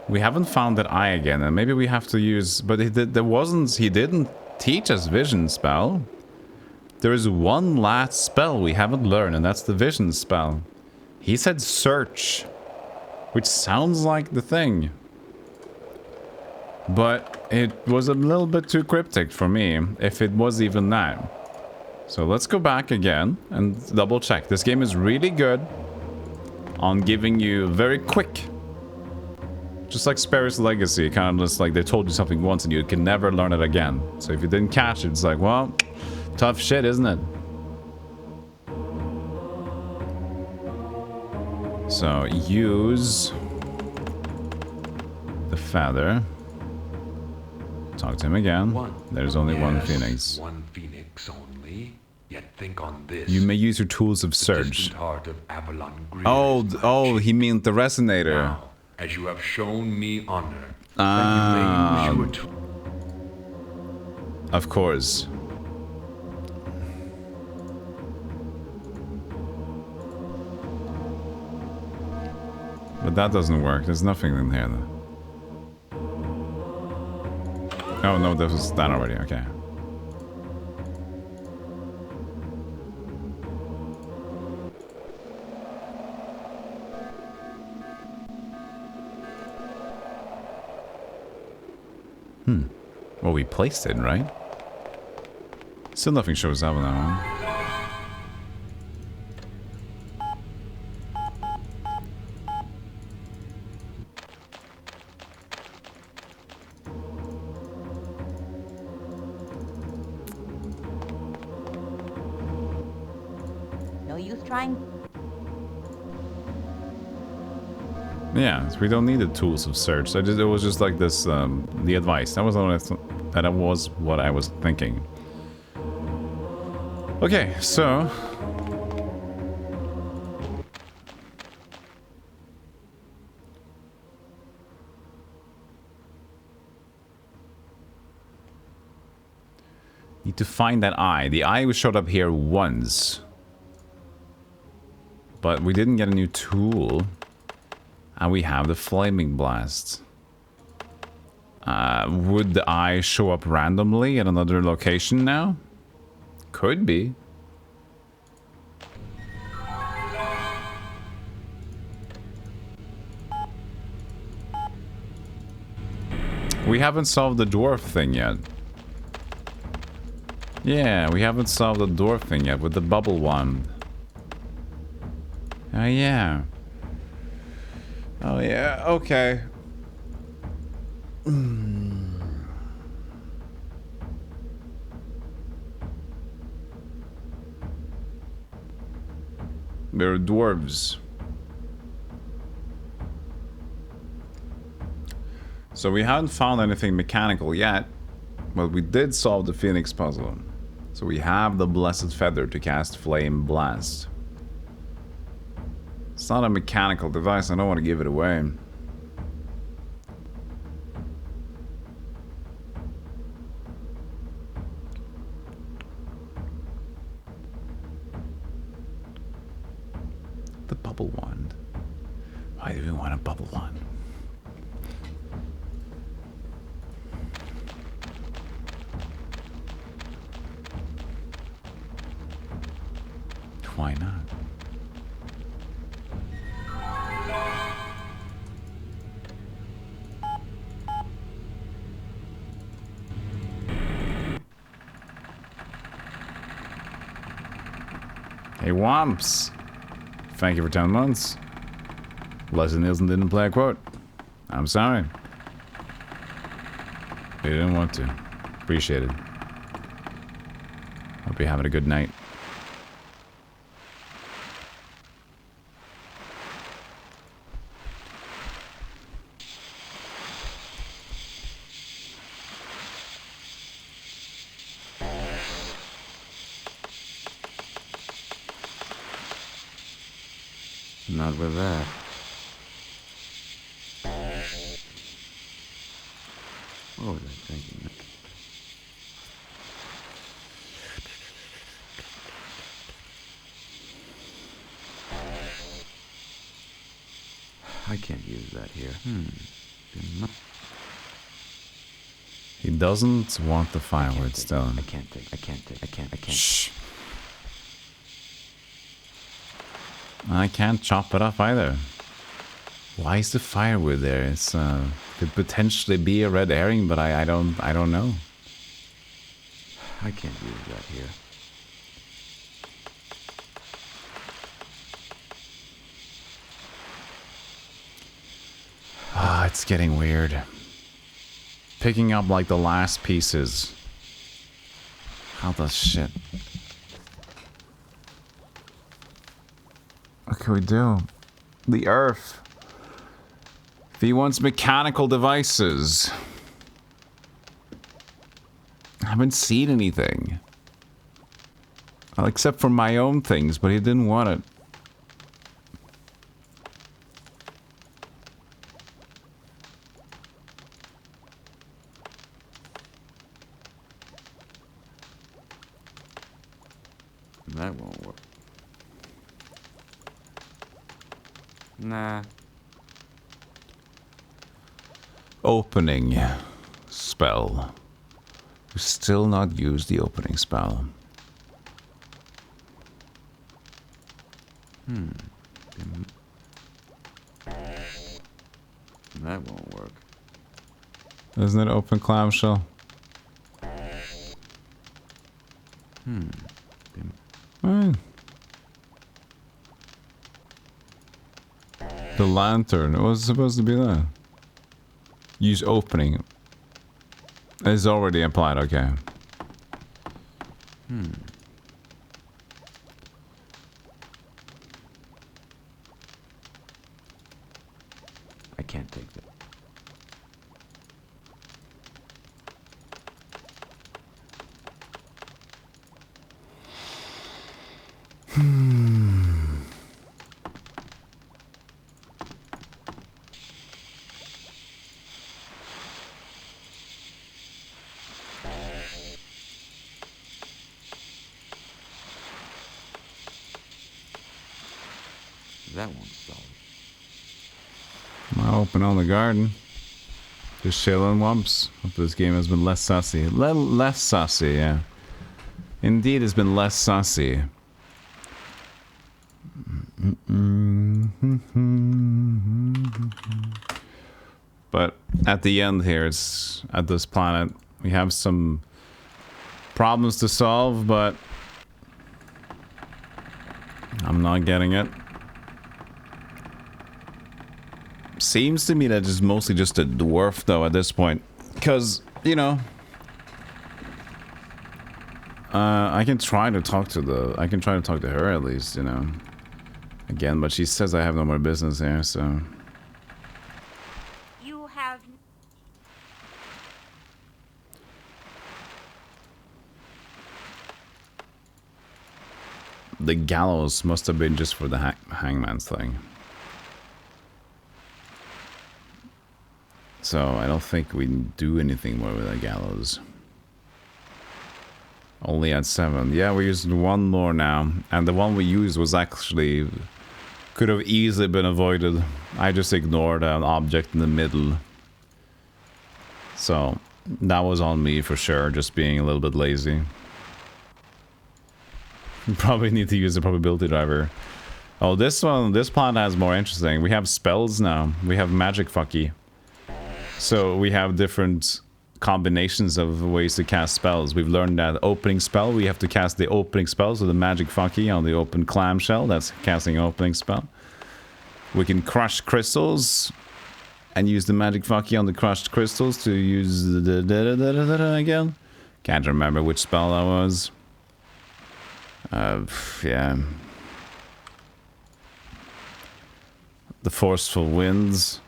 A: we haven't found that eye again, and maybe we have to use... But he didn't teach us vision spell. There is one last spell we haven't learned, and that's the vision spell. He said search, which sounds like the thing. But it was a little bit too cryptic for me, if it was even that. So let's go back again and double check. This game is really good on giving you very quick. Just like Sparrow's Legacy, kind of just like they told you something once and you can never learn it again. So if you didn't catch it, it's like, well, tough shit, isn't it? So use the feather. Talk to him again. There's only one phoenix.
K: One phoenix only. Yet think on this.
A: You may use your tools of search.
K: Heart of Avalon
A: Oh, he meant the resonator.
K: Now, as you have shown me honor,
A: of course. But that doesn't work. There's nothing in here though. Oh no, that was that already. Okay. Well, we placed it, right? Still nothing shows up on that one.
B: No use trying.
A: Yeah, we don't need the tools of search. It was just like this, the advice. That was what I was thinking. Okay, so need to find that eye. The eye showed up here once, but we didn't get a new tool. And we have the flaming blast. Would the eye show up randomly at another location now? Could be. We haven't solved the dwarf thing yet. Yeah, we haven't solved the dwarf thing yet with the bubble wand. Oh yeah. Oh yeah, okay. They're dwarves. So we haven't found anything mechanical yet, but we did solve the Phoenix puzzle. So we have the Blessed Feather to cast Flame Blast. It's not a mechanical device, I don't want to give it away. The bubble wand. Why do we want a bubble wand? Why not? Hey Womps! Thank you for 10 months. Leslie Nielsen didn't play a quote. I'm sorry. He didn't want to. Appreciate it. Hope you're having a good night.
C: Not with that. What was I thinking? I can't use that here.
A: He doesn't want the firewood stone.
C: I can't.
A: Shh. I can't chop it up either. Why is the firewood there? It's could potentially be a red herring, but I don't know.
C: I can't use that here.
A: Ah, it's getting weird. Picking up like the last pieces. How the shit? What can we do? The earth. If he wants mechanical devices. I haven't seen anything. Well, except for my own things, but he didn't want it.
R: That won't work. Nah.
A: Opening spell. We still not used the opening spell.
R: That won't work.
A: Isn't it open clamshell? The lantern. It was supposed to be that. Use opening. It's already applied, okay.
R: I can't take that. That won't solve it.
A: I'll open on the garden. Just chilling, wumps. Hope this game has been less sassy. Less sassy, yeah. Indeed, it's been less sassy. But at the end here, it's at this planet, we have some problems to solve, but I'm not getting it. Seems to me that it's mostly just a dwarf though at this point, because you know, I can try to talk to her at least, you know, again, but she says I have no more business here, so.
B: You have.
A: The gallows must have been just for the hangman's thing. So I don't think we do anything more with the gallows. Only at 7. Yeah, we used one more now. And the one we used was actually... could have easily been avoided. I just ignored an object in the middle. So that was on me for sure, just being a little bit lazy. Probably need to use the probability driver. Oh, this planet has more interesting. We have spells now. We have magic fucky. So we have different combinations of ways to cast spells. We've learned that opening spell, we have to cast the opening spell, so the magic fucky on the open clamshell, that's casting an opening spell. We can crush crystals and use the magic fucky on the crushed crystals to use the again. Can't remember which spell that was. Yeah. The forceful winds.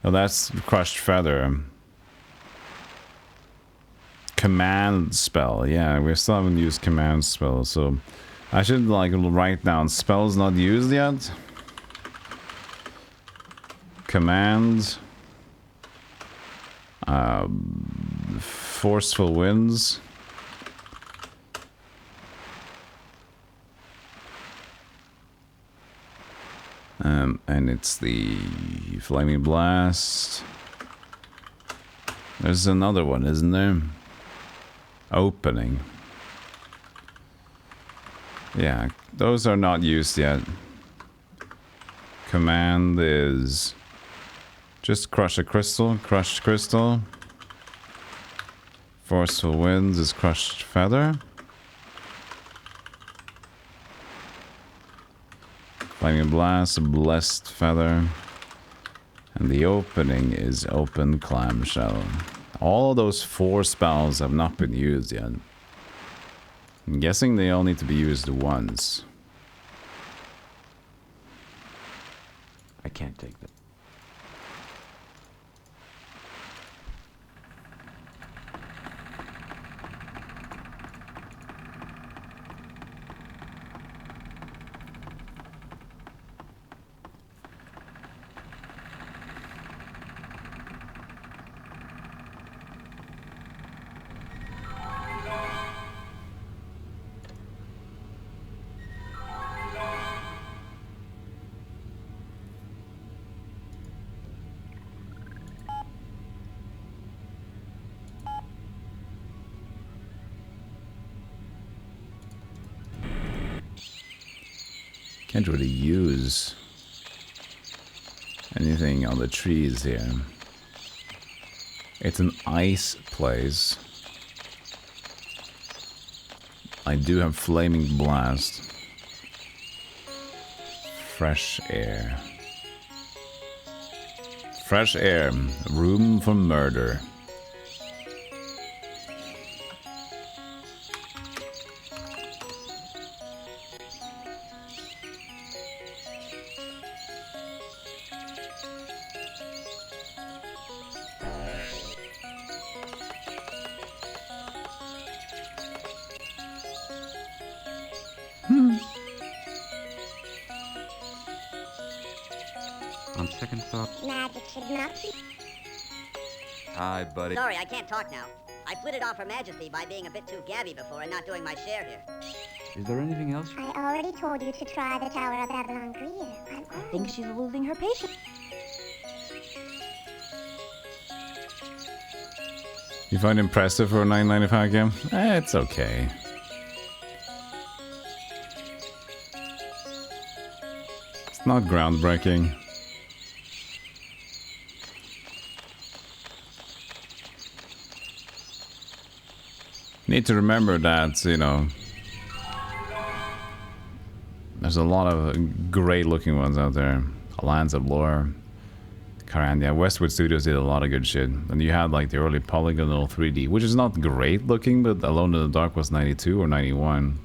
A: Oh, that's crushed feather. Command spell. Yeah, we still haven't used command spell, so I should like write down spells not used yet. Command. Forceful winds. And it's the flaming blast. There's another one, isn't there? Opening. Yeah, those are not used yet. Command is just crush a crystal, crushed crystal. Forceful winds is crushed feather. Flaming blast, blessed feather. And the opening is open clamshell. All of those 4 spells have not been used yet. I'm guessing they all need to be used once.
R: I can't take that.
A: Can't really use anything on the trees here. It's an ice place. I do have Flaming Blast. Fresh air. Fresh air. Room for murder.
R: On second thought...
E: Magic should not be...
R: Hi, buddy.
F: Sorry, I can't talk now. I flitted off Her Majesty by being a bit too gabby before and not doing my share here.
R: Is there anything else?
E: I already told you to try the Tower of Avalon Greer.
G: I think she's losing her patience.
A: You find it impressive for a $9.95 game? It's okay. It's not groundbreaking. Need to remember that, you know, there's a lot of great looking ones out there. Lands of Lore, Carandia, Westwood Studios did a lot of good shit. And you had like the early polygonal 3D, which is not great looking, but Alone in the Dark was 92 or 91.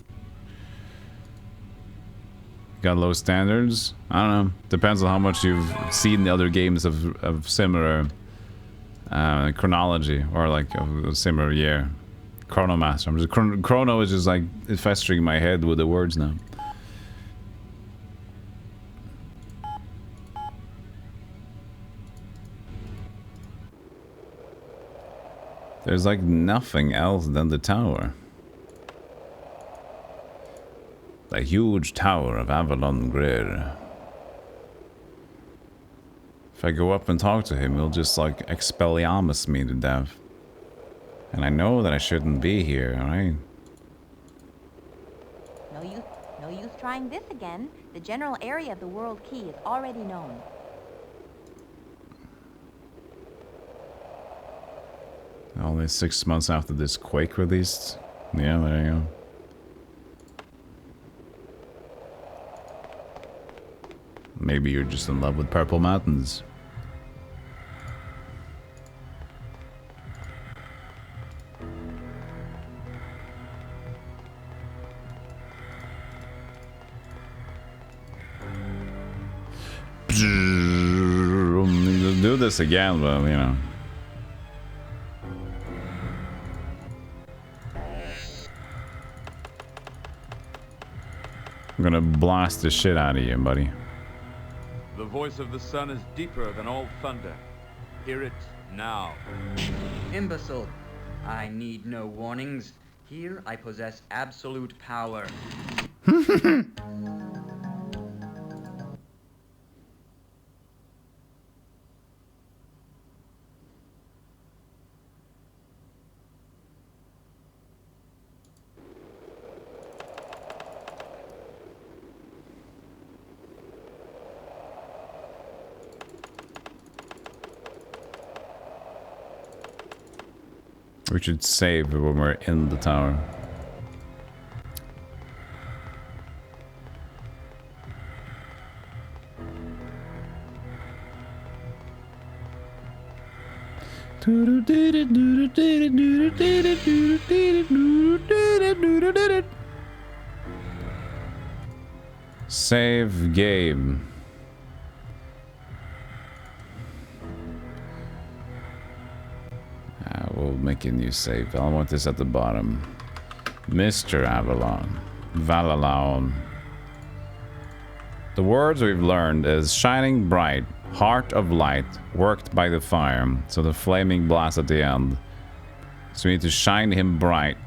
A: Got low standards? I don't know. Depends on how much you've seen the other games of similar chronology or like of a similar year. Chronomaster. I'm just Chrono is just like festering my head with the words now. There's like nothing else than the tower. The huge tower of Avalon Greer. If I go up and talk to him, he'll just like Expelliarmus me to death. And I know that I shouldn't be here, right?
G: No use trying this again. The general area of the world key is already known.
A: Only 6 months after this Quake released. Yeah, there you go. Maybe you're just in love with Purple Mountains. Do this again, but you know. I'm gonna blast the shit out of you, buddy.
S: The voice of the sun is deeper than all thunder. Hear it now.
O: Imbecile. I need no warnings. Here I possess absolute power.
A: We should save when we're in the tower. Save game. We'll make a new save. I want this at the bottom. Mr. Avalon. Valalon. The words we've learned is shining bright, heart of light, worked by the fire. So the flaming blast at the end. So we need to shine him bright.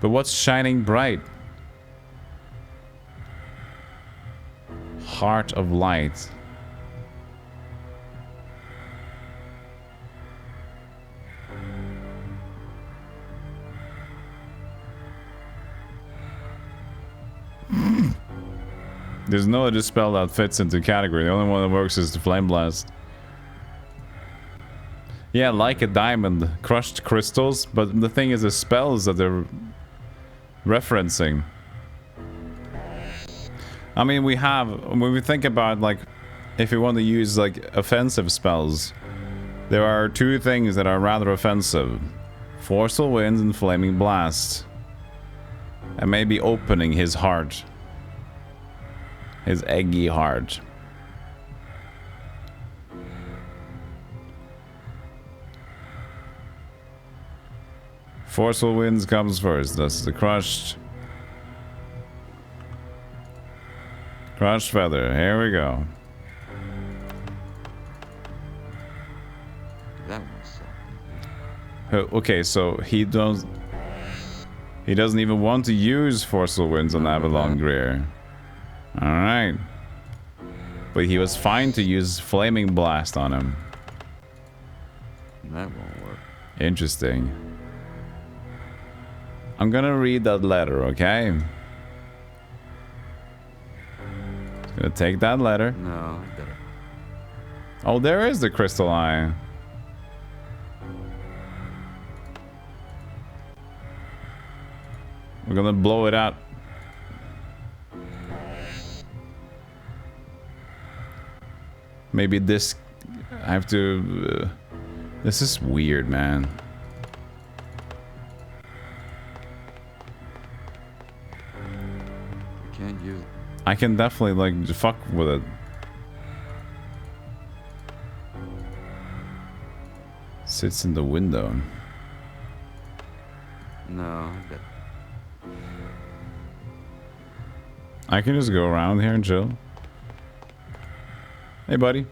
A: But what's shining bright? Heart of light. There's no other spell that fits into category. The only one that works is the Flame Blast. Yeah, like a diamond, crushed crystals, but the thing is the spells that they're referencing. I mean, we have, when we think about, like, if you want to use, like, offensive spells, there are two things that are rather offensive. Forceful Winds and Flaming Blast. And maybe opening his heart. His eggy heart. Forceful Winds comes first. That's the crushed. Crushed Feather. Here we go.
R: That one's
A: Okay, so he doesn't even want to use Forceful Winds on Avalon Greer. Alright. But he was fine to use Flaming Blast on him.
R: That won't work.
A: Interesting. I'm gonna read that letter, okay? Gonna take that letter.
R: No, I better.
A: Oh, there is the crystal eye. We're gonna blow it out. Maybe this... I have to... this is weird, man.
R: Can't use it.
A: I can definitely, like, fuck with it. Sits in the window.
R: No, I bet.
A: I can just go around here and chill. Hey, buddy.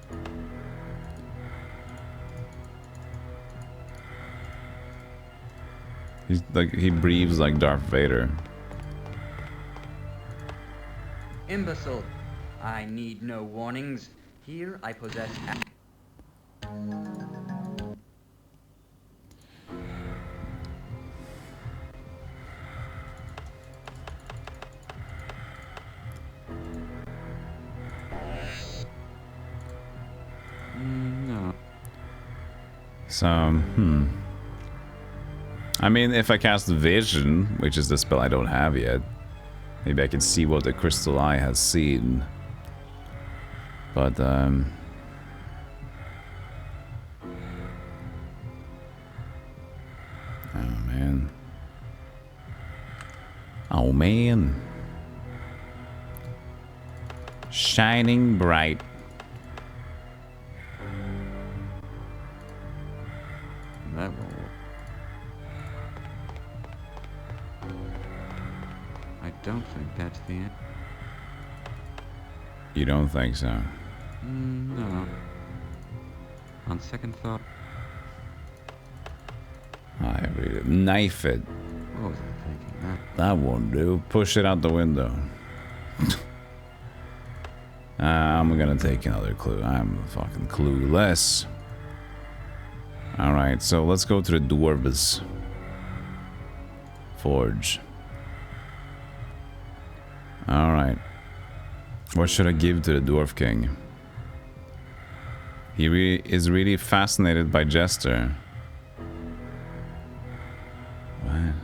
A: He's like, he breathes like Darth Vader.
O: Imbecile. I need no warnings. Here I possess...
R: No.
A: So, I mean, if I cast Vision, which is the spell I don't have yet, maybe I can see what the crystal eye has seen. But, oh man. Oh man. Shining bright.
R: That won't work. I don't think that's the end.
A: You don't think so?
R: No. On second thought.
A: I read it. Knife it.
R: What was I thinking?
A: That won't do. Push it out the window. I'm gonna take another clue. I'm fucking clueless. Alright, so let's go to the Dwarves Forge. Alright. What should I give to the Dwarf King? He is really fascinated by Jester. What?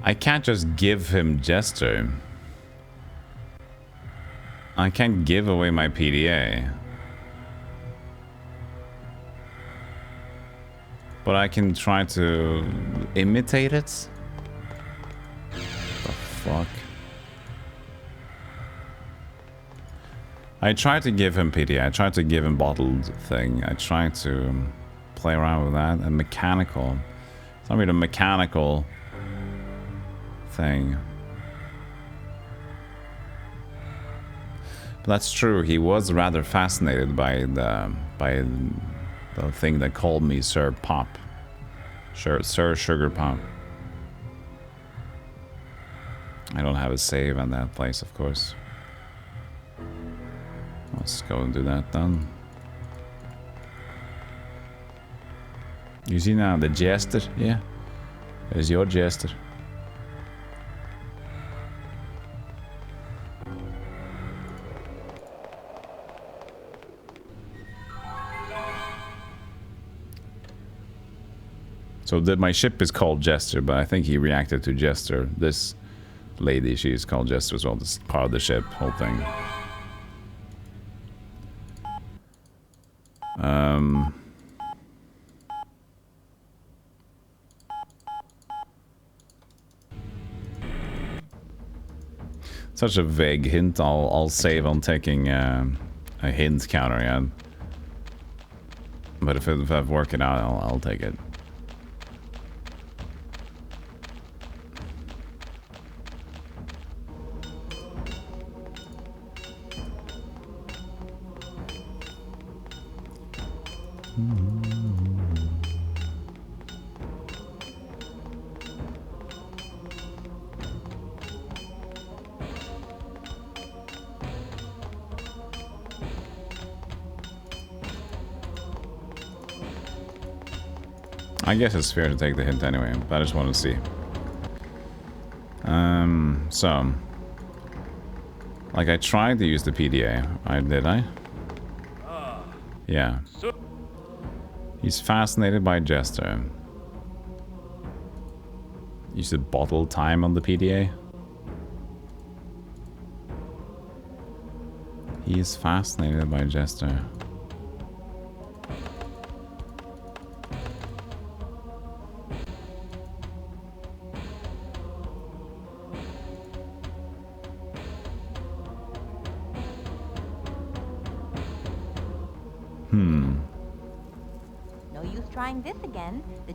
A: I can't just give him Jester. I can't give away my PDA. But I can try to imitate it? The fuck? I tried to give him PDA. I tried to give him bottled thing. I tried to play around with that. And mechanical. It's not really a mechanical thing. But that's true. He was rather fascinated by the thing that called me Sir Pop, Sir Sugar Pop. I don't have a save on that place, of course. Let's go and do that then. You see now the jester? Yeah. There's your jester. So my ship is called Jester, but I think he reacted to Jester. This lady, she's called Jester as well. This is part of the ship, whole thing. Such a vague hint. I'll save on taking a hint counter, yeah. But if I work it out, I'll take it. I guess it's fair to take the hint anyway, but I just want to see. So, like I tried to use the PDA, did I? Yeah. He's fascinated by Jester. Use the bottle time on the PDA. He is fascinated by Jester.
G: No use trying this again. The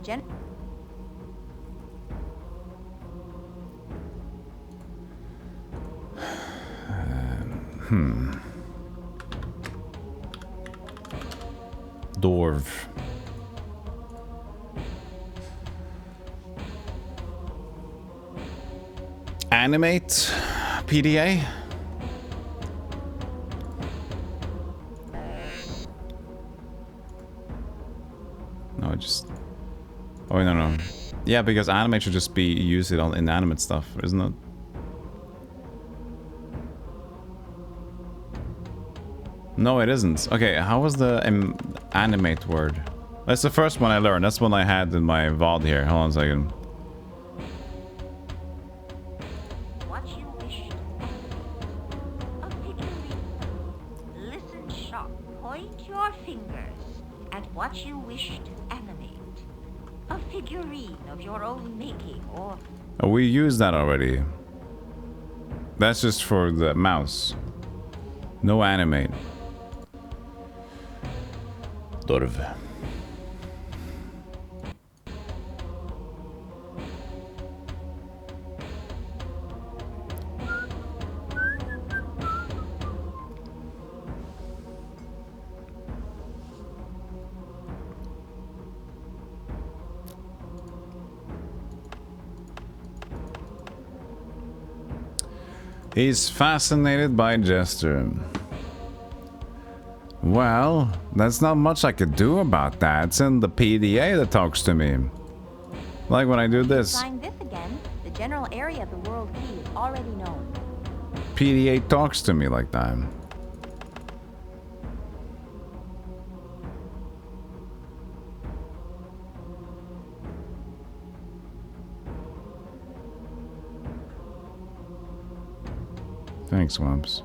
A: Dwarf. Animate PDA. No, just. Oh no. Yeah, because animate should just be used on inanimate stuff, isn't it? No, it isn't. Okay, how was the animate word? That's the first one I learned. That's one I had in my VOD here. Hold on a second.
B: What you wish. A figurine. Listen sharp. Point your fingers at what you wish to animate. A figurine of your own making, or...
A: Oh, we used that already. That's just for the mouse. No animate. Dorv. He's fascinated by Jester. Well, there's not much I could do about that. It's in the PDA that talks to me. Like when I do this.
G: Trying this again, the general area of the world key is already known.
A: PDA talks to me like that. Thanks, Wumps.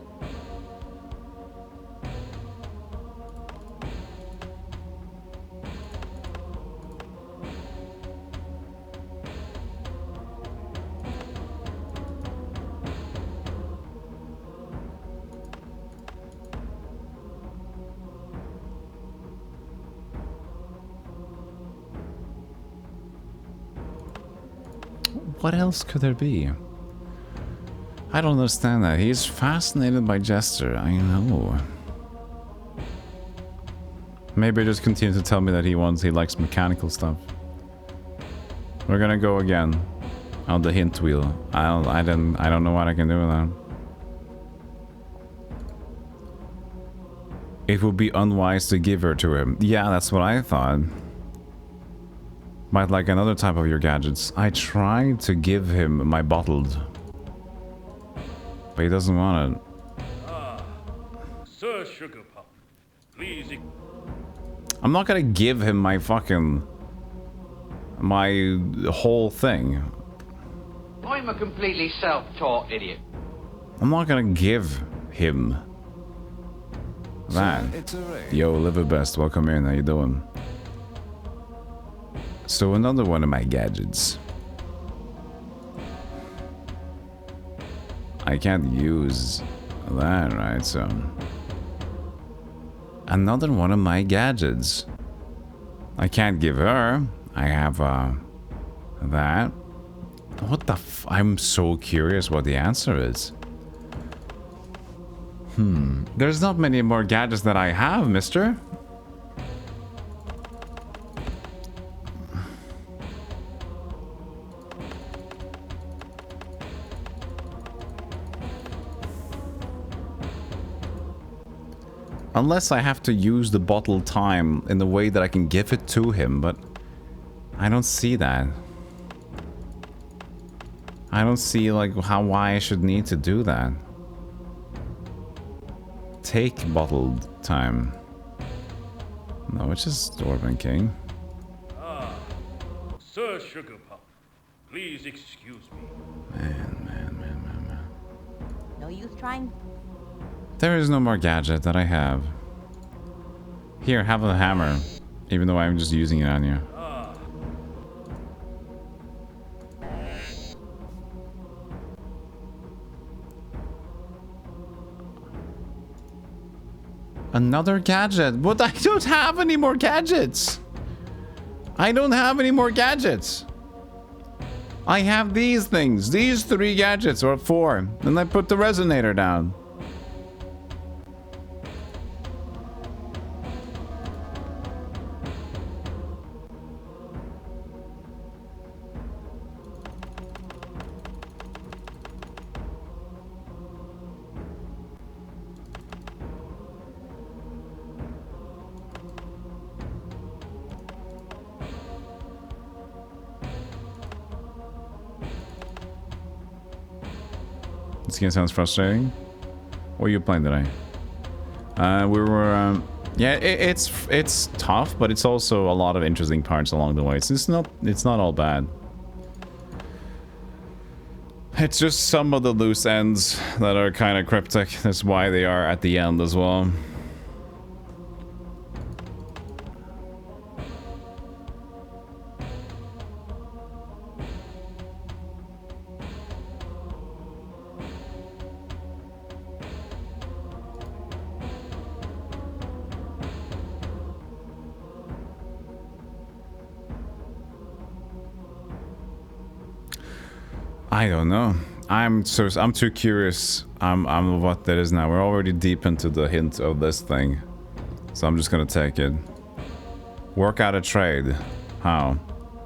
A: What else could there be? I don't understand that. He's fascinated by Jester. I know. Maybe just continue to tell me that he likes mechanical stuff. We're gonna go again. Oh, the hint wheel. I don't know what I can do with that. It would be unwise to give her to him. Yeah, that's what I thought. Might like another type of your gadgets. I tried to give him my bottled, but he doesn't want it.
P: Sir Sugarpuff, please.
A: I'm not gonna give him my fucking... my whole thing.
Q: I'm a completely self-taught idiot.
A: I'm not gonna give him that. Yo, live it best. Welcome in. How you doing? So another one of my gadgets. I can't use that, right? So another one of my gadgets. I can't give her. I have that. What the f... I'm so curious what the answer is. There's not many more gadgets that I have, mister. Unless I have to use the bottle time in the way that I can give it to him, but I don't see that. I don't see like why I should need to do that. Take bottled time. No, it's just Dwarven King.
P: Sir Sugarpuff, please excuse me.
A: Man.
G: No use trying.
A: There is no more gadget that I have. Here, have a hammer. Even though I'm just using it on you. Another gadget. But I don't have any more gadgets. I don't have any more gadgets. I have these things. These 3 gadgets, or 4. And I put the resonator down. This game sounds frustrating. What are you playing today? We were, yeah, it's tough, but it's also a lot of interesting parts along the way. So it's not all bad. It's just some of the loose ends that are kind of cryptic. That's why they are at the end as well. I don't know. I'm too curious. I'm what that is now. We're already deep into the hint of this thing, so I'm just gonna take it. Work out a trade. How?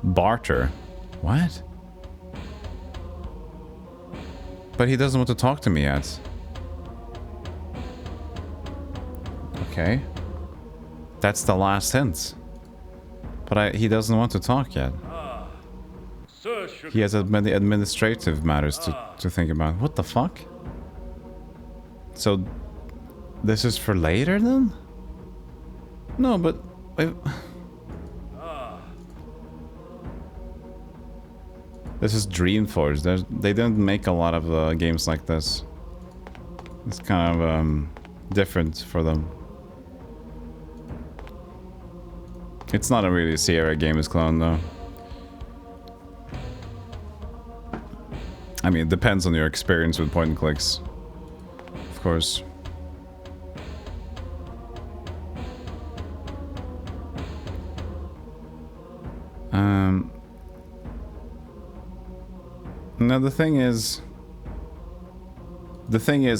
A: Barter. What? But he doesn't want to talk to me yet. Okay. That's the last hint. But he doesn't want to talk yet. He has many administrative matters to think about. What the fuck? So, this is for later then? No, but... This is Dreamforce. They didn't make a lot of games like this. It's kind of different for them. It's not a really Sierra Games clone though. I mean, it depends on your experience with point and clicks, of course. Now the thing is,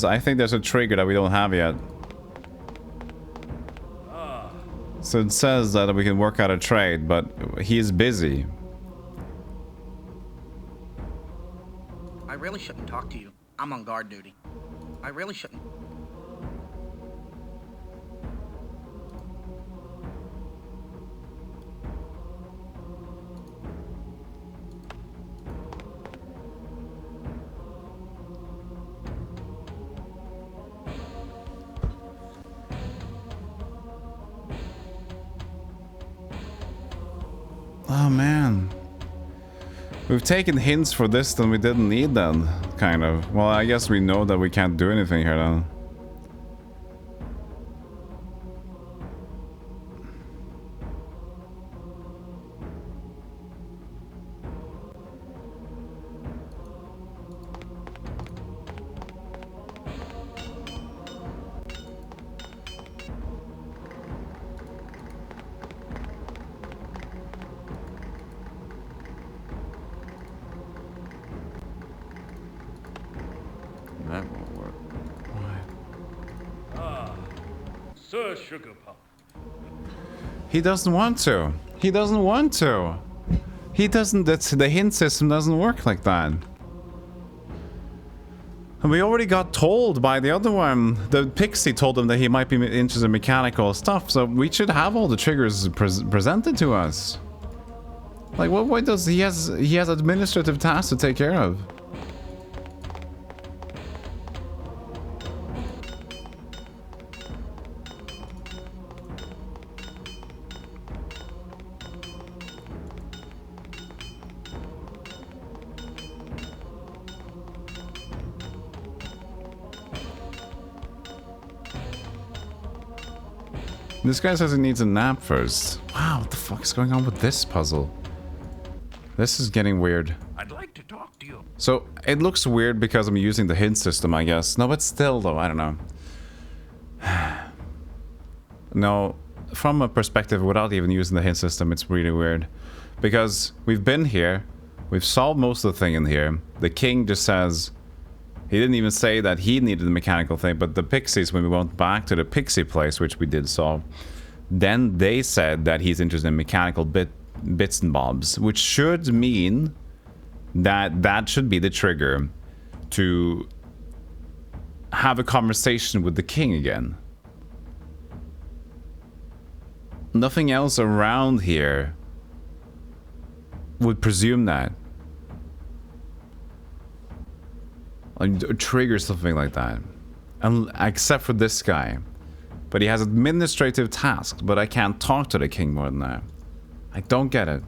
A: I think there's a trigger that we don't have yet. So it says that we can work out a trade, but he is busy.
I: really shouldn't talk to you. I'm on guard duty. I really shouldn't.
A: Oh man. We've taken hints for this that we didn't need then, kind of. Well, I guess we know that we can't do anything here then.
R: That won't work.
P: Ah, Sir Sugarpop.
A: He doesn't want to. He doesn't want to. He doesn't. That's the hint system doesn't work like that. And we already got told by the other one. The pixie told him that he might be interested in mechanical stuff, so we should have all the triggers presented to us. Like, what does he has administrative tasks to take care of. This guy says he needs a nap first. Wow, what the fuck is going on with this puzzle? This is getting weird.
H: I'd like to talk to you.
A: So, it looks weird because I'm using the hint system, I guess. No, but still, though, I don't know. No, from a perspective without even using the hint system, it's really weird. Because we've been here, we've solved most of the thing in here. The king just says... He didn't even say that he needed the mechanical thing, but the pixies, when we went back to the pixie place, which we did solve, then they said that he's interested in mechanical bits and bobs, which should mean that that should be the trigger to have a conversation with the king again. Nothing else around here would presume that. Like, trigger something like that. And except for this guy. But he has administrative tasks, but I can't talk to the king more than that. I don't get it.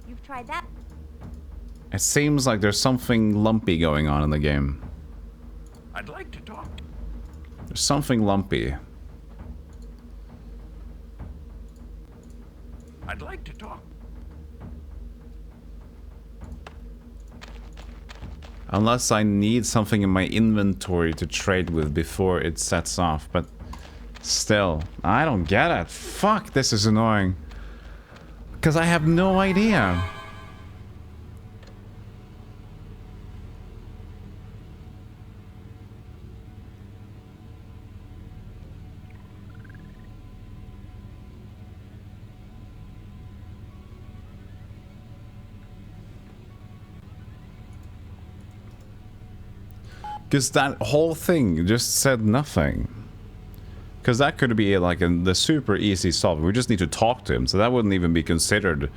G: You've tried that?
A: It seems like there's something lumpy going on in the game.
H: I'd like to talk.
A: There's something lumpy.
H: I'd like to talk.
A: Unless I need something in my inventory to trade with before it sets off, but still, I don't get it. Fuck, this is annoying. Because I have no idea. Because that whole thing just said nothing. Because that could be like the super easy solve. We just need to talk to him, so that wouldn't even be considered.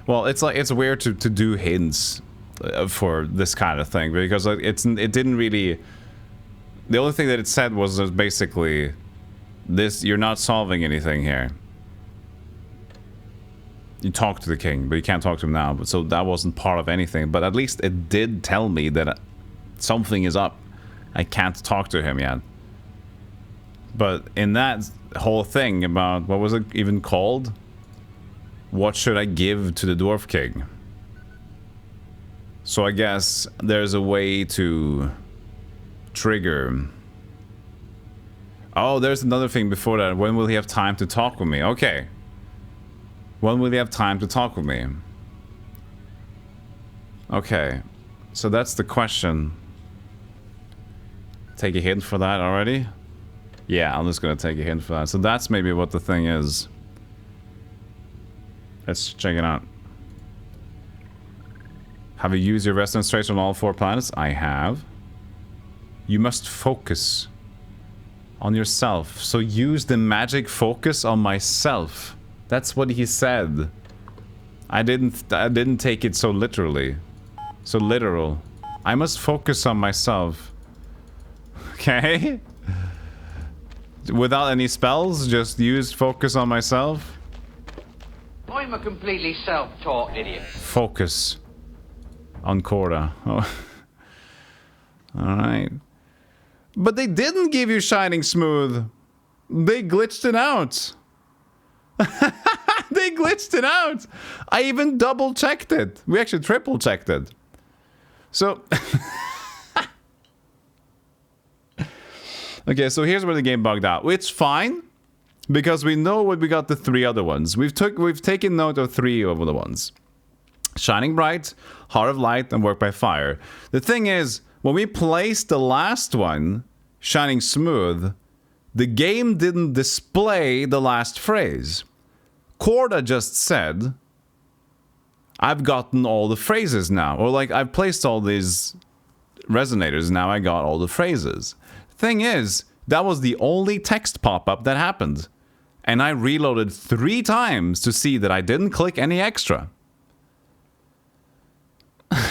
A: Well, it's like, it's weird to do hints for this kind of thing, because it didn't really... The only thing that it said was just basically, this, you're not solving anything here. You talk to the king, but you can't talk to him now. But so that wasn't part of anything. But at least it did tell me that something is up. I can't talk to him yet. But in that whole thing about, what was it even called? What should I give to the Dwarf King? So I guess there's a way to trigger. Oh, there's another thing before that. When will he have time to talk with me? Okay. When will he have time to talk with me? Okay. So that's the question. Take a hint for that already? Yeah, I'm just gonna take a hint for that. So that's maybe what the thing is. Let's check it out. Have you used your resonance trace on all 4 planets? I have. You must focus on yourself. So use the magic focus on myself. That's what he said. I didn't take it so literally. So literal. I must focus on myself. Okay? Without any spells, just use focus on myself.
Q: I'm a completely self-taught idiot.
A: Focus on Korda. Oh. Alright. But they didn't give you Shining Smooth. They glitched it out. They glitched it out. I even double checked it. We actually triple checked it. So... Okay, so here's where the game bugged out. It's fine, because we know what we got the 3 other ones. We've taken note of 3 of the ones. Shining Bright, Heart of Light, and Work by Fire. The thing is, when we placed the last one, Shining Smooth, the game didn't display the last phrase. Korda just said, I've gotten all the phrases now. Or like, I've placed all these resonators, now I got all the phrases. Thing is, that was the only text pop-up that happened. And I reloaded 3 times to see that I didn't click any extra.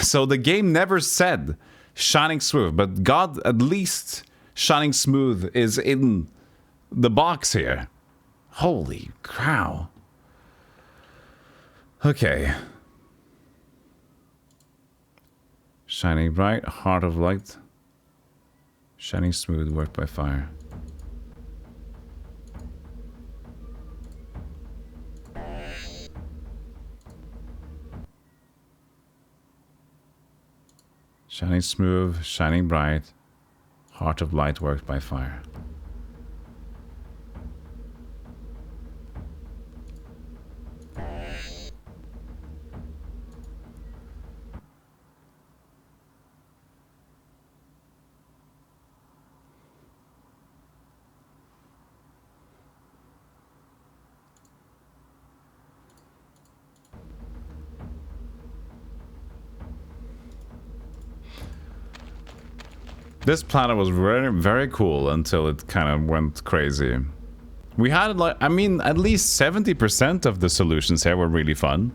A: So the game never said Shining Smooth, but God, at least Shining Smooth is in the box here. Holy cow. Okay. Shining Bright, Heart of Light. Shining Smooth, Work by Fire. Shining Smooth, Shining Bright, Heart of Light, Work by Fire. This planet was very, very cool until it kind of went crazy. We had, like, I mean, at least 70% of the solutions here were really fun.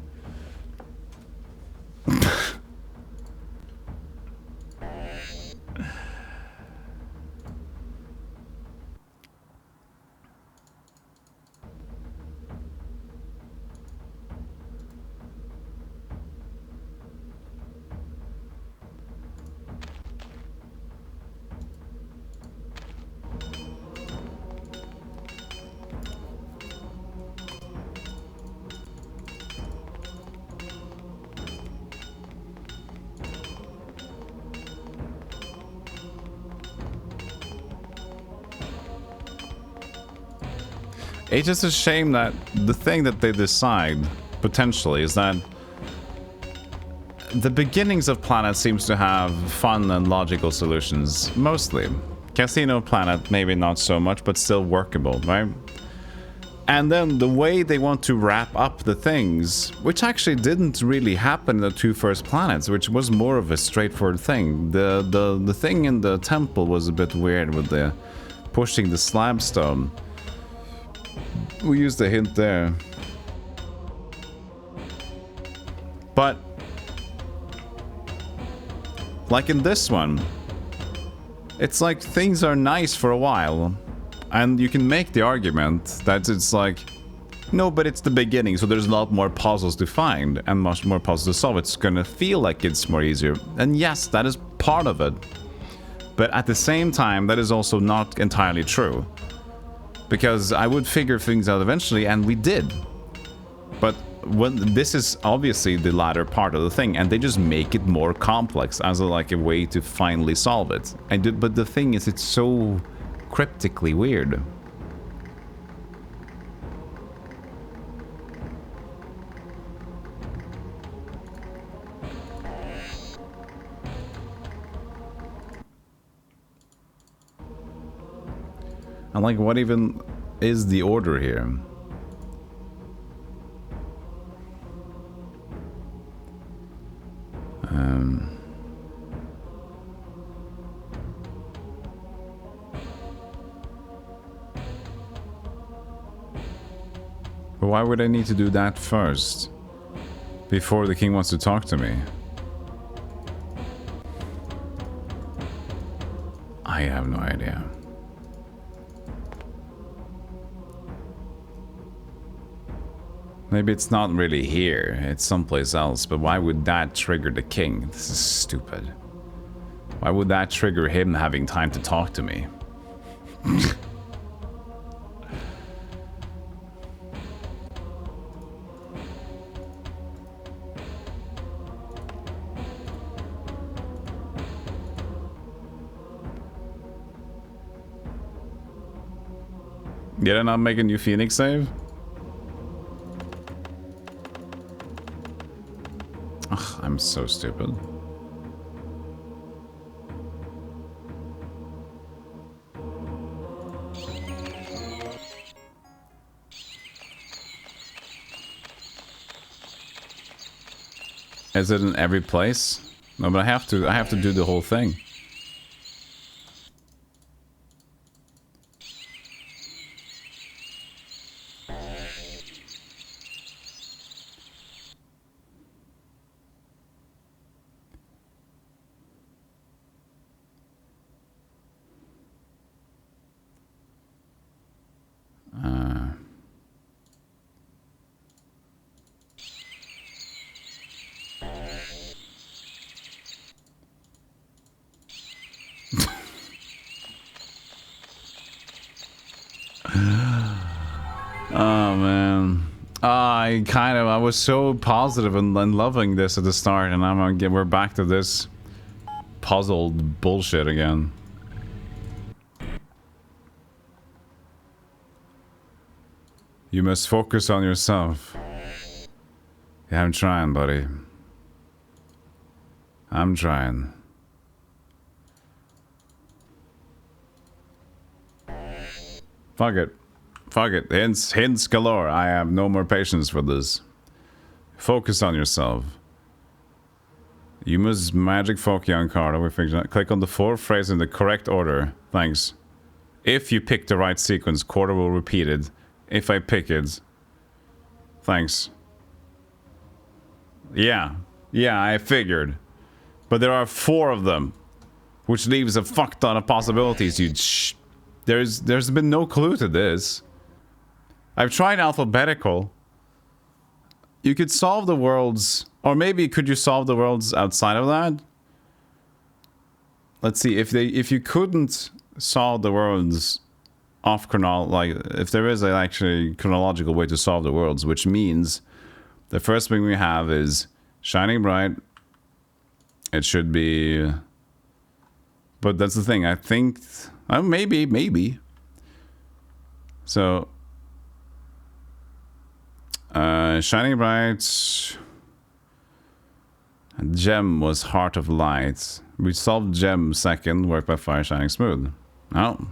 A: It's just a shame that the thing that they decide, potentially, is that the beginnings of planets seems to have fun and logical solutions, mostly. Casino Planet, maybe not so much, but still workable, right? And then the way they want to wrap up the things, which actually didn't really happen in the 2 first planets, which was more of a straightforward thing. The thing in the temple was a bit weird with the pushing the slab stone. We used a hint there. But like in this one, it's like things are nice for a while, and you can make the argument that it's like, no, but it's the beginning, so there's a lot more puzzles to find and much more puzzles to solve. It's gonna feel like it's more easier, and yes, that is part of it, but at the same time, that is also not entirely true. Because I would figure things out eventually, and we did. But when this is obviously the latter part of the thing, and they just make it more complex as like a way to finally solve it. But the thing is, it's so cryptically weird. And like, what even is the order here? why would I need to do that first? Before the king wants to talk to me? I have no idea. Maybe it's not really here, it's someplace else, but why would that trigger the king? This is stupid. Why would that trigger him having time to talk to me? Did I not make a new Phoenix save? Ugh, I'm so stupid. Is it in every place? No, but I have to do the whole thing. Oh man, I was so positive and loving this at the start, and we're back to this puzzled bullshit again. You must focus on yourself. Yeah, I'm trying, buddy. I'm trying. Fuck it. Fuck it. Hints galore. I have no more patience for this. Focus on yourself. You must magic focus on card. Click on the fourth phrase in the correct order. Thanks. If you pick the right sequence, quarter will repeat it. If I pick it. Thanks. Yeah. Yeah, I figured. But there are 4 of them. Which leaves a fuck ton of possibilities, There's been no clue to this. I've tried alphabetical. You could solve the worlds, or maybe could you solve the worlds outside of that? Let's see, if you couldn't solve the worlds off if there is an actually chronological way to solve the worlds, which means the first thing we have is Shining Bright. It should be, but that's the thing. I think maybe. So. Shining Bright. Gem was Heart of Light. We solved Gem second. Work by Fire, Shining Smooth. No.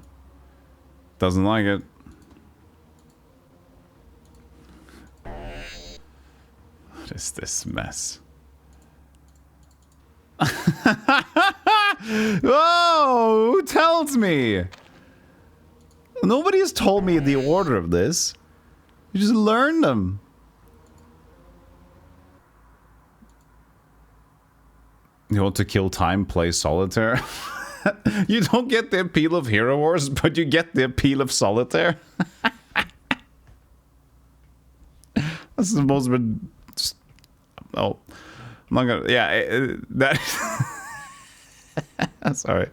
A: Doesn't like it. What is this mess? Oh, who tells me? Nobody has told me the order of this. You just learn them. You want to kill time, play solitaire? You don't get the appeal of Hero Wars, but you get the appeal of solitaire. That's the most... Oh. I'm not gonna... Yeah, that... Sorry.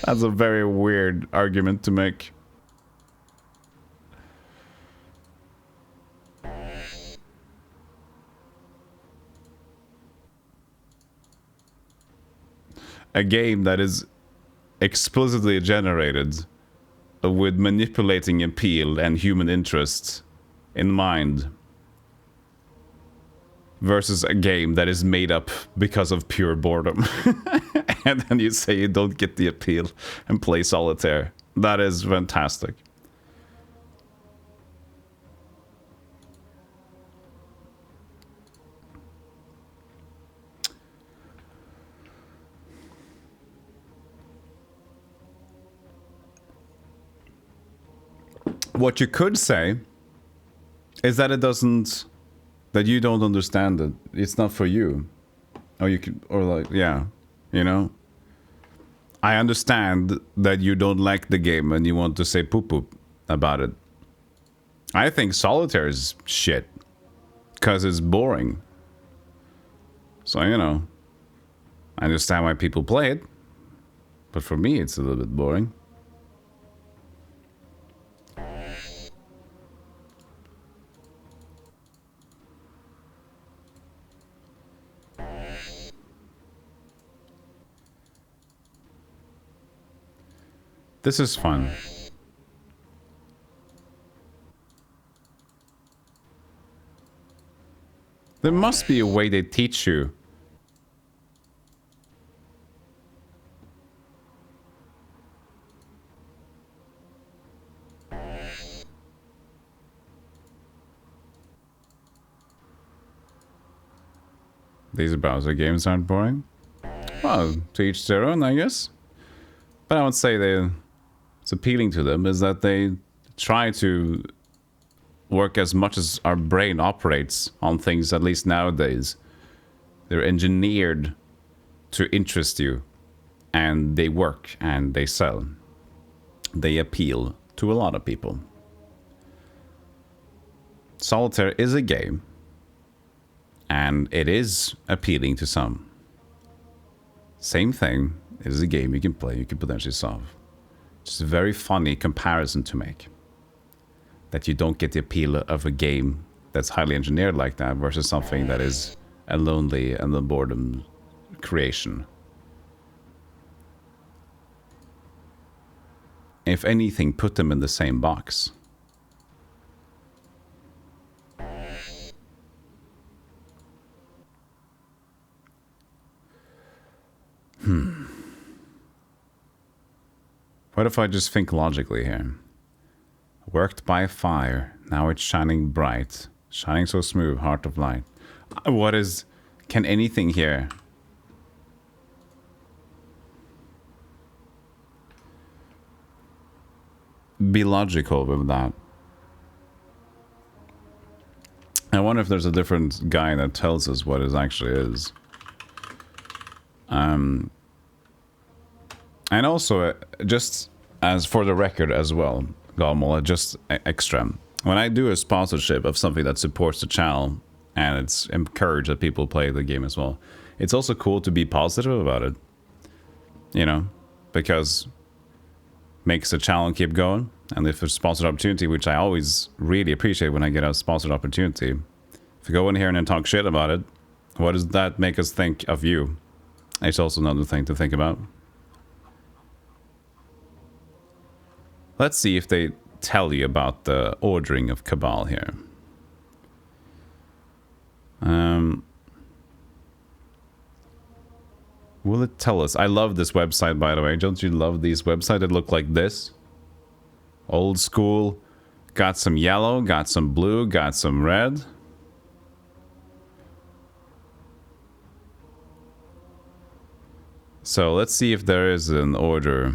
A: That's a very weird argument to make. A game that is explicitly generated with manipulating appeal and human interest in mind versus a game that is made up because of pure boredom. And then you say you don't get the appeal and play solitaire. That is fantastic. What you could say is that it doesn't, that you don't understand it. It's not for you. Or you could, or like, yeah, you know? I understand that you don't like the game and you want to say poop poop about it. I think solitaire is shit. Because it's boring. So, you know, I understand why people play it. But for me, it's a little bit boring. This is fun. There must be a way they teach you. These browser games aren't boring. Well, to each their own, I guess. But I would say it's appealing to them is that they try to work as much as our brain operates on things, at least nowadays. They're engineered to interest you, and they work and they sell. They appeal to a lot of people. Solitaire is a game, and it is appealing to some. Same thing, it is a game you can play, you can potentially solve. It's a very funny comparison to make. That you don't get the appeal of a game that's highly engineered like that versus something that is a lonely and a boredom creation. If anything, put them in the same box. What if I just think logically here? Worked by fire, now it's shining bright. Shining so smooth, heart of light. What is... Can anything here... be logical with that? I wonder if there's a different guy that tells us what it actually is. And also, just as for the record as well, Galmol, just extra. When I do a sponsorship of something that supports the channel, and it's encouraged that people play the game as well, it's also cool to be positive about it. You know, because makes the channel keep going. And if it's a sponsored opportunity, which I always really appreciate when I get a sponsored opportunity, if you go in here and then talk shit about it, what does that make us think of you? It's also another thing to think about. Let's see if they tell you about the ordering of Cabal here. Will it tell us? I love this website, by the way. Don't you love these websites that look like this? Old school. Got some yellow, got some blue, got some red. So let's see if there is an order.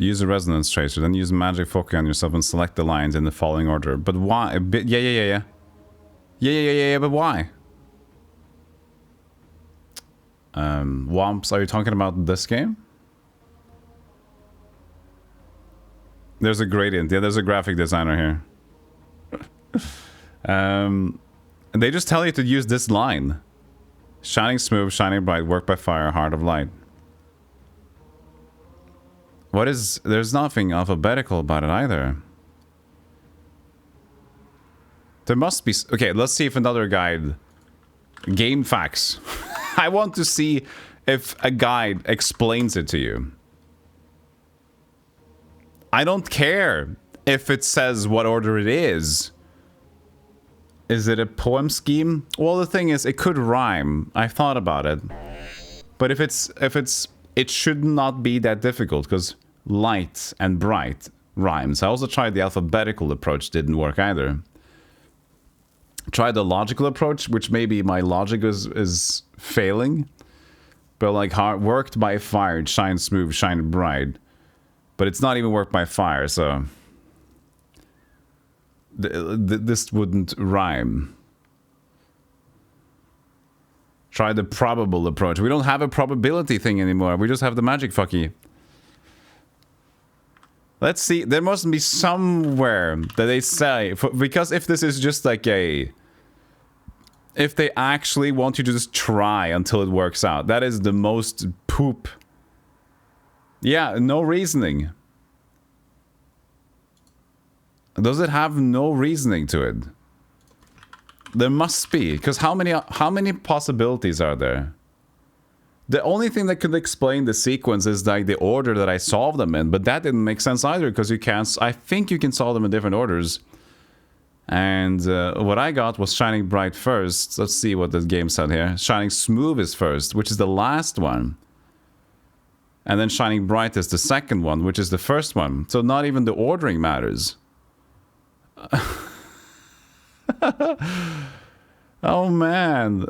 A: Use a resonance tracer, then use magic focus on yourself and select the lines in the following order. But why? Yeah, but why? Womps, are you talking about this game? There's a gradient. Yeah, there's a graphic designer here. They just tell you to use this line. Shining smooth, shining bright, work by fire, heart of light. What is... There's nothing alphabetical about it either. There must be... Okay, let's see if another guide... Game facts. I want to see if a guide explains it to you. I don't care if it says what order it is. Is it a poem scheme? Well, the thing is, it could rhyme. I've thought about it. But if it's... It should not be that difficult, because light and bright rhymes. I also tried the alphabetical approach, didn't work either. try the logical approach, which maybe my logic is failing. But like hard worked by fire, shine smooth, shine bright. But it's not even worked by fire, so this wouldn't rhyme. Try the probable approach. We don't have a probability thing anymore. We just have the magic fucky. Let's see. There must be somewhere that they say, because if this is just like a, if they actually want you to just try until it works out, that is the most poop. Yeah, no reasoning. Does it have no reasoning to it? There must be, because how many possibilities are there? The only thing that could explain the sequence is like the order that I solve them in, but that didn't make sense either, because you can't. I think you can solve them in different orders. And what I got was Shining Bright first. Let's see what the game said here. Shining Smooth is first, which is the last one. And then Shining Bright is the second one, which is the first one. So not even the ordering matters. Oh man.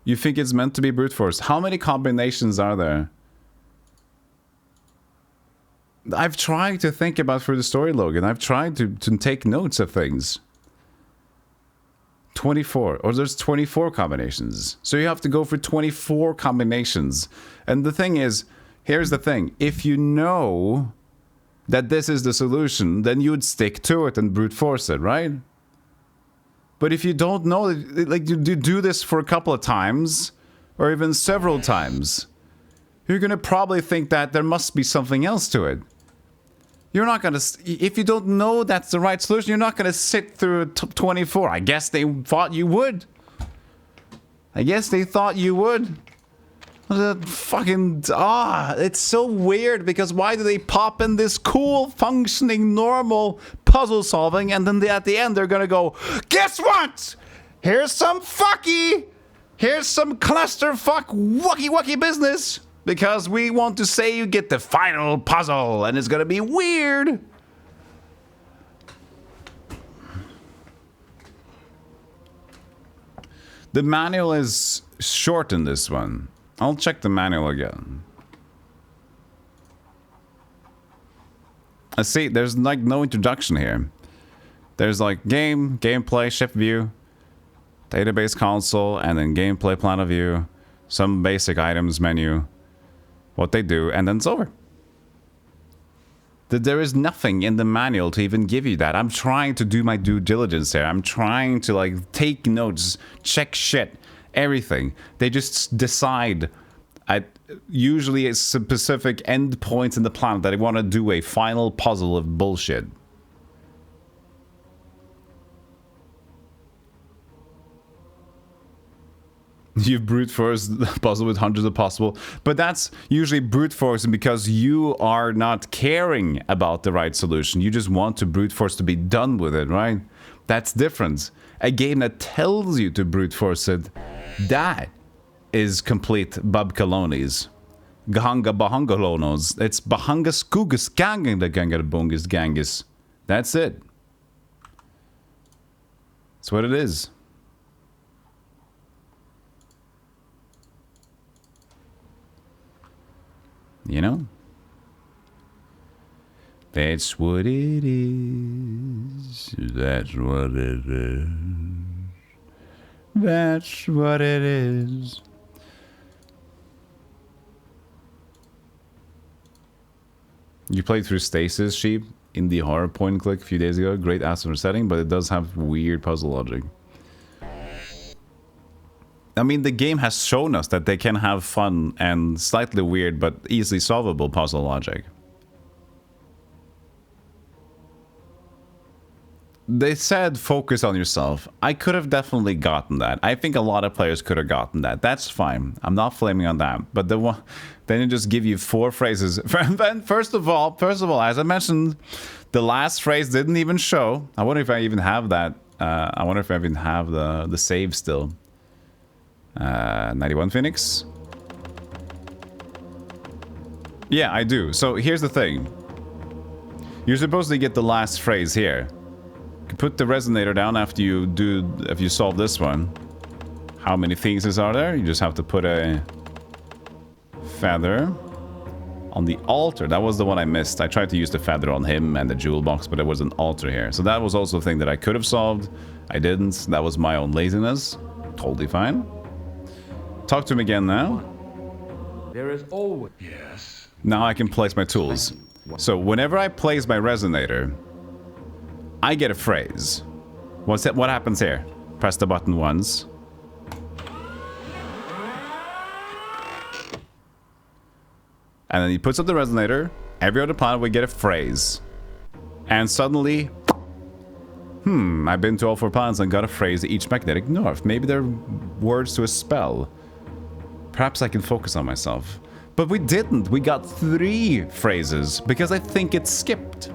A: You think it's meant to be brute force? How many combinations are there? I've tried to think about through the story, Logan. I've tried to take notes of things. 24, or there's 24 combinations. So you have to go for 24 combinations. And the thing is, here's the thing. If you know that this is the solution, then you would stick to it and brute force it, right? But if you don't know, like you do this for a couple of times, or even several times, you're gonna probably think that there must be something else to it. You're not gonna, if you don't know that's the right solution, you're not gonna sit through 24. I guess they thought you would. I guess they thought you would. Fucking, it's so weird, because why do they pop in this cool, functioning, normal puzzle solving, and then at the end they're gonna go, guess what? Here's some fucky! Here's some clusterfuck wucky business! Because we want to say you get the final puzzle, and it's gonna be weird! The manual is short in this one. I'll check the manual again. See, there's like no introduction here. There's like game, gameplay, shift view, database console, and then gameplay plan of view, some basic items menu, what they do, and then it's over. There is nothing in the manual to even give you that. I'm trying to do my due diligence here. I'm trying to like take notes, check shit. Everything. They just decide at usually a specific end point in the plan that they want to do a final puzzle of bullshit. You brute force the puzzle with hundreds of possible, but that's usually brute forcing because you are not caring about the right solution. You just want to brute force to be done with it, right? That's different. A game that tells you to brute force it, that is complete babkalonis. Gahanga bahangalonos. It's bahanga skugas gangang the gangarbungus gangus. That's it. That's what it is. You know? That's what it is. That's what it is. That's what it is. You played through Stasis Sheep in the horror point and click a few days ago. Great asset setting, but it does have weird puzzle logic. I mean, the game has shown us that they can have fun and slightly weird but easily solvable puzzle logic. They said focus on yourself. I could have definitely gotten that. I think a lot of players could have gotten that. That's fine. I'm not flaming on that. But the one, then it just give you 4 phrases. First of all, as I mentioned, the last phrase didn't even show. I wonder if I even have that. I wonder if I even have the save still. 91 Phoenix. Yeah, I do. So here's the thing. You're supposed to get the last phrase here. You can put the resonator down after you solve this one. How many things are there? You just have to put a feather on the altar. That was the one I missed. I tried to use the feather on him and the jewel box, but there was an altar here. So that was also a thing that I could have solved. I didn't. That was my own laziness. Totally fine. Talk to him again now.
C: There is always...
K: Yes.
A: Now I can place my tools. So whenever I place my resonator, I get a phrase. What happens here? Press the button once. And then he puts up the resonator. Every other planet will get a phrase. And suddenly... I've been to all 4 planets and got a phrase each magnetic north. Maybe they're words to a spell. Perhaps I can focus on myself. But we didn't. We got 3 phrases because I think it skipped.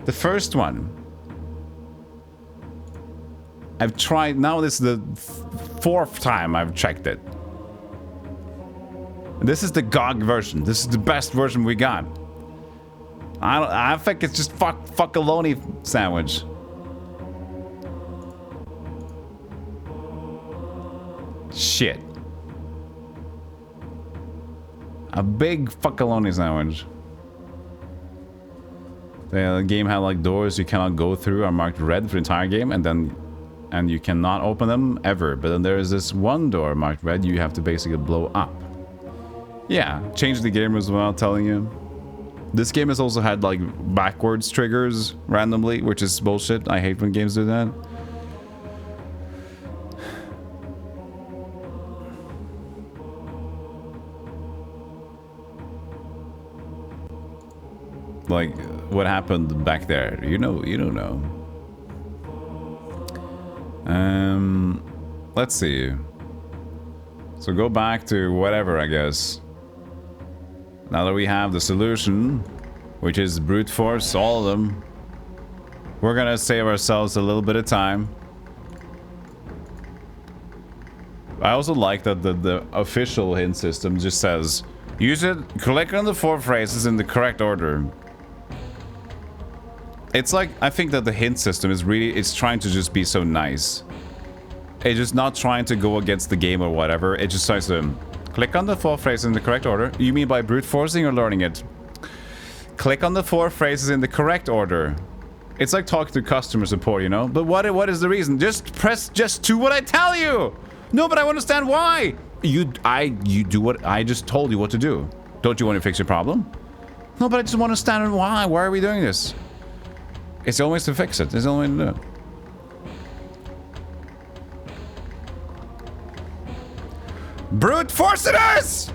A: The first one. I've tried. Now this is the 4th time I've checked it. This is the GOG version. This is the best version we got. I think it's just fuckaloni sandwich. Shit. A big fuckaloni sandwich. The game had like doors you cannot go through are marked red for the entire game, and you cannot open them ever. But then there is this one door marked red you have to basically blow up. Yeah, change the game as well, telling you. This game has also had like backwards triggers randomly, which is bullshit. I hate when games do that. Like, what happened back there? You know, you don't know. Let's see. So go back to whatever, I guess. Now that we have the solution, which is brute force, all of them, we're gonna save ourselves a little bit of time. I also like that the official hint system just says, use it, click on the 4 phrases in the correct order. It's like, I think that the hint system is really, it's trying to just be so nice. It's just not trying to go against the game or whatever. It just tries to click on the 4 phrases in the correct order. You mean by brute forcing or learning it? Click on the 4 phrases in the correct order. It's like talking to customer support, you know? But what is the reason? Just do what I tell you! No, but I understand why! You do what I just told you what to do. Don't you want to fix your problem? No, but I just want to understand why. Why are we doing this? It's always to fix it. It's the only way to do it. Brute forciners!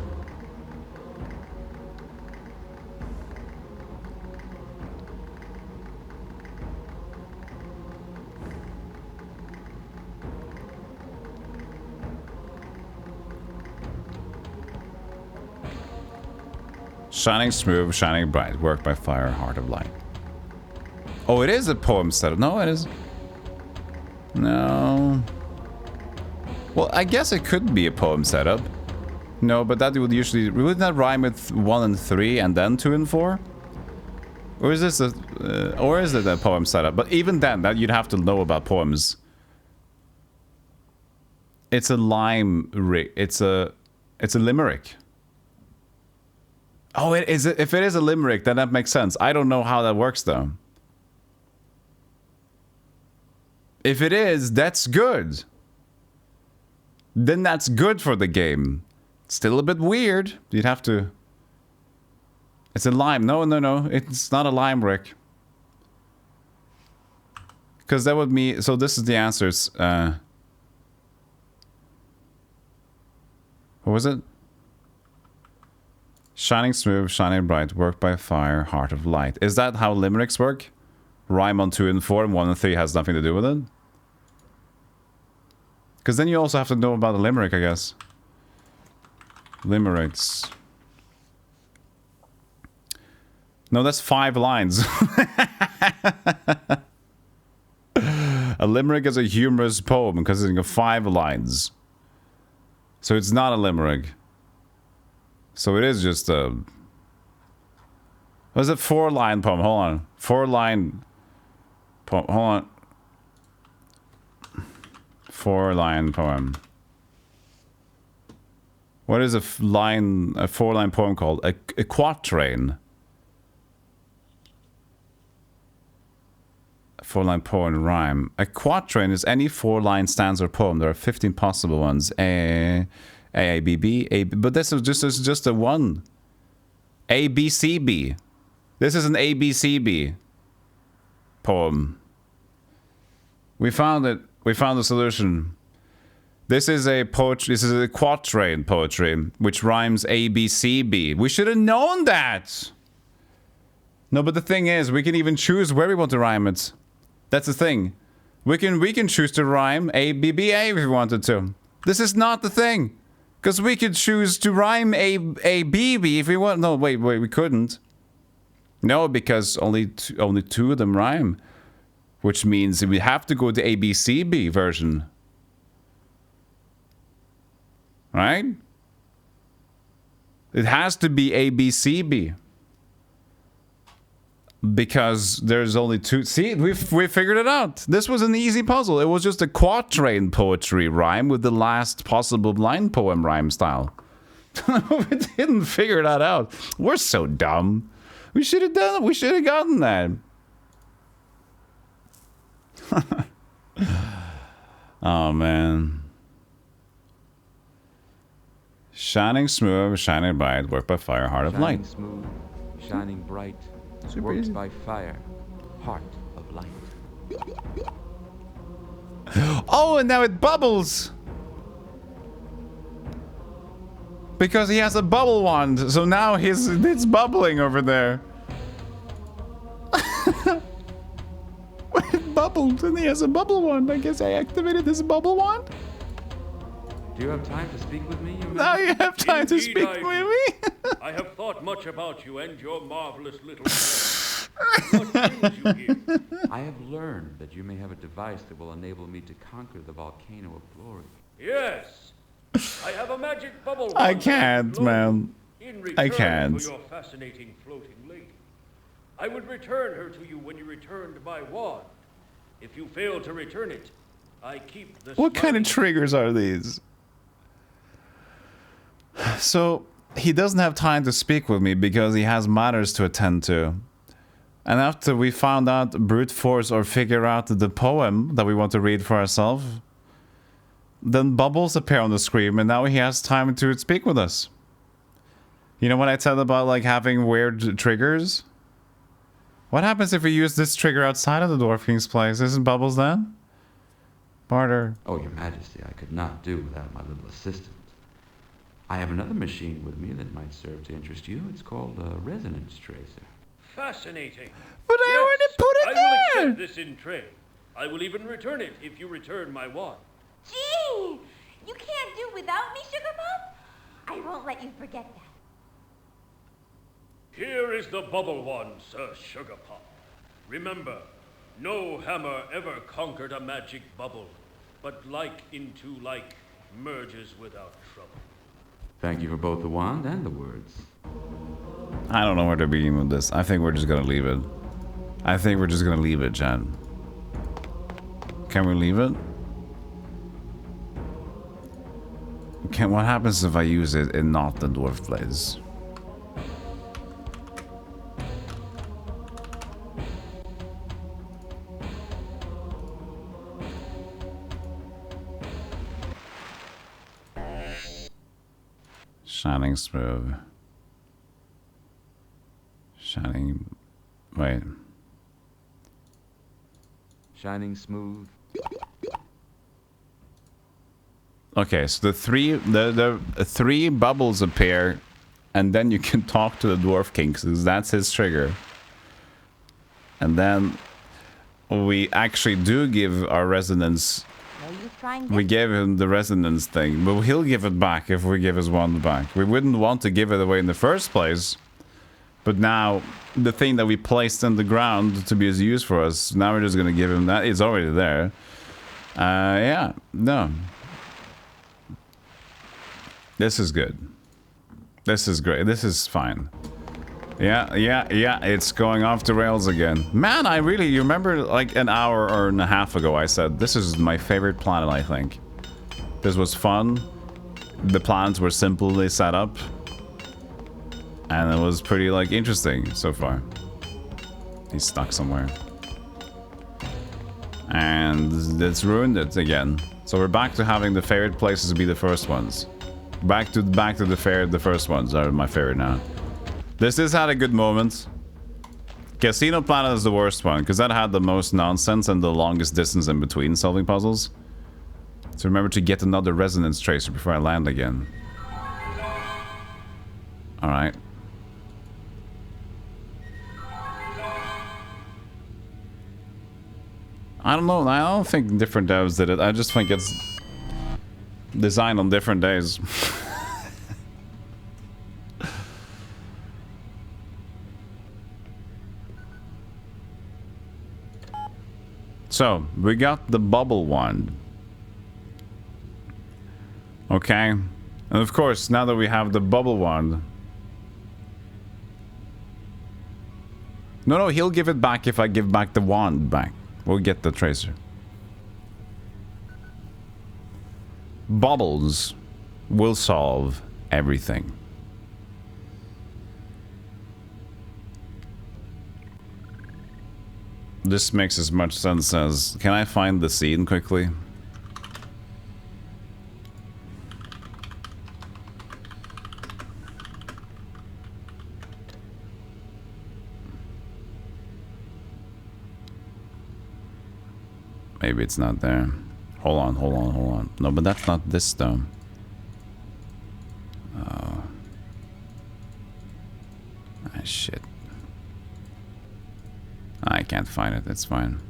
A: Shining smooth, shining bright, work by fire, heart of light. Oh, it is a poem setup. No, it is. No. Well, I guess it could be a poem setup. No, but that would usually... Wouldn't that rhyme with 1 and 3 and then 2 and 4? Or is this a... or is it a poem setup? But even then, that you'd have to know about poems. It's a it's a limerick. Oh, it is. If it is a limerick, then that makes sense. I don't know how that works, though. If it is, that's good. Then that's good for the game. Still a bit weird. You'd have to... It's a lime. No. It's not a limerick. Because that would mean... So this is the answers. What was it? Shining smooth, shining bright, work by fire, heart of light. Is that how limericks work? Rhyme on 2 and 4 and 1 and 3 has nothing to do with it? Because then you also have to know about the limerick, I guess. Limericks. No, that's 5 lines. A limerick is a humorous poem consisting of 5 lines. So it's not a limerick. So it is just a Was it 4-line poem? Hold on. 4-line poem. Hold on. 4-line poem. What is a 4-line poem called? A quatrain. A 4-line poem rhyme. A quatrain is any 4-line stanza or poem. There are 15 possible ones. A, B, B, A, B. But this is just a one. A, B, C, B. This is an A, B, C, B poem. We found it. We found the solution. This is a poetry. This is a quatrain poetry, which rhymes A, B, C, B. We should have known that. No, but the thing is, we can even choose where we want to rhyme it. That's the thing. We can choose to rhyme A, B, B, A if we wanted to. This is not the thing, because we could choose to rhyme A, B, B if we want. No, wait, we couldn't. No, because only two of them rhyme, which means we have to go to A, B, C, B version. Right? It has to be A, B, C, B. Because there's only two. See, we figured it out. This was an easy puzzle. It was just a quatrain poetry rhyme with the last possible line poem rhyme style. We didn't figure that out. We're so dumb. We should have done it. We should have gotten that. Oh, man. Shining smooth, shining bright, worked by fire, heart of light.
R: Shining smooth, shining bright, worked by fire, heart of light.
A: Oh, and now it bubbles! Because he has a bubble wand, so now it's bubbling over there. It bubbled, and he has a bubble wand. I guess I activated this bubble wand?
R: Do you have time to speak with me?
A: Now you have time
P: Indeed
A: to speak with me?
P: I have thought much about you and your marvelous little What brings you here?
R: I have learned that you may have a device that will enable me to conquer the volcano of glory.
P: Yes. I have a magic bubble.
A: I can't, man.
P: In return
A: I can't.
P: For your fascinating floating lady. I would return her to you when you returned my wand. If you fail to return it, I keep the
A: What kind of triggers are these? So, he doesn't have time to speak with me because he has matters to attend to. And after we found out brute force or figure out the poem that we want to read for ourselves, then bubbles appear on the screen and now he has time to speak with us. You know what I said about like having weird triggers? What happens if we use this trigger outside of the Dwarf King's place? Isn't Bubbles then? Barter.
C: Oh, Your Majesty, I could not do without my little assistant. I have another machine with me that might serve to interest you. It's called a resonance tracer.
P: Fascinating.
A: But I already put it there!
P: I will accept this in trade. I will even return it if you return my wand.
G: Gee! You can't do without me, Sugar Pop? I won't let you forget that.
P: Here is the bubble wand, Sir Sugar Pop. Remember, no hammer ever conquered a magic bubble, but like into like merges without trouble.
C: Thank you for both the wand and the words.
A: I don't know where to begin with this. I think we're just gonna leave it. I think we're just gonna leave it, Jen. Can we leave it? What happens if I use it in not the dwarf place? Shining smooth. Shining... Wait.
R: Shining smooth.
A: Okay, so the three bubbles appear, and then you can talk to the Dwarf King, because that's his trigger. And then we actually do give our resonance. We gave him the resonance thing, but he'll give it back if we give his wand back. We wouldn't want to give it away in the first place, but now the thing that we placed in the ground to be as use for us, now we're just gonna give him that. It's already there. Yeah, no. This is good. This is great. This is fine. Yeah, it's going off the rails again. Man, you remember like an hour or and a half ago I said, this is my favorite planet, I think. This was fun. The planets were simply set up. And it was pretty, like, interesting so far. He's stuck somewhere. And it's ruined it again. So we're back to having the favorite places be the first ones. Back to the first ones are my favorite now. This had a good moment. Casino Planet is the worst one, because that had the most nonsense and the longest distance in between solving puzzles. So remember to get another resonance tracer before I land again. Alright. I don't know, I don't think different devs did it. I just think it's designed on different days. So, we got the bubble wand. Okay. And of course, now that we have the bubble wand... No, he'll give it back if I give back the wand back. We'll get the tracer. Bubbles will solve everything. This makes as much sense as... Can I find the scene quickly? Maybe it's not there. Hold on. No, but that's not this though. Oh. Ah, shit. I can't find it. It's fine.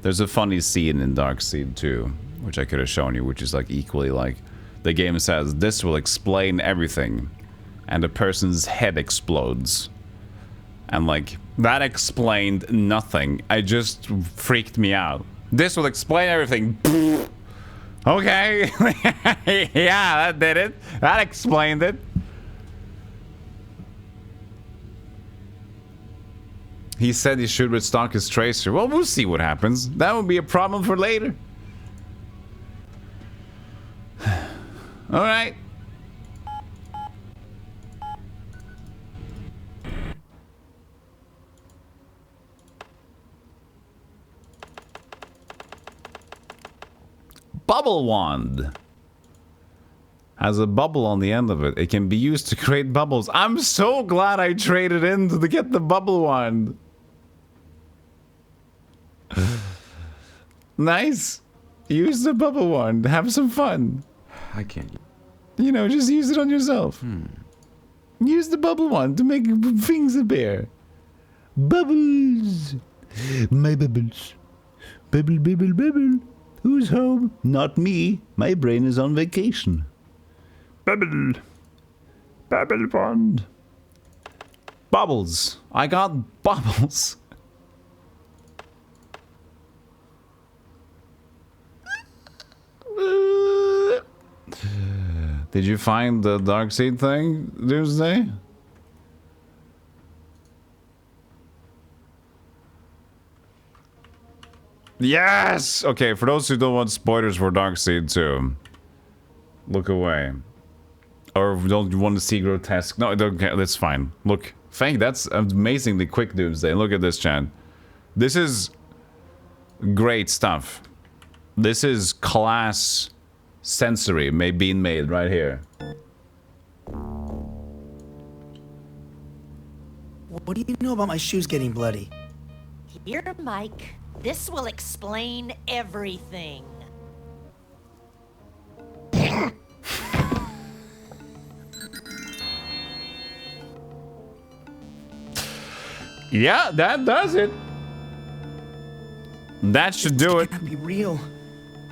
A: There's a funny scene in Darkseid 2, which I could have shown you, which is like equally like... The game says, this will explain everything. And the person's head explodes. And like, that explained nothing. I just freaked me out. This will explain everything. Okay. Yeah, that did it. That explained it. He said he should restock his tracer. Well, we'll see what happens. That would be a problem for later. Alright. Bubble wand. Has a bubble on the end of it. It can be used to create bubbles. I'm so glad I traded in to get the bubble wand. Nice. Use the bubble wand. Have some fun.
R: I can't.
A: You know, just use it on yourself. Use the bubble wand to make things appear. Bubbles. My bubbles. Bubble, bubble, bubble. Who's home? Not me. My brain is on vacation. Bubble. Bubble wand. Bubbles. I got bubbles. Did you find the Darkseid thing, Doomsday? Yes! Okay, for those who don't want spoilers for Darkseid 2, look away. Or don't want to see grotesque. No, don't care. That's fine. Look, that's amazingly quick, Doomsday. Look at this, chat. This is great stuff. This is class sensory being made right here.
T: What do you know about my shoes getting bloody?
U: Here, Mike. This will explain everything.
A: Yeah, that does it. That should do it.
T: Can't be real.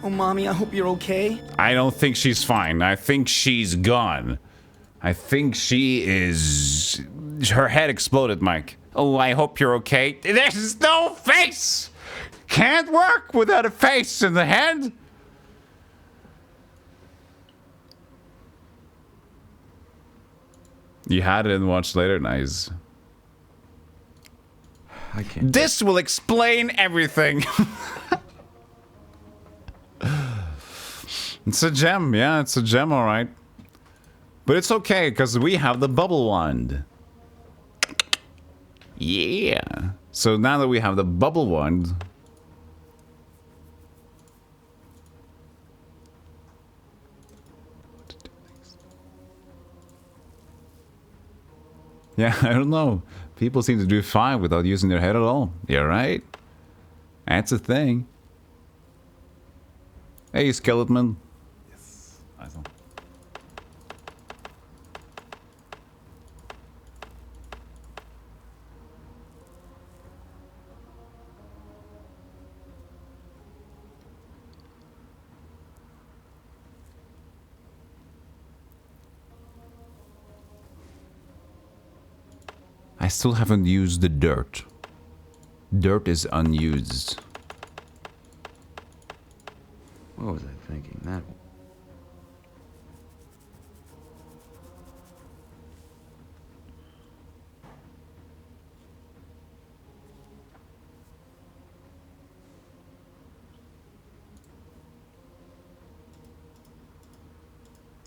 T: Oh, Mommy, I hope you're okay.
A: I don't think she's fine. I think she's gone. I think she is... Her head exploded, Mike. Oh, I hope you're okay. There's no face! Can't work without a face in the head. You had it and watched later? Nice.
R: I can't.
A: This will explain everything. It's a gem, yeah, it's a gem, alright. But it's okay, because we have the bubble wand. Yeah. So now that we have the bubble wand... Yeah, I don't know. People seem to do fine without using their head at all. You're right. That's a thing. Hey, skeleton. Yes. Awesome. I still haven't used the dirt. Dirt is unused.
R: What was I thinking? That one.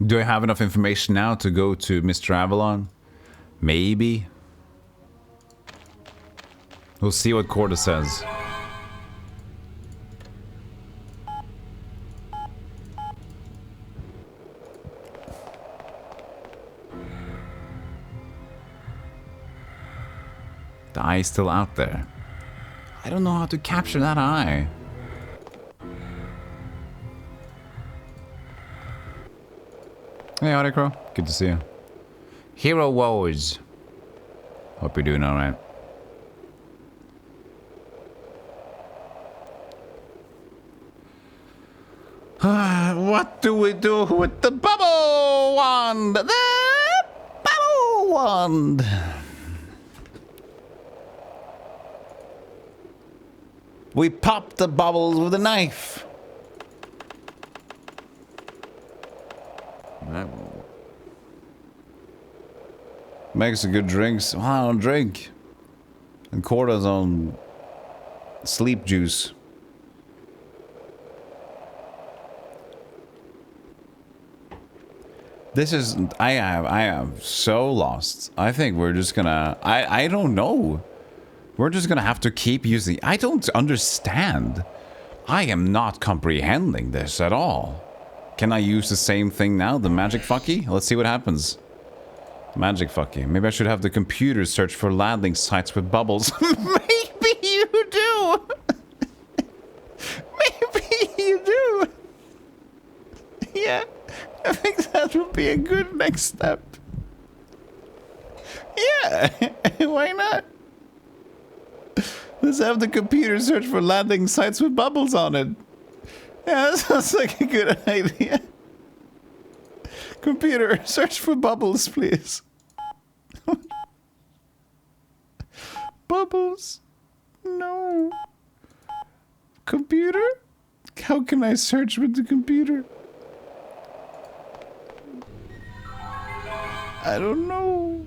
A: Do I have enough information now to go to Mr. Avalon? Maybe. We'll see what Corda says. The eye is still out there. I don't know how to capture that eye. Hey, Audicro. Good to see you. Hero Woes. Hope you're doing alright. What do we do with the bubble wand? The bubble wand. We pop the bubbles with a knife.
R: That won't work.
A: Makes a good drinks. Well, I don't drink. And Corda's on sleep juice. This is... I am so lost. I think we're just gonna... I don't know. We're just gonna have to keep using... I don't understand. I am not comprehending this at all. Can I use the same thing now? The magic fucky? Let's see what happens. Magic fucky. Maybe I should have the computer search for landing sites with bubbles. Maybe you do! Maybe you do! Yeah. I think that would be a good next step. Yeah, why not? Let's have the computer search for landing sites with bubbles on it. Yeah, that sounds like a good idea. Computer, search for bubbles, please. Bubbles? No. Computer? How can I search with the computer? I don't know.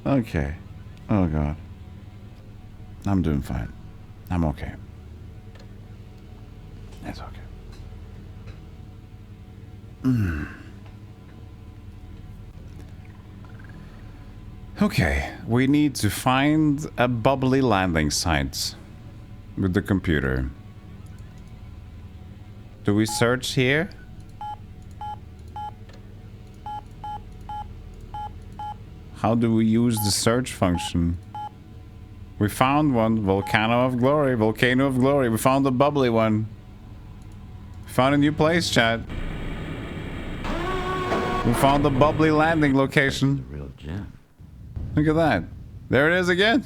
A: Okay. Oh God. I'm doing fine. I'm okay. It's okay. Okay, we need to find a bubbly landing site with the computer. Do we search here? How do we use the search function? We found one. Volcano of Glory. Volcano of Glory. We found the bubbly one. We found a new place, chat. We found the bubbly landing location.
R: It's a real gem.
A: Look at that. There it is again.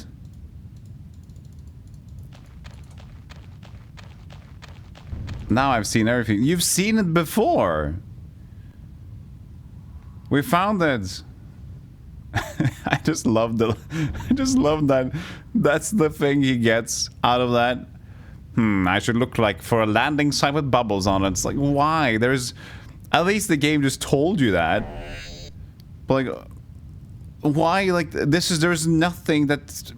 A: Now I've seen everything. You've seen it before. We found it. I just love that. That's the thing he gets out of that. I should look like for a landing site with bubbles on it. It's like, why? There's... At least the game just told you that. But like... Why? Like, there's nothing that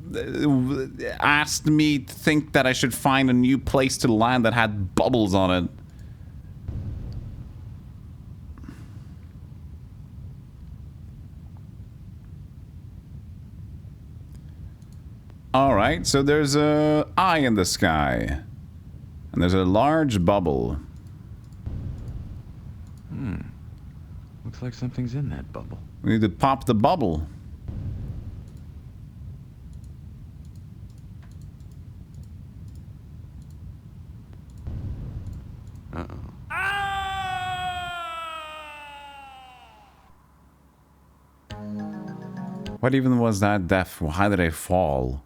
A: asked me to think that I should find a new place to land that had bubbles on it. Alright, so there's a eye in the sky. And there's a large bubble.
R: Looks like something's in that bubble.
A: We need to pop the bubble.
R: Uh-oh.
A: What even was that death? How did I fall?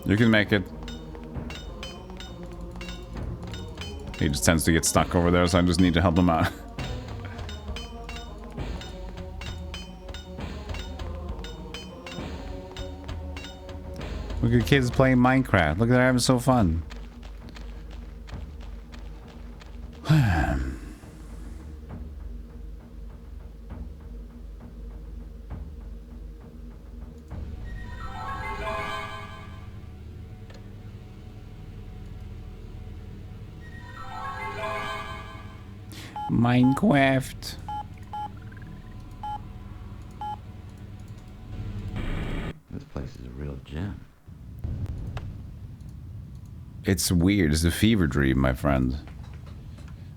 A: You can make it. He just tends to get stuck over there, so I just need to help him out. Look at kids playing Minecraft. Look at they're having so fun. Minecraft.
R: This place is a real gem.
A: It's weird. It's a fever dream, my friend.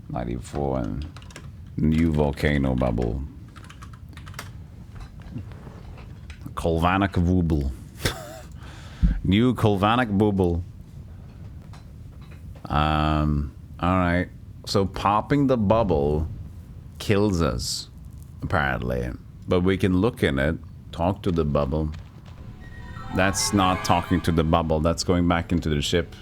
A: 94 and new volcano bubble. Kolvanik wooble. New Kolvanik bubble. Alright. So popping the bubble kills us, apparently. But we can look in it, talk to the bubble. That's not talking to the bubble, that's going back into the ship.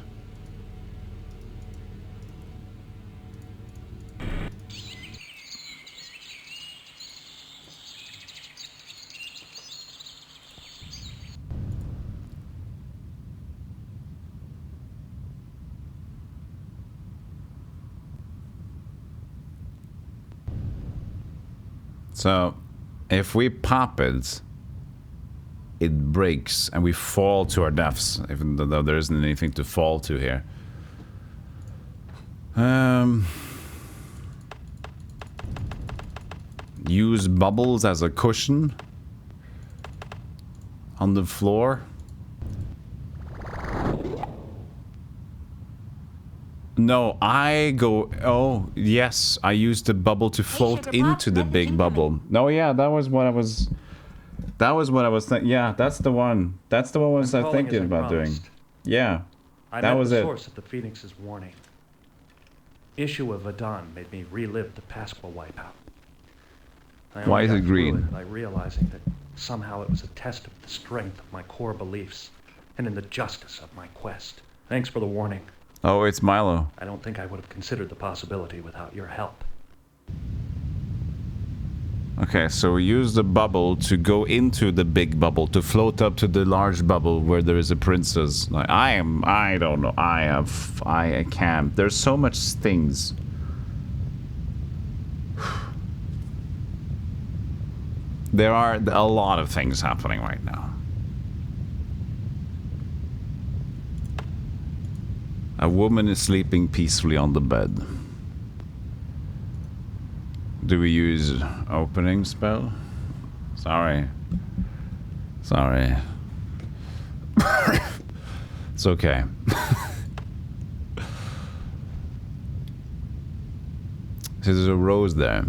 A: So, if we pop it, it breaks and we fall to our deaths, even though there isn't anything to fall to here. Use bubbles as a cushion on the floor. No, I go... Oh, yes. I used the bubble to float into the big bubble. No, yeah, that was what I was... That was what I was thinking. Yeah, that's the one. That's the one I was thinking about doing. Yeah, that was it.
J: I met the source of the Phoenix's warning. Issue of Adon made me relive the Pasqua wipeout.
A: Why is it green?
J: By realizing that somehow it was a test of the strength of my core beliefs and in the justice of my quest. Thanks for the warning.
A: Oh, it's Milo.
J: I don't think I would have considered the possibility without your help.
A: Okay, so we use the bubble to go into the big bubble, to float up to the large bubble where there is a princess. Like, I don't know, I can't. There's so much things. There are a lot of things happening right now. A woman is sleeping peacefully on the bed. Do we use opening spell? Sorry. Sorry. It's okay. So there's a rose there.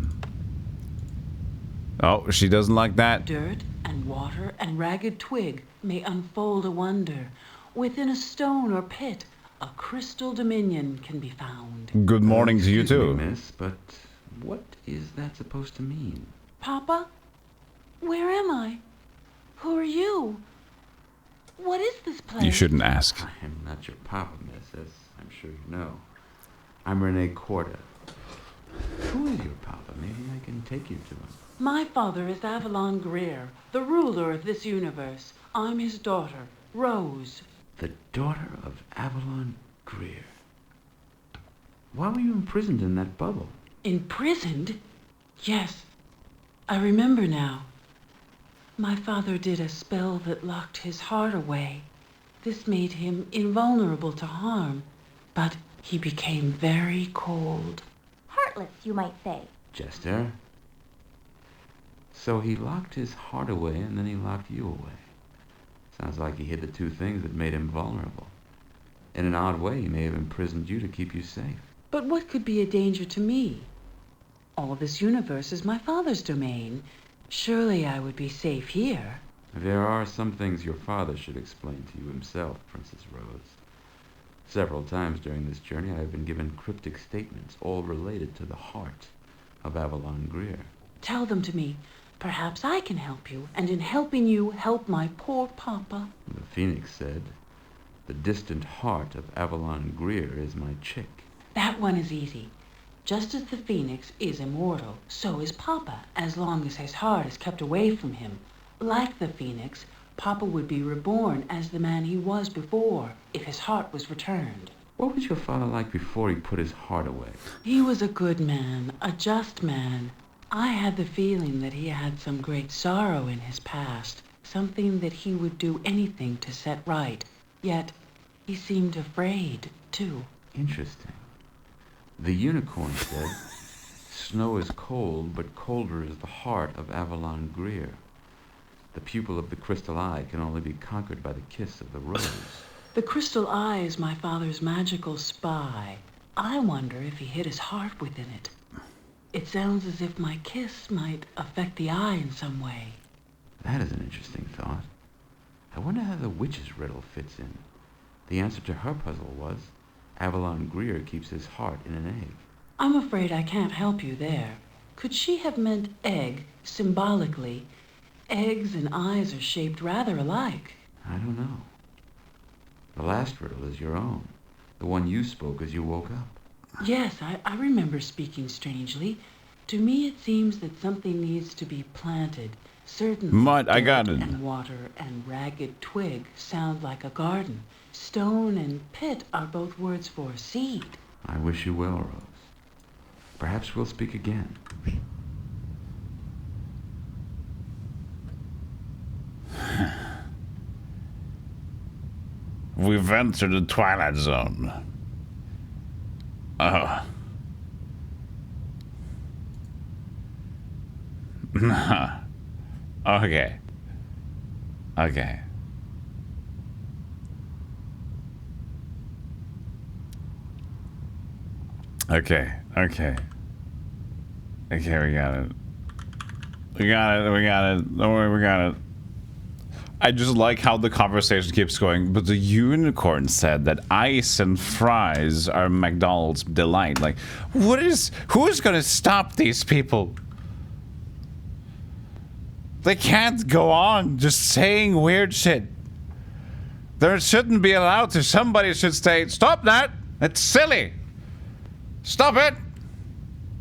A: Oh, she doesn't like that.
V: Dirt and water and ragged twig may unfold a wonder. Within a stone or pit, a crystal dominion can be found.
A: Good morning to you
R: Excuse me,
A: too.
R: miss, but what is that supposed to mean?
V: Papa, Where am I? Who are you? What is this place?
A: You shouldn't ask.
C: I am not your papa, miss, as I'm sure you know. I'm Rene Corda. Who is your papa? Maybe I can take you to him.
V: My father is Avalon Greer, the ruler of this universe. I'm his daughter, Rose.
C: The daughter of Avalon Greer. Why were you imprisoned in that bubble?
V: Imprisoned? Yes, I remember now. My father did a spell that locked his heart away. This made him invulnerable to harm, but he became very cold.
G: Heartless, you might say.
C: Jester. So he locked his heart away and then he locked you away. Sounds like he hid the two things that made him vulnerable. In an odd way, he may have imprisoned you to keep you safe.
V: But what could be a danger to me? All this universe is my father's domain. Surely I would be safe here.
C: There are some things your father should explain to you himself, Princess Rose. Several times during this journey, I have been given cryptic statements, all related to the heart of Avalon Greer.
V: Tell them to me. Perhaps I can help you, and in helping you, help my poor papa.
C: The Phoenix said, "The distant heart of Avalon Greer is my chick."
V: That one is easy. Just as the Phoenix is immortal, so is Papa, as long as his heart is kept away from him. Like the Phoenix, Papa would be reborn as the man he was before, if his heart was returned.
C: What was your father like before he put his heart away?
V: He was a good man, a just man. I had the feeling that he had some great sorrow in his past, something that he would do anything to set right. Yet, he seemed afraid, too.
C: Interesting. The unicorn said, "Snow is cold, but colder is the heart of Avalon Greer. The pupil of the crystal eye can only be conquered by the kiss of the rose."
V: The crystal eye is my father's magical spy. I wonder if he hid his heart within it. It sounds as if my kiss might affect the eye in some way.
C: That is an interesting thought. I wonder how the witch's riddle fits in. The answer to her puzzle was, Avalon Greer keeps his heart in an egg.
V: I'm afraid I can't help you there. Could she have meant egg, symbolically? Eggs and eyes are shaped rather alike.
C: I don't know. The last riddle is your own, the one you spoke as you woke up.
V: Yes, I remember speaking strangely. To me it seems that something needs to be planted. Certain
A: Mud, I got it.
V: And water and ragged twig sound like a garden. Stone and pit are both words for seed.
C: I wish you well, Rose. Perhaps we'll speak again.
A: We've entered the Twilight Zone. Oh. Okay. Okay. Okay. Okay. Okay, we got it. We got it. We got it. Don't worry, we got it. I just like how the conversation keeps going, but the unicorn said that ice and fries are McDonald's delight. Like, who is gonna stop these people? They can't go on just saying weird shit. There shouldn't be allowed to. Somebody should say, stop that. It's silly. Stop it.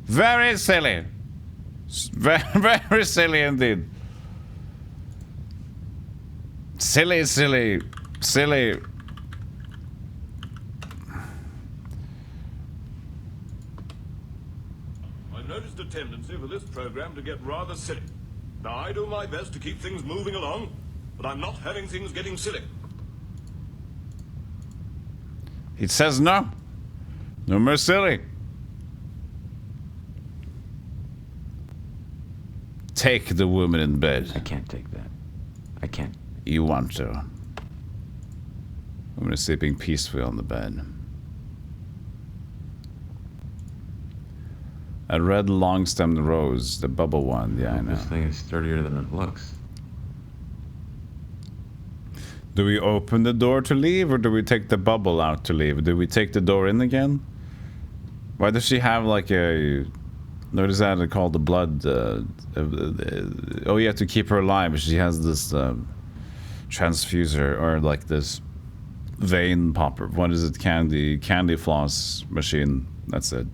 A: Very silly. Very, very silly indeed. Silly, silly, silly.
L: I've noticed a tendency for this program to get rather silly. Now, I do my best to keep things moving along, but I'm not having things getting silly.
A: He says no. No more silly. Take the woman in bed.
C: I can't take that. I can't.
A: You want to. Woman is sleeping peacefully on the bed. A red long-stemmed rose, the bubble one. Yeah, I know.
C: This thing is sturdier than it looks.
A: Do we open the door to leave, or do we take the bubble out to leave? Do we take the door in again? Why does she have like a Notice that they call the blood. Oh, you have to keep her alive. She has this transfuser or like this vein popper. What is it? Candy floss machine. That's it.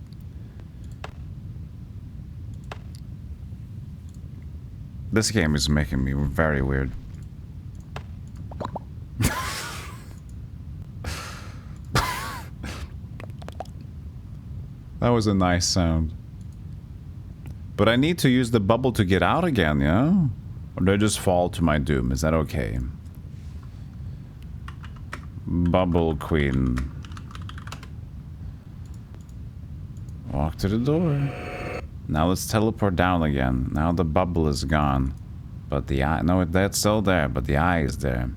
A: This game is making me very weird. That was a nice sound. But I need to use the bubble to get out again, yeah? Or do I just fall to my doom? Is that okay? Bubble Queen. Walk to the door. Now let's teleport down again. Now the bubble is gone. But the eye... No, that's still there, but the eye is there.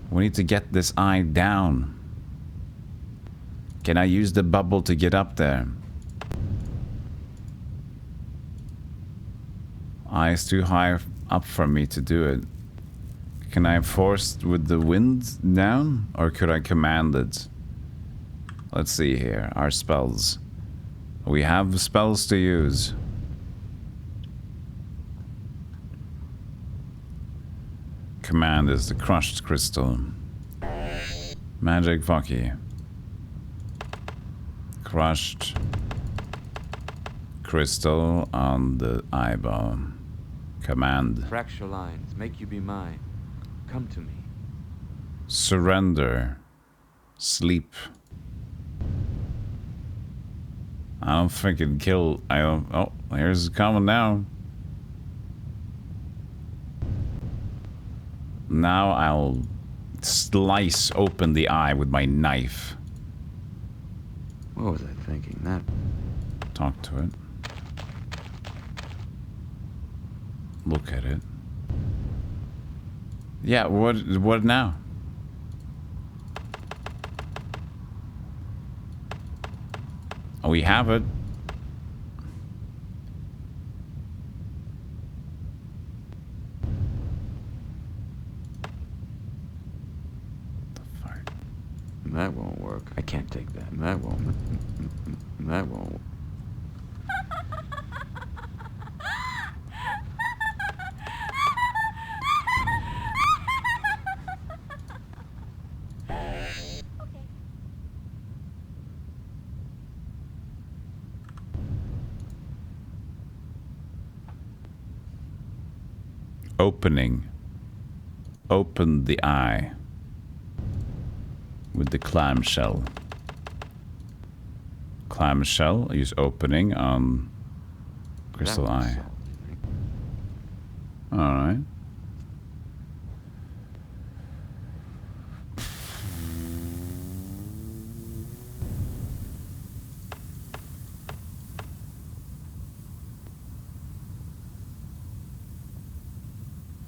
A: We need to get this eye down. Can I use the bubble to get up there? Eye is too high up for me to do it. Can I force with the wind down? Or could I command it? Let's see here. Our spells. We have spells to use. Command is the crushed crystal. Magic Fucky. Crushed crystal on the eyeball. Command.
R: Fracture lines, make you be mine. Come to me.
A: Surrender. Sleep. I don't think it'd kill. I don't. Oh, here's coming now. Now I'll slice open the eye with my knife.
R: What was I thinking? That.
A: Talk to it. Look at it. Yeah, what now? Oh, we have it.
R: That won't work. I can't take that. That won't. That won't.
A: Opening. Open the eye. With the clamshell. Clamshell, use opening on crystal eye. Alright.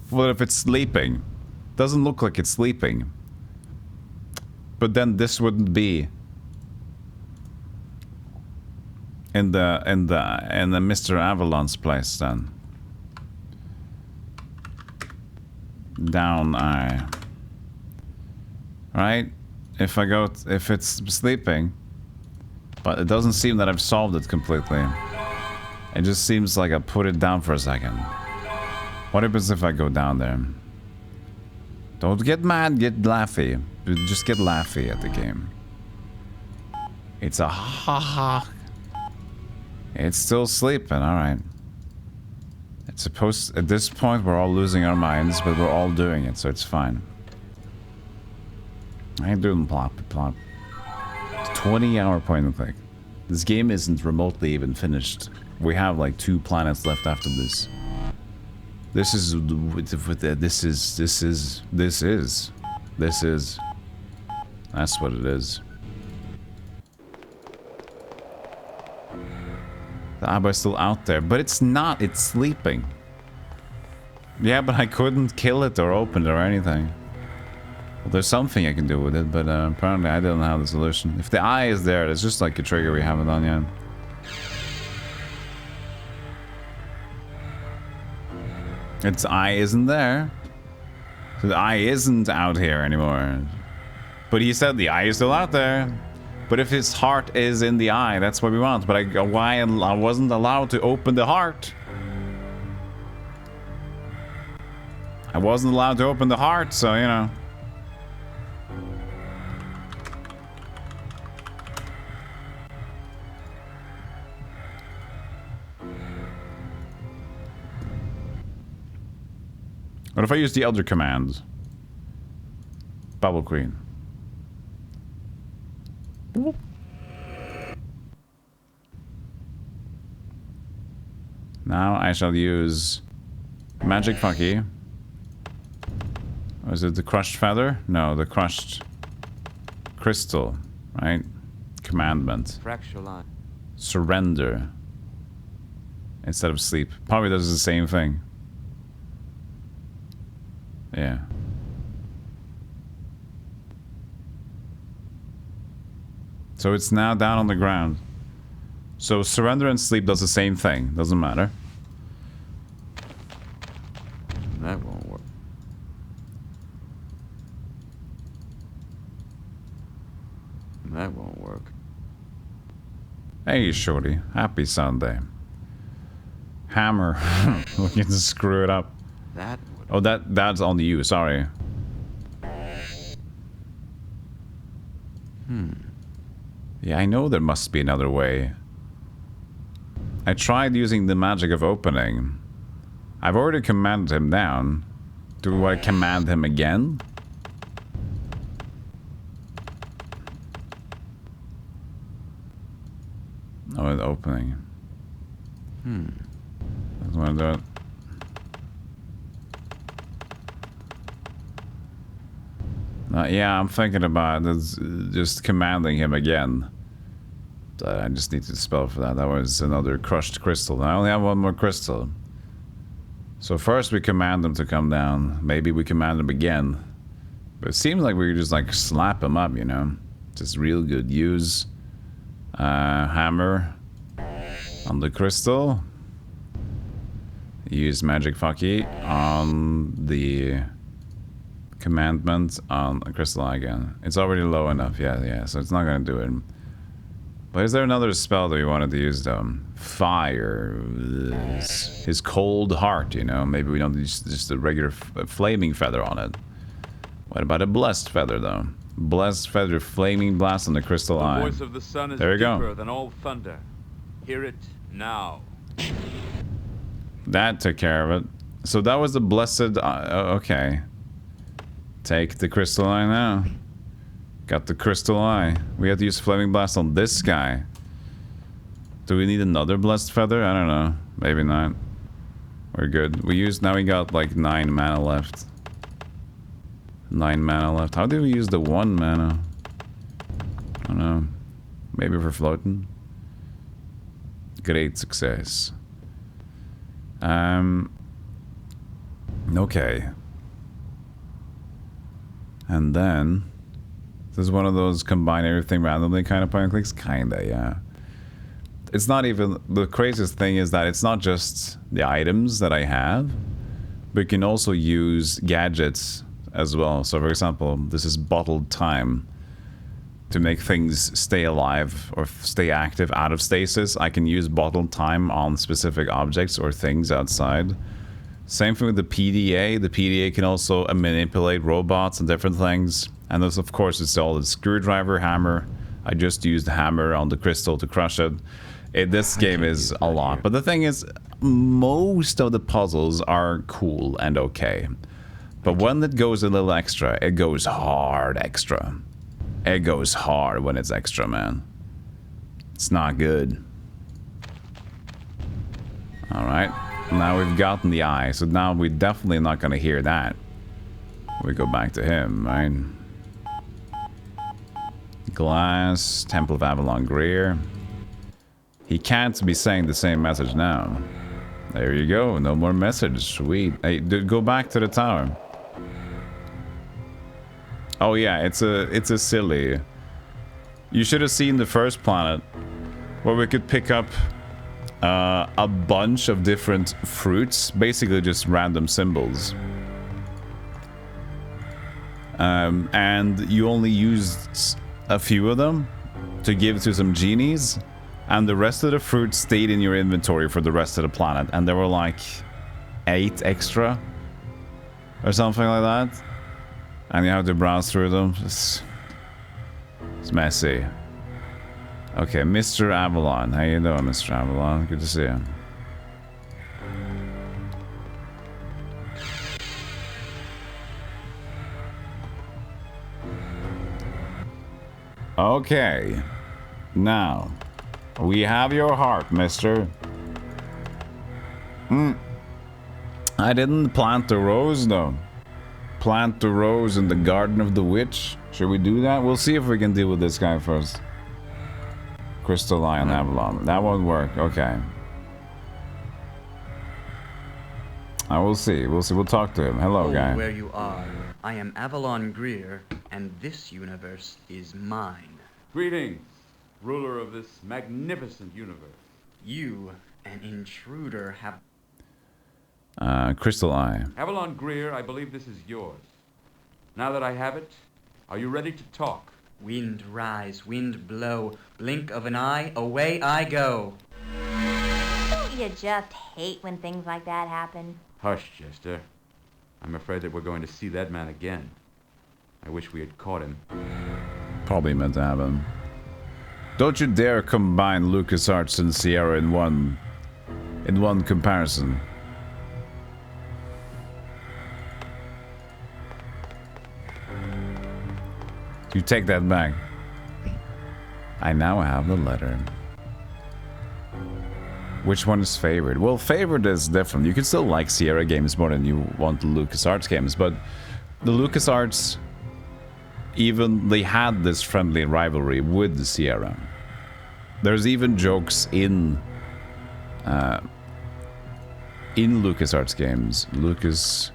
A: What if it's sleeping? Doesn't look like it's sleeping. But then this wouldn't be in the Mr. Avalon's place then. Down eye. Right? If it's sleeping, but it doesn't seem that I've solved it completely. It just seems like I put it down for a second. What happens if I go down there? Don't get mad, get laughy. Just get laughy at the game. It's a ha-ha. It's still sleeping, alright. It's supposed... At this point, we're all losing our minds, but we're all doing it, so it's fine. I ain't doing plop. It's a 20-hour point and click. This game isn't remotely even finished. We have like 2 planets left after this. This is. That's what it is. The eye's still out there, but it's not. It's sleeping. Yeah, but I couldn't kill it or open it or anything. Well, there's something I can do with it, but apparently I don't have the solution. If the eye is there, it's just like a trigger we haven't done yet. Its eye isn't there. So the eye isn't out here anymore. But he said the eye is still out there. But if his heart is in the eye, that's what we want. But I wasn't allowed to open the heart. I wasn't allowed to open the heart, so, you know. What if I use the Elder command? Bubble Queen. Now I shall use Magic Funky. Was it the crushed feather? No, the crushed crystal, right? Commandment.
R: Fracture line.
A: Surrender. Instead of sleep. Probably does the same thing. Yeah. So it's now down on the ground. So surrender and sleep does the same thing. Doesn't matter.
R: That won't work. That won't work.
A: Hey, shorty. Happy Sunday. Hammer. Looking to screw it up.
R: That
A: would... Oh, that's on you. Sorry. Yeah, I know there must be another way. I tried using the magic of opening. I've already commanded him down. Do I command him again? Oh, the opening. Doesn't want to do it. Yeah, I'm thinking about just commanding him again. I just need to spell for that. That was another crushed crystal. I only have one more crystal. So first we command him to come down. Maybe we command him again. But it seems like we just like slap him up, you know. Just real good. Use hammer on the crystal. Use magic fucky on the commandment on a crystal eye again. It's already low enough, yeah, so it's not gonna do it. But is there another spell that we wanted to use though? Fire. His cold heart, you know? Maybe we don't use just a regular flaming feather on it. What about a blessed feather though? Blessed feather, flaming blast on the crystal eye.
S: The voice of the sun is
A: there you
S: deeper
A: go.
S: than all thunder. Hear it now.
A: That took care of it. So that was the blessed eye. Oh, okay. Take the crystal eye now. Got the crystal eye. We have to use flaming blast on this guy. Do we need another blessed feather? I don't know. Maybe not. We're good. Now we got like 9 mana left. 9 mana left. How did we use the 1 mana? I don't know. Maybe for floating. Great success. Okay. And then this is one of those combine everything randomly kind of point and clicks. Kinda, yeah. It's not even, the craziest thing is that it's not just the items that I have, but you can also use gadgets as well. So for example, this is bottled time. To make things stay alive or stay active out of stasis, I can use bottled time on specific objects or things outside. Same thing with the PDA. The PDA can also manipulate robots and different things. And this, of course, it's all the screwdriver, hammer. I just used the hammer on the crystal to crush it. This game is a lot. But the thing is, most of the puzzles are cool and okay. But when it goes a little extra, it goes hard extra. It goes hard when it's extra, man. It's not good. Alright. Now we've gotten the eye, so now we're definitely not gonna hear that. We go back to him, right? Glass, Temple of Avalon Greer. He can't be saying the same message now. There you go, no more message, sweet. Hey, dude, go back to the tower. Oh yeah, it's a silly. You should have seen the first planet where we could pick up a bunch of different fruits, basically just random symbols. And you only used a few of them to give to some genies, and the rest of the fruit stayed in your inventory for the rest of the planet, and there were like 8 extra or something like that, and you have to browse through them. It's messy. Okay, Mr. Avalon. How you doing, Mr. Avalon? Good to see you. Okay. Now, we have your heart, mister. I didn't plant the rose, though. Plant the rose in the garden of the witch. Should we do that? We'll see if we can deal with this guy first. Crystal Lion Avalon. That won't work. Okay. I will see. We'll see. We'll talk to him. Hello, guy.
O: Where you are. I am Avalon Greer, and this universe is mine.
S: Greetings, ruler of this magnificent universe.
O: You, an intruder, have...
A: Crystal Eye.
S: Avalon Greer, I believe this is yours. Now that I have it, are you ready to talk?
O: Wind rise, wind blow, blink of an eye, away I go.
G: Don't you just hate when things like that happen?
S: Hush, Jester. I'm afraid that we're going to see that man again. I wish we had caught him.
A: Probably meant to happen. Don't you dare combine LucasArts and Sierra in one comparison. You take that back. I now have the letter. Which one is favored? Well, favored is different. You can still like Sierra games more than you want the LucasArts games, but the LucasArts, even they had this friendly rivalry with the Sierra. There's even jokes in LucasArts games. LucasArts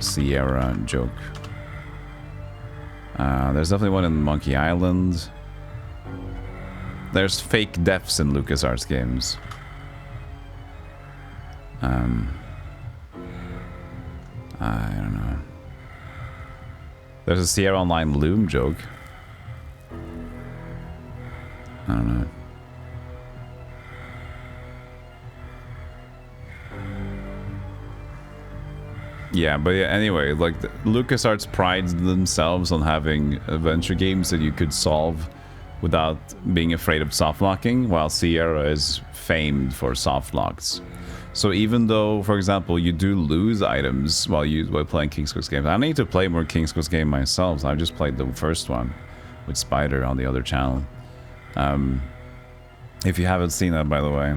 A: Sierra joke. There's definitely one in Monkey Island. There's fake deaths in LucasArts games. I don't know. There's a Sierra Online Loom joke. I don't know. Yeah, but yeah, anyway, like LucasArts prides themselves on having adventure games that you could solve without being afraid of softlocking, while Sierra is famed for softlocks. So even though, for example, you do lose items while playing King's Quest games, I need to play more King's Quest game myself. I just played the first one with Spider on the other channel. If you haven't seen that, by the way,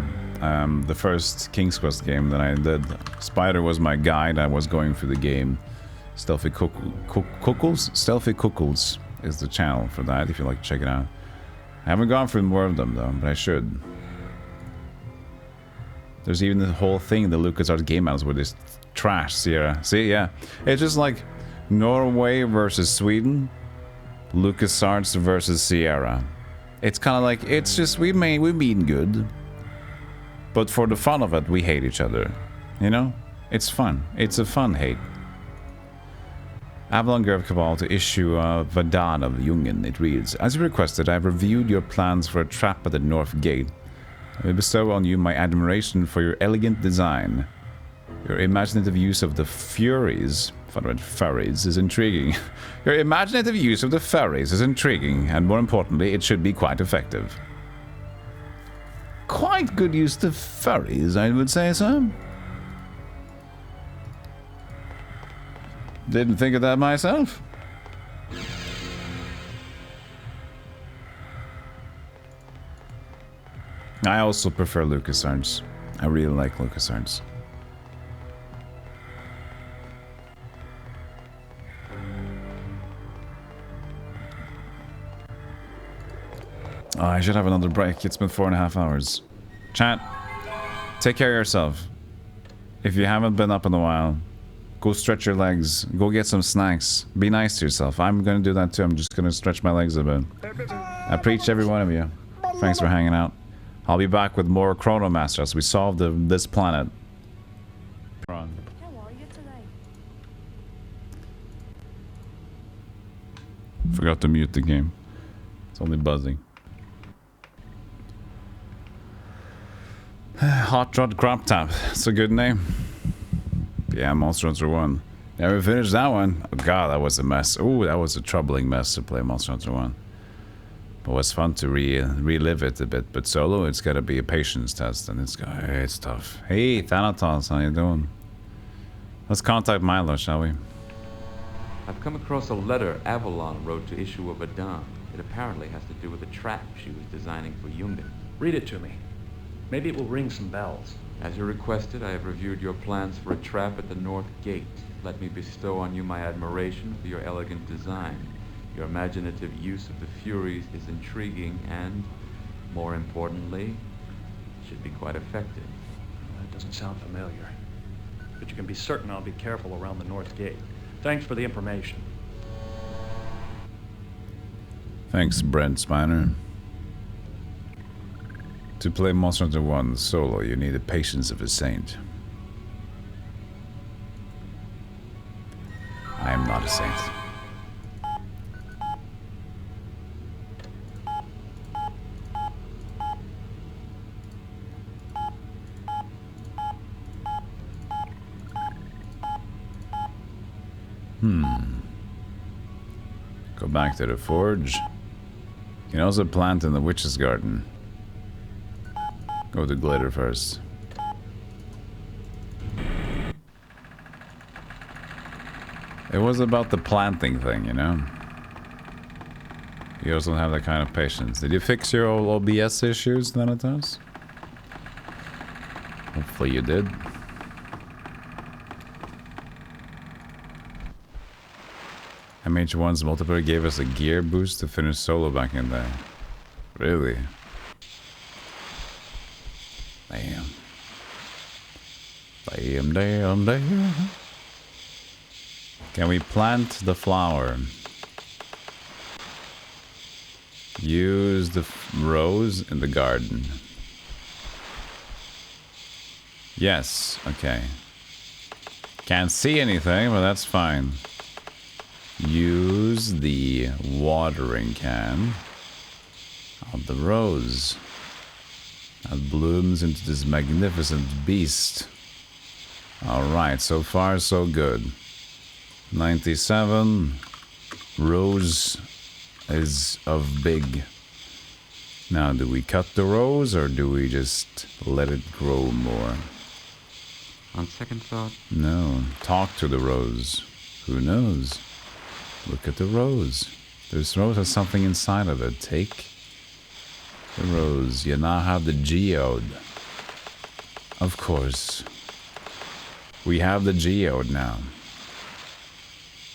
A: the first King's Quest game that I did, Spider was my guide. I was going through the game. Stealthy Cuckles is the channel for that, if you'd like to check it out. I haven't gone through more of them, though, but I should. There's even the whole thing, the LucasArts Game House, with this trash Sierra. See, yeah. It's just like Norway versus Sweden, LucasArts versus Sierra. It's kind of like, it's just, we mean good. But for the fun of it, we hate each other. You know? It's fun. It's a fun hate. Avalon gave Cabal to issue a Vadan of Jungen. It reads, as you requested, I have reviewed your plans for a trap at the North Gate. I will bestow on you my admiration for your elegant design. Your imaginative use of the Furies, furries, is intriguing. Your imaginative use of the furries is intriguing, and more importantly, it should be quite effective. Quite good use of furries, I would say so. Didn't think of that myself. I also prefer LucasArts. I really like LucasArts. Oh, I should have another break. It's been 4.5 hours. Chat, take care of yourself. If you haven't been up in a while, go stretch your legs. Go get some snacks. Be nice to yourself. I'm gonna do that too. I'm just gonna stretch my legs a bit. I preach every one of you. Thanks for hanging out. I'll be back with more Chronomaster as we solve this planet.
D: How are you today?
A: Forgot to mute the game. It's only buzzing. Hot Rod Crop Top. It's a good name. Yeah, Monster Hunter 1. Never finished that one. Oh god, that was a mess. Oh, that was a troubling mess to play Monster Hunter 1. But it was fun to relive it a bit. But solo, it's gotta be a patience test, and it's tough. Hey, Thanatos, how you doing? Let's contact Milo, shall we?
R: I've come across a letter Avalon wrote to Issue Abaddon. It apparently has to do with a trap she was designing for Yungan.
J: Read it to me. Maybe it will ring some bells.
R: As you requested, I have reviewed your plans for a trap at the North Gate. Let me bestow on you my admiration for your elegant design. Your imaginative use of the Furies is intriguing and, more importantly, should be quite effective.
J: That doesn't sound familiar. But you can be certain I'll be careful around the North Gate. Thanks for the information.
A: Thanks, Brent Spiner. To play Monster Hunter 1 solo, you need the patience of a saint. I am not a saint. Go back to the forge. You can also plant in the witch's garden. Go to glitter first. It was about the planting thing, you know? You also don't have that kind of patience. Did you fix your old OBS issues, Thanatos? Hopefully you did. MH1's multiplayer gave us a gear boost to finish solo back in there. Really? Damn. Damn. Can we plant the flower? Use the rose in the garden. Yes, okay. Can't see anything, but that's fine. Use the watering can of the rose that blooms into this magnificent beast. Alright, so far so good. 97. Rose is of big. Now, do we cut the rose or do we just let it grow more?
R: On second thought?
A: No, talk to the rose. Who knows? Look at the rose. This rose has something inside of it. Take the rose. You now have the geode. Of course. We have the geode now.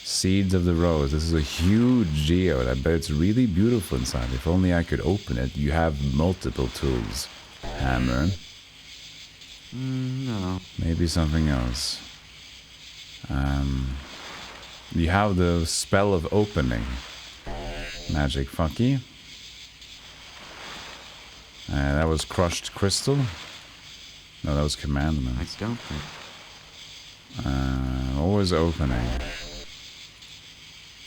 A: Seeds of the rose. This is a huge geode. I bet it's really beautiful inside. If only I could open it. You have multiple tools. Hammer.
R: No.
A: Maybe something else. You have the spell of opening. Magic fucky. That was crushed crystal. No, that was commandment.
R: I don't think.
A: What was opening?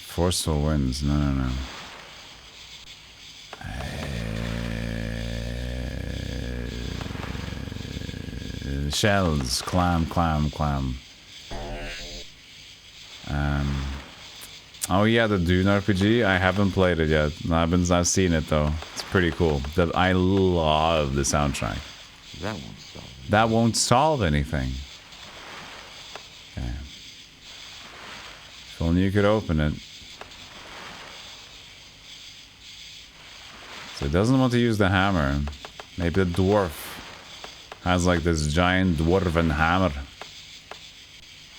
A: Forceful winds. No. Shells. Clam. Oh yeah, the Dune RPG. I haven't played it yet. I've seen it though. It's pretty cool. I love the soundtrack.
R: That won't solve it.
A: That won't solve anything. Okay. If only you could open it. So it doesn't want to use the hammer. Maybe the dwarf has like this giant dwarven hammer.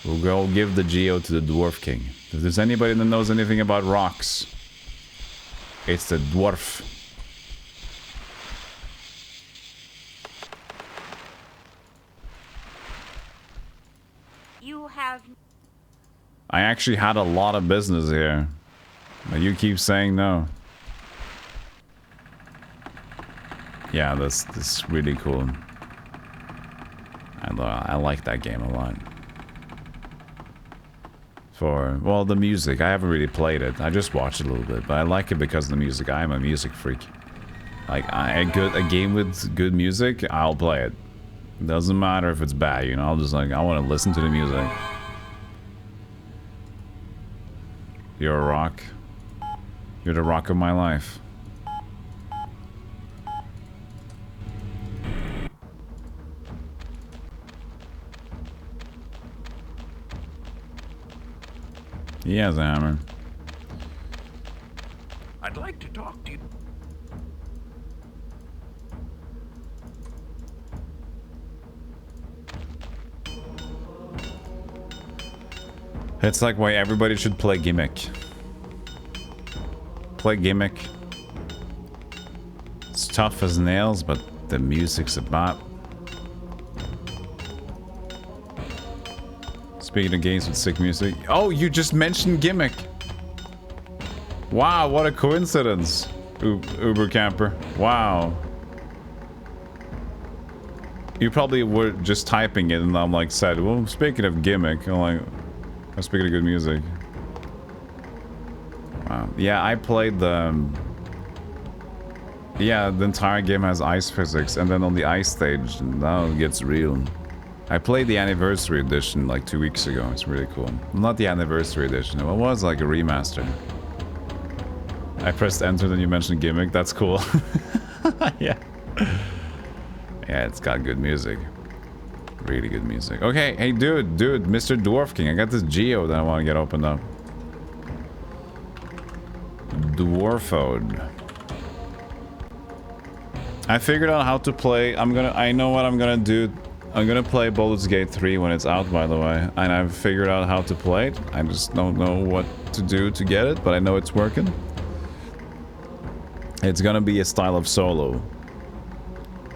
A: We'll go give the geode to the dwarf king. If there's anybody that knows anything about rocks, it's the dwarf.
B: You have...
A: I actually had a lot of business here. But you keep saying no. Yeah, that's really cool. I like that game a lot. Well, the music. I haven't really played it. I just watched it a little bit, but I like it because of the music. I'm a music freak. Like, a game with good music, I'll play it. Doesn't matter if it's bad, you know, I'll just like, I want to listen to the music. You're a rock. You're the rock of my life. He has a hammer.
H: I'd like to talk to you.
A: It's like why everybody should play Gimmick. Play Gimmick. It's tough as nails, but the music's a bop. Speaking of games with sick music. Oh, you just mentioned Gimmick. Wow, what a coincidence. Uber camper. Wow. You probably were just typing it and I'm like said, well, speaking of Gimmick, I'm like, oh, speaking of good music. Wow. Yeah, I played the... yeah, the entire game has ice physics, and then on the ice stage, now it gets real. I played the anniversary edition like 2 weeks ago. It's really cool. Not the anniversary edition. It was like a remaster. I pressed enter, then you mentioned Gimmick. That's cool. Yeah. Yeah, it's got good music. Really good music. Okay, hey dude, Mr. Dwarf King. I got this Geo that I want to get opened up. Dwarfode. I figured out how to play. I know what I'm gonna do. I'm gonna play Baldur's Gate 3 when it's out, by the way. And I've figured out how to play it. I just don't know what to do to get it, but I know it's working. It's gonna be a style of solo.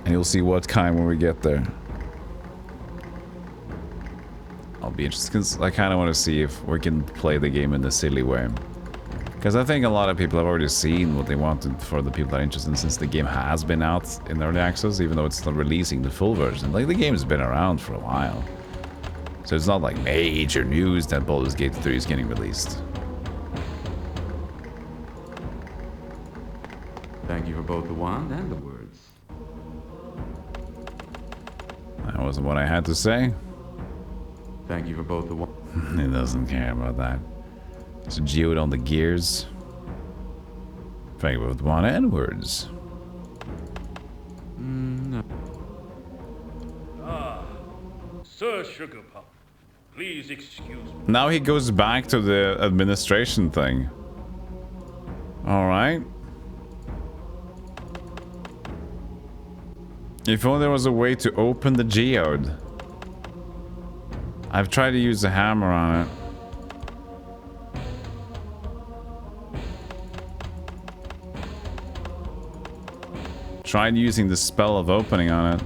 A: And you'll see what kind when we get there. I'll be interested because I kind of want to see if we can play the game in a silly way. Because I think a lot of people have already seen what they wanted for the people that are interested, since the game has been out in early access, even though it's not releasing the full version. Like, the game's been around for a while. So it's not like major news that Baldur's Gate 3 is getting released.
C: Thank you for both the wand and the words.
A: That wasn't what I had to say.
C: Thank you for both the wand.
A: He doesn't care about that. It's a geode on the gears. Thank you for the wand and words.
C: No.
P: Ah, Sir Sugarpuff, please excuse me.
A: Now he goes back to the administration thing. Alright. If only there was a way to open the geode. I've tried to use the hammer on it. Tried using the spell of opening on it.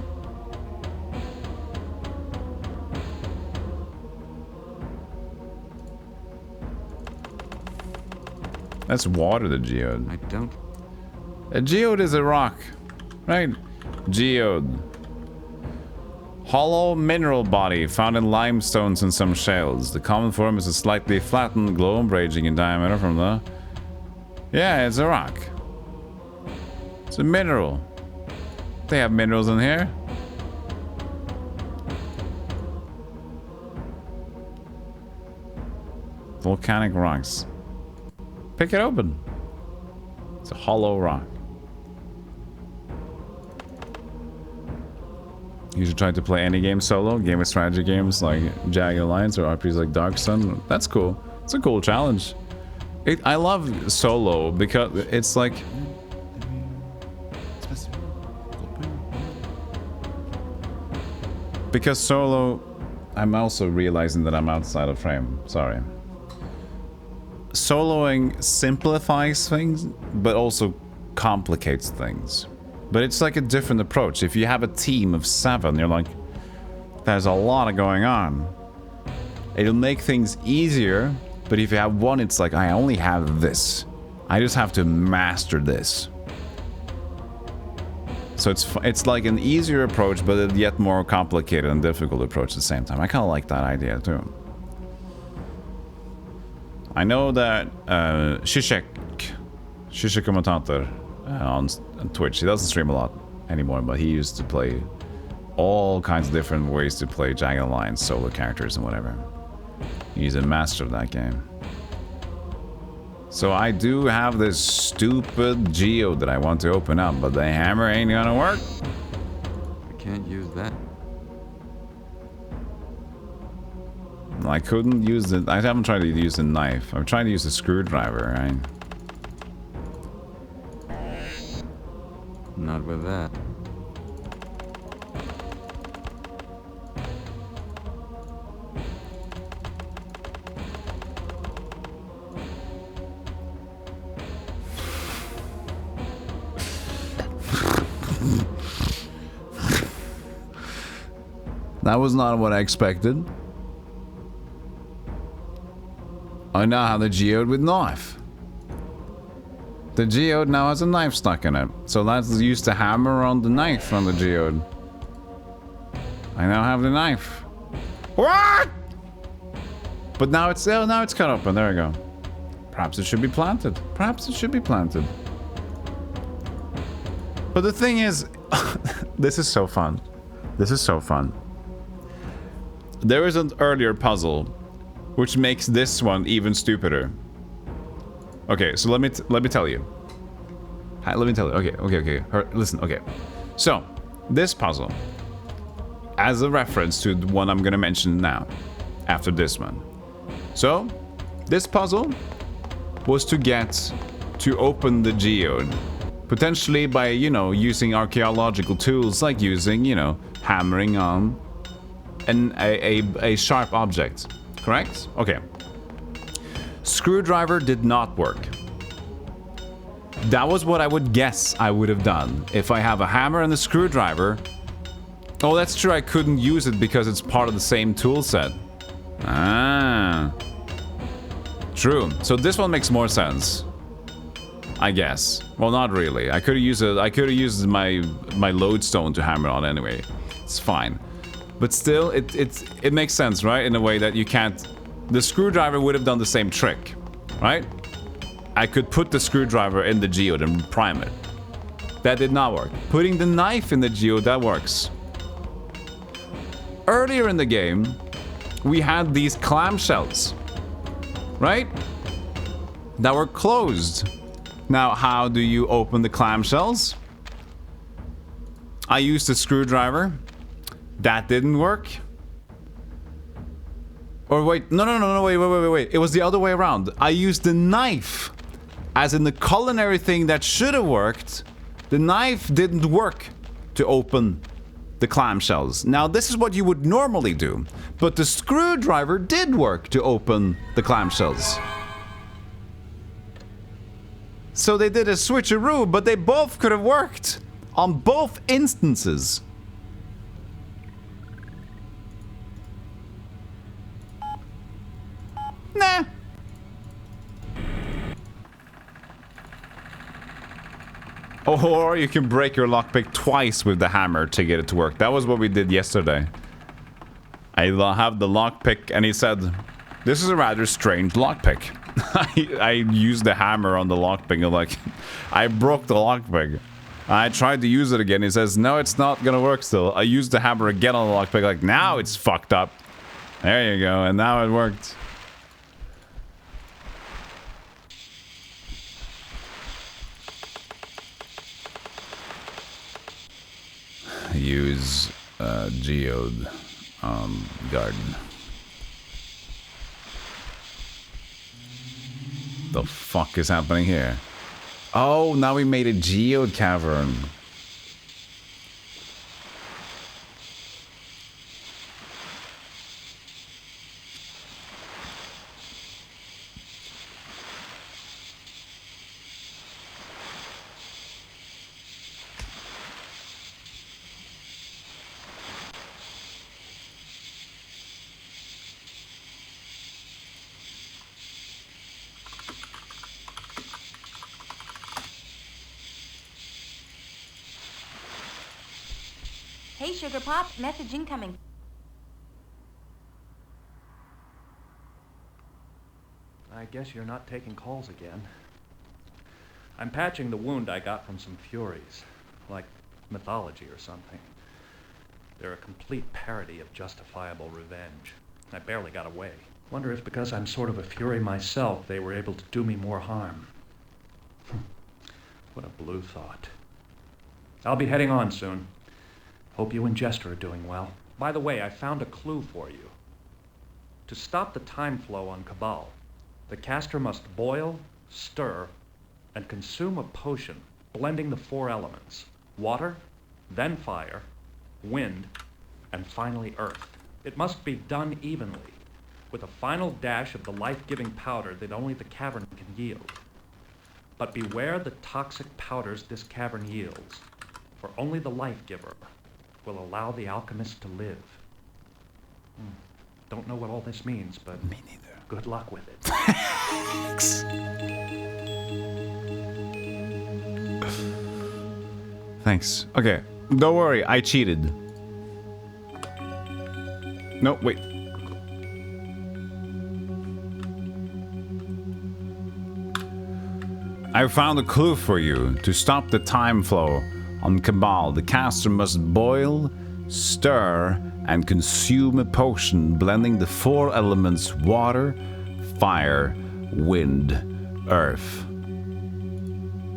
A: Let's water the geode.
C: I don't.
A: A geode is a rock, right? Geode. Hollow mineral body found in limestones and some shales. The common form is a slightly flattened globe ranging in diameter from the... yeah, it's a rock. It's a mineral. They have minerals in here. Volcanic rocks. Pick it open. It's a hollow rock. You should try to play any game solo. Game of strategy games like Jagged Alliance or RPGs like Dark Sun. That's cool. It's a cool challenge. I love solo because it's like... because solo... I'm also realizing that I'm outside of frame. Sorry. Soloing simplifies things, but also complicates things. But it's like a different approach. If you have a team of 7, you're like, there's a lot going on. It'll make things easier, but if you have one, it's like, I only have this. I just have to master this. So it's like an easier approach, but a yet more complicated and difficult approach at the same time. I kind of like that idea too. I know that Shishek Kommentator on Twitch, he doesn't stream a lot anymore, but he used to play all kinds of different ways to play Jagged Alliance solo characters and whatever. He's a master of that game. So I do have this stupid geode that I want to open up, but the hammer ain't gonna work.
R: I can't use that.
A: I couldn't use the... I haven't tried to use the knife. I'm trying to use the screwdriver, right?
R: Not with that.
A: That was not what I expected. I now have the geode with knife. The geode now has a knife stuck in it. So let's use the hammer on the knife on the geode. I now have the knife. What? But now it's cut open. There we go. Perhaps it should be planted. Perhaps it should be planted. But the thing is, this is so fun. This is so fun. There is an earlier puzzle which makes this one even stupider. Okay, so let me tell you. Let me tell you. Okay. Listen, okay. So, this puzzle, as a reference to the one I'm gonna mention now, after this one. So, this puzzle was to get to open the geode. Potentially by, you know, using archaeological tools, like using, you know, hammering on a sharp object. Correct? Okay. Screwdriver did not work. That was what I would guess I would have done. If I have a hammer and a screwdriver... Oh, that's true, I couldn't use it because it's part of the same tool set. Ah. True. So this one makes more sense. I guess. Well, not really. I could have used my lodestone to hammer on anyway. It's fine. But still, it makes sense, right? In a way that you can't... The screwdriver would have done the same trick, right? I could put the screwdriver in the geode and prime it. That did not work. Putting the knife in the geode, that works. Earlier in the game, we had these clamshells, right? That were closed. Now, how do you open the clamshells? I used a screwdriver. That didn't work. Or wait, no, wait. It was the other way around. I used the knife. As in the culinary thing that should have worked. The knife didn't work to open the clamshells. Now, this is what you would normally do. But the screwdriver did work to open the clamshells. So they did a switcheroo, but they both could have worked. On both instances. Nah. Or you can break your lockpick twice with the hammer to get it to work. That was what we did yesterday. I have the lockpick and he said, this is a rather strange lockpick. I used the hammer on the lockpick and like, I broke the lockpick. I tried to use it again. He says, no, it's not gonna work still. I used the hammer again on the lockpick. Like, now it's fucked up. There you go. And now it worked. Use geode garden. The fuck is happening here? Oh, now we made a geode cavern.
G: Hey, Sugar Pop, message incoming.
J: I guess you're not taking calls again. I'm patching the wound I got from some furies, like mythology or something. They're a complete parody of justifiable revenge. I barely got away. Wonder if because I'm sort of a fury myself, they were able to do me more harm. What a blue thought. I'll be heading on soon. Hope you and Jester are doing well. By the way, I found a clue for you. To stop the time flow on Cabal, the caster must boil, stir, and consume a potion, blending the 4 elements. Water, then fire, wind, and finally earth. It must be done evenly, with a final dash of the life-giving powder that only the cavern can yield. But beware the toxic powders this cavern yields, for only the life-giver will allow the alchemist to live. Don't know what all this means, but me neither. Good luck with it.
A: Thanks. Thanks. Okay, don't worry, I cheated. No, wait. I found a clue for you. To stop the time flow on Cabal, the caster must boil, stir, and consume a potion blending the 4 elements water, fire, wind, earth.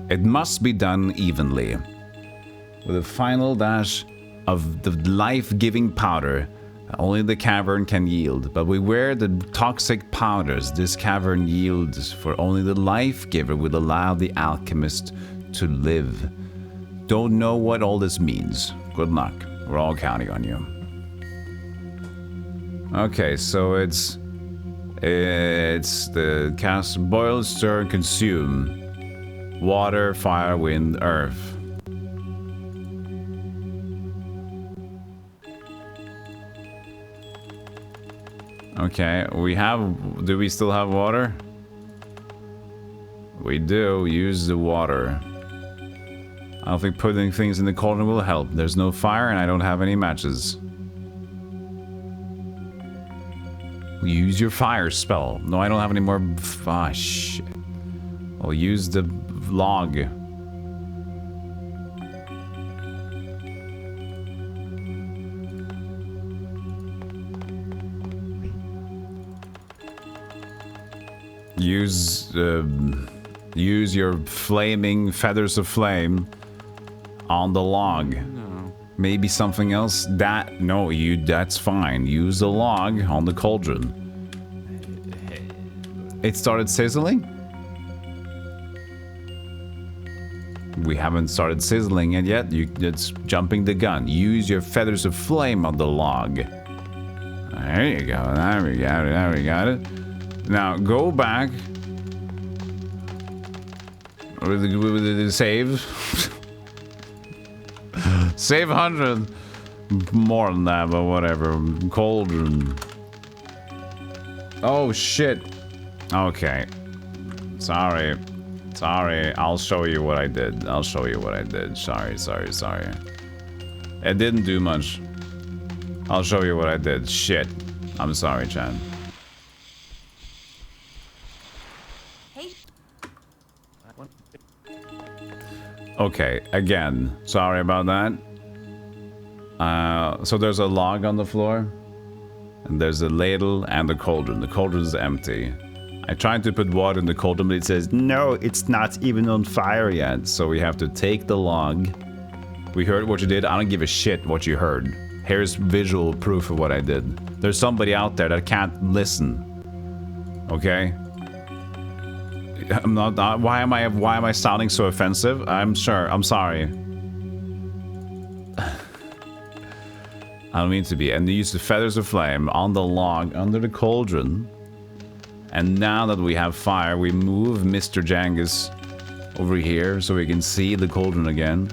A: It must be done evenly, with a final dash of the life-giving powder only the cavern can yield. But beware the toxic powders this cavern yields, for only the life-giver will allow the alchemist to live. Don't know what all this means. Good luck. We're all counting on you. Okay, so it's the cast boil, stir, consume. Water, fire, wind, earth. Okay, do we still have water? We do. Use the water. I don't think putting things in the cauldron will help. There's no fire and I don't have any matches. Use your fire spell. No, I don't have any more. Ah, shit. I'll use the log. Use your flaming feathers of flame on the log.
R: No.
A: Maybe something else. That's fine. Use the log on the cauldron. It started sizzling? We haven't started sizzling it yet. It's jumping the gun. Use your feathers of flame on the log. There you go. There we got it. There we got it. Now go back with the save. Save 100. More than that, but whatever. Cauldron. Oh shit. Okay. Sorry. I'll show you what I did. Sorry. It didn't do much. I'll show you what I did. Shit. I'm sorry, Chan. Okay, again, sorry about that. So there's a log on the floor, and there's a ladle and a cauldron. The cauldron's empty. I tried to put water in the cauldron, but it says, no, it's not even on fire yet. So we have to take the log. We heard what you did. I don't give a shit what you heard. Here's visual proof of what I did. There's somebody out there that can't listen. Okay? I'm not. Why am I sounding so offensive? I'm sorry. I don't mean to be. And they use the feathers of flame on the log under the cauldron. And now that we have fire, we move Mr. Jangus over here so we can see the cauldron again.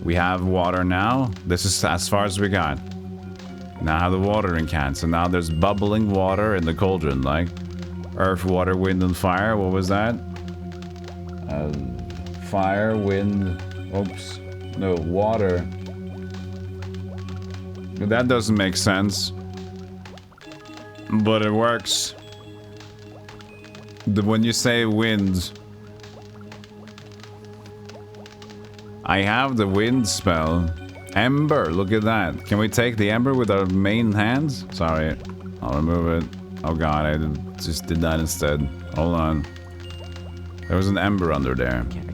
A: We have water now. This is as far as we got. Now I have the watering can. So now there's bubbling water in the cauldron, like earth, water, wind, and fire. What was that? Fire, wind. Oops. No, water. That doesn't make sense. But it works. When you say wind, I have the wind spell. Ember, look at that. Can we take the ember with our main hands? Sorry, I'll remove it. Oh god, I just did that instead. Hold on. There was an ember under there.
C: I can't.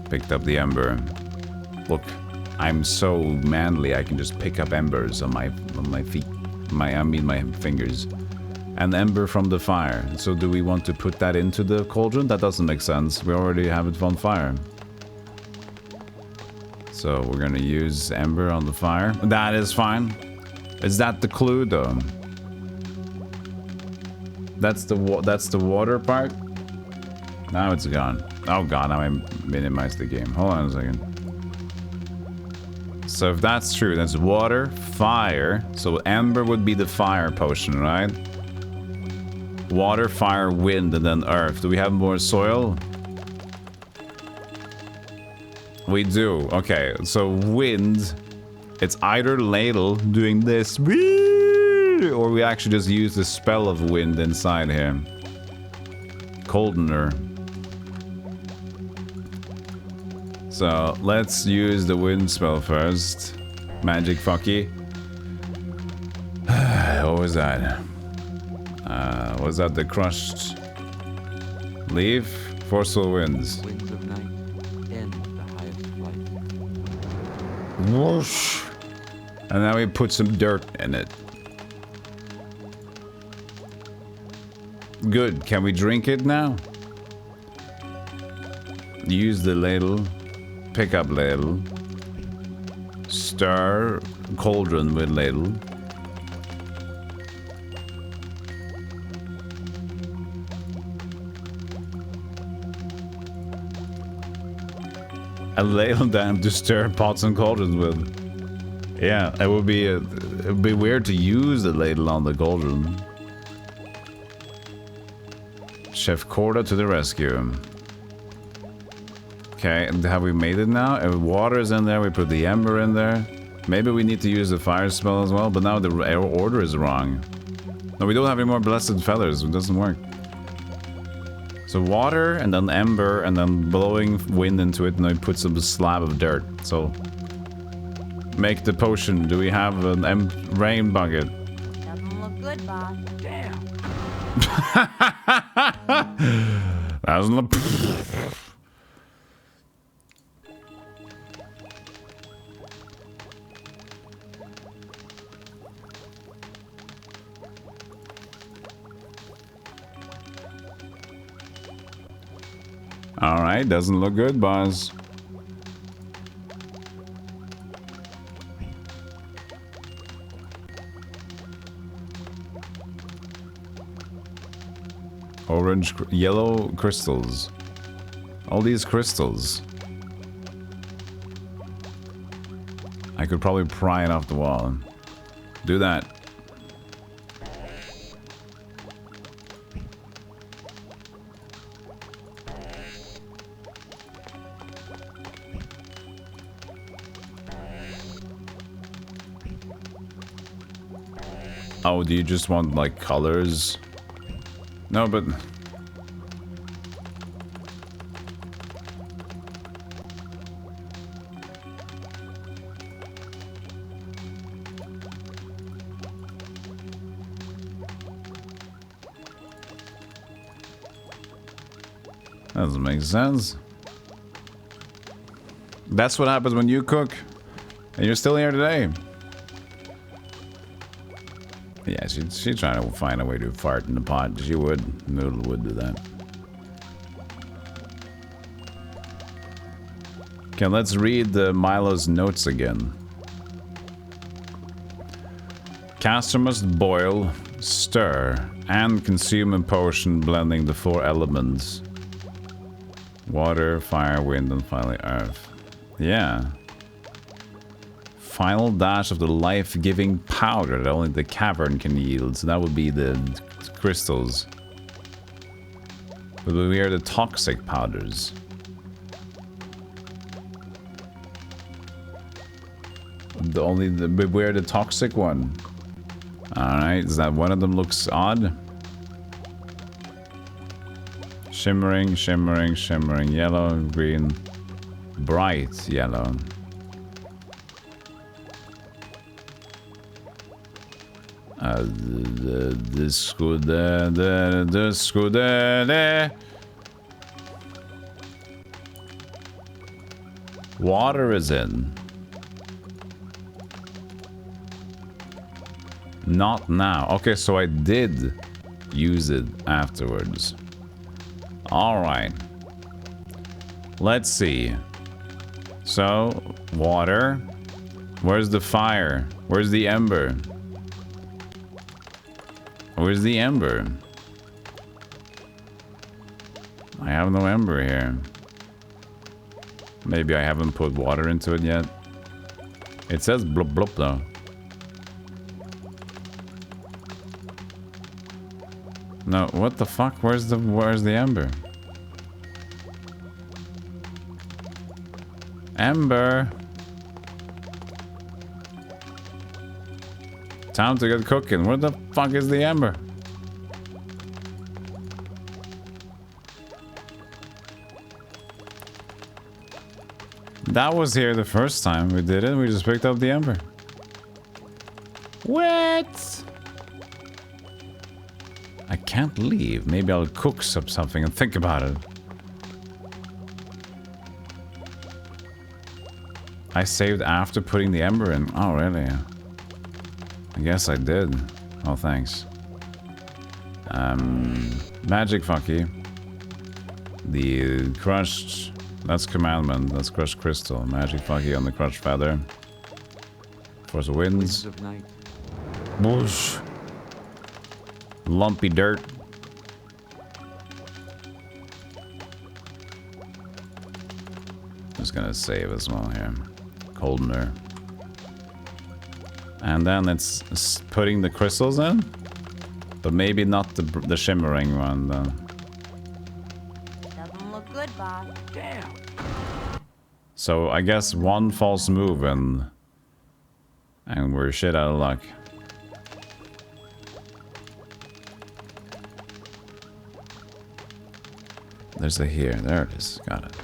A: Picked up the ember. Look, I'm so manly I can just pick up embers on my feet. I mean my fingers. An ember from the fire. So do we want to put that into the cauldron? That doesn't make sense. We already have it on fire. So we're gonna use ember on the fire. That is fine. Is that the clue though? That's the water part? Now it's gone. Oh god, now I minimized the game. Hold on a second. So if that's true, that's water, fire. So ember would be the fire potion, right? Water, fire, wind, and then earth. Do we have more soil? We do. Okay, so wind. It's either ladle doing this, or we actually just use the spell of wind inside here. Coldener. So let's use the wind spell first. Magic fucky. What was that? Was that the crushed leaf? Forceful winds.
R: Winds of night, end the highest flight.
A: Whoosh. And now we put some dirt in it. Good. Can we drink it now? Use the ladle. Pick up ladle. Stir cauldron with ladle. A ladle down to stir pots and cauldrons with. Yeah, it would be weird to use the ladle on the cauldron. Chef Corda to the rescue. Okay, have we made it now? Water is in there, we put the ember in there. Maybe we need to use the fire spell as well, but now the order is wrong. No, we don't have any more blessed feathers, it doesn't work. So water, and then ember, and then blowing wind into it, and then put some slab of dirt. So, make the potion. Do we have an rain bucket?
G: Doesn't look good, boss.
I: Damn.
A: Doesn't look... Alright, doesn't look good, boss. Orange, yellow crystals. All these crystals. I could probably pry it off the wall. Do that. Oh, do you just want, like, colors? No, but... That doesn't make sense. That's what happens when you cook. And you're still here today. Yeah, she's trying to find a way to fart in the pot. She would. Noodle would do that. Okay, let's read the Milo's notes again. Caster must boil, stir, and consume a potion blending the 4 elements. Water, fire, wind, and finally earth. Yeah. Final dash of the life-giving powder that only the cavern can yield. So that would be the crystals. But we are the toxic powders. We're the toxic one. Alright, is that one of them looks odd? Shimmering, shimmering, shimmering, yellow, green. bright yellow. Water is in. Not now. Okay, so I did use it afterwards. Alright. Let's see. So, water. Where's the fire? Where's the ember? Where's the ember? I have no ember here. Maybe I haven't put water into it yet. It says blub blub though. No, what the fuck? Where's the ember? Ember. Time to get cooking. Where the fuck is the ember? That was here the first time we did it. We just picked up the ember. What? I can't leave. Maybe I'll cook something and think about it. I saved after putting the ember in. Oh, really? I guess I did. Oh, thanks. Magic funky. The crushed... That's commandment. That's crushed crystal. Magic funky on the crushed feather. Force of winds. Bush. Lumpy dirt. Just gonna save as well here. Colder. And then it's putting the crystals in, but maybe not the shimmering one then.
G: Doesn't look good, boss. Damn.
A: So I guess one false move and we're shit out of luck. There's a here. There it is. Got it.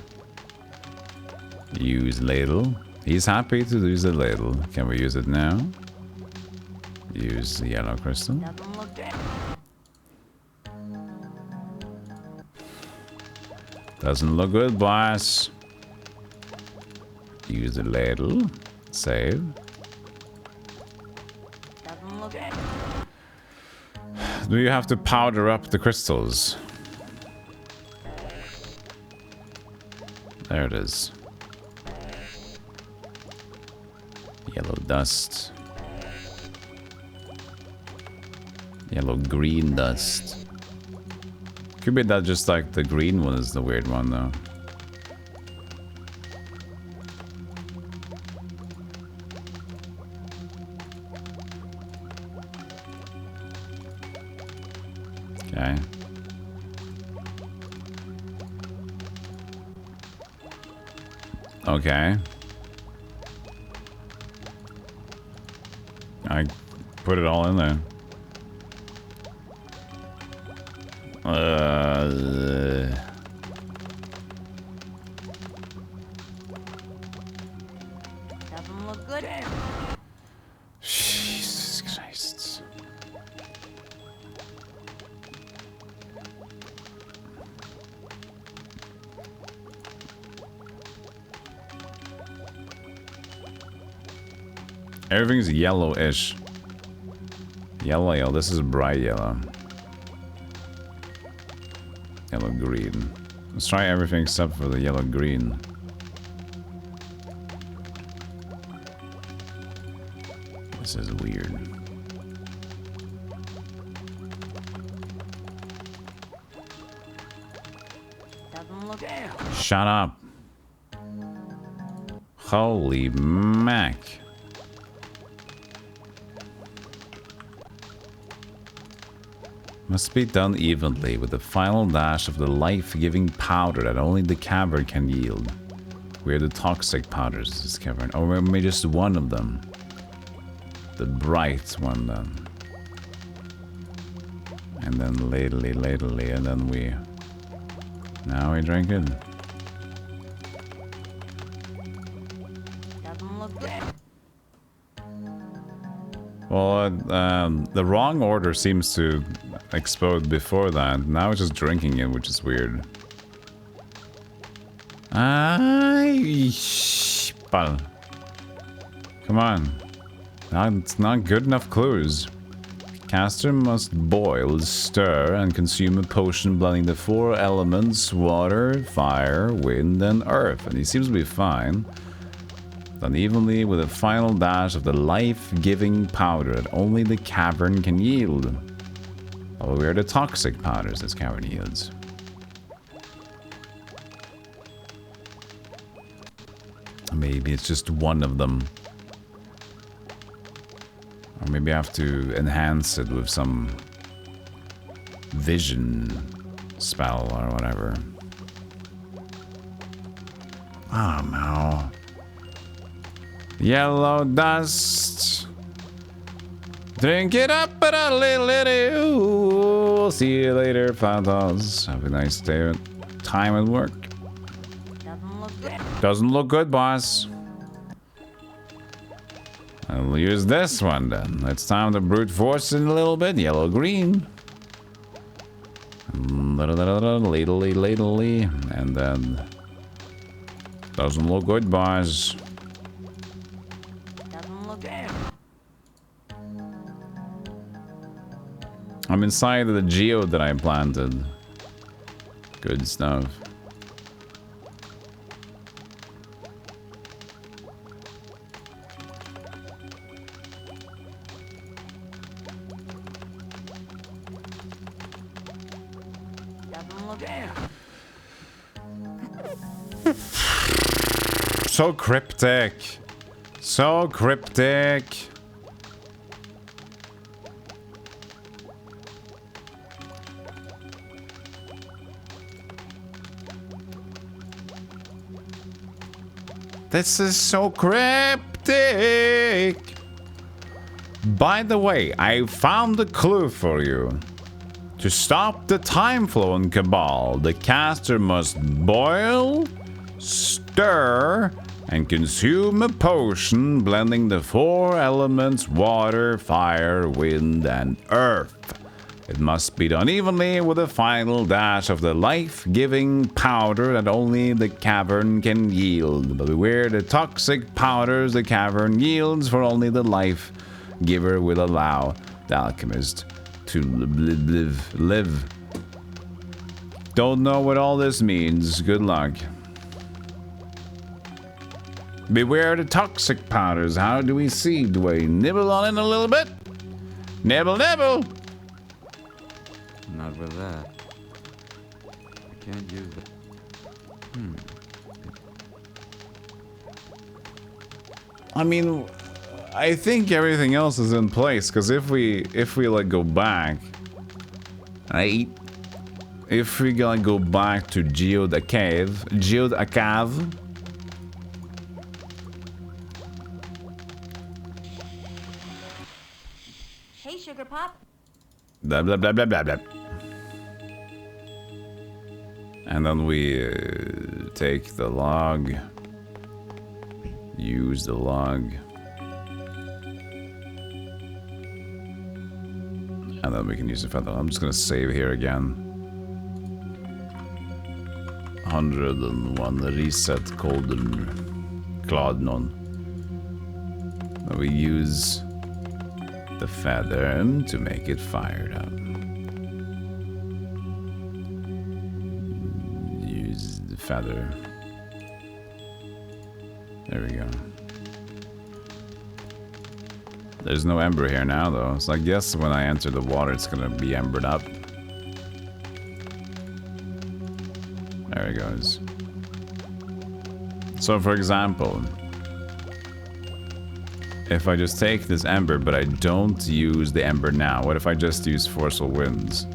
A: Use ladle. He's happy to use the ladle. Can we use it now? Use the yellow crystal.
G: Doesn't look good.
A: Doesn't look good, boss. Use the ladle. Save.
G: Doesn't look good.
A: Do you have to powder up the crystals? There it is. Yellow dust. Yellow green dust. Could be that just like the green one is the weird one though. Okay. Okay. I put it all in there.
G: Doesn't look good.
A: Jesus Christ. Everything's yellowish. Yellow. This is bright yellow. Yellow green. Let's try everything except for the yellow green. This is weird.
G: Doesn't look good.
A: Shut up. Holy mac. Must be done evenly with the final dash of the life-giving powder that only the cavern can yield. Where the toxic powders is this cavern, or maybe just one of them. The bright one then. And then ladly, and then we... Now we drink it.
G: Doesn't look good.
A: Well, the wrong order seems to explode before that. Now it's just drinking it, which is weird. Come on. It's not good enough clues. Caster must boil, stir, and consume a potion blending the 4 elements: water, fire, wind, and earth. And he seems to be fine. Done evenly with a final dash of the life-giving powder that only the cavern can yield. Although we are the toxic powders this cavern yields. Maybe it's just one of them. Or maybe I have to enhance it with some vision spell or whatever. I don't know. Yellow dust. Drink it up at a little. See you later, Fantas. Have a nice day. Time at work.
G: Doesn't look good.
A: Doesn't look good, boss. I'll use this one then. It's time to brute force it a little bit. Yellow green. Ladly. And then. Doesn't look good, boss.
G: Doesn't look good.
A: I'm inside of the geode that I planted. Good stuff.
G: Doesn't look good.
A: So cryptic. So cryptic. This is so cryptic. By the way, I found a clue for you. To stop the time flow in Cabal, the caster must boil, stir, and consume a potion blending the 4 elements: water, fire, wind, and earth. It must be done evenly with a final dash of the life-giving powder that only the cavern can yield. But beware the toxic powders the cavern yields, for only the life giver will allow the alchemist to live. Don't know what all this means. Good luck. Beware the toxic powders. How do we see? Do I nibble on it a little bit? Nibble, nibble!
R: Not with that. I can't use it.
A: I mean, I think everything else is in place, because if we like go back, right? If we like go back to Geode Cave.
G: Hey, Sugar Pop.
A: Blah blah blah blah blah blah. And then we take the log. Use the log. And then we can use the feather. I'm just gonna save here again. 101 reset Golden Cloudnon. Then we use the feather to make it fired up. Use the feather. There we go. There's no ember here now, though. So I guess when I enter the water, it's gonna be embered up. There it goes. So, for example, if I just take this ember, but I don't use the ember now, what if I just use Forceful Winds?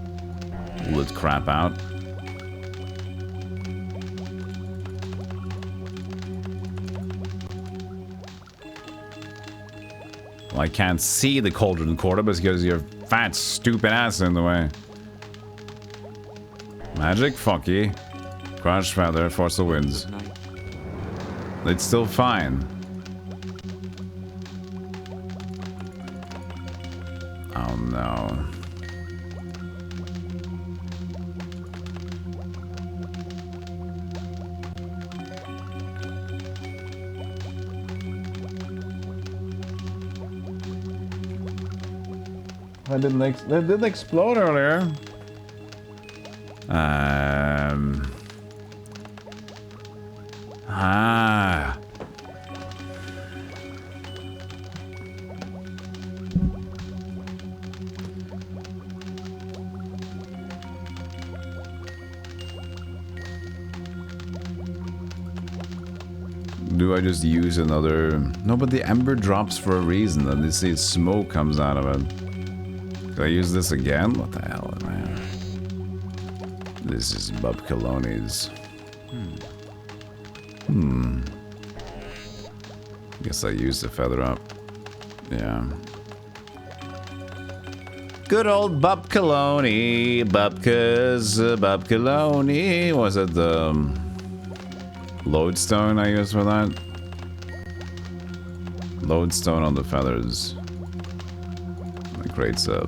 A: Will it crap out? Well, I can't see the Cauldron Quarter because your fat, stupid ass in the way. Magic, funky. Crush Feather, Force the Winds. It's still fine. Oh no. That didn't explode earlier. Ah. Do I just use another? No, but the ember drops for a reason, and you see smoke comes out of it. Can I use this again? What the hell, man? This is Bub Colonies. Guess I used the feather up. Yeah. Good old Bub Colony. Bubkas, Bub Colony. Was it the lodestone I used for that? Lodestone on the feathers. That creates a...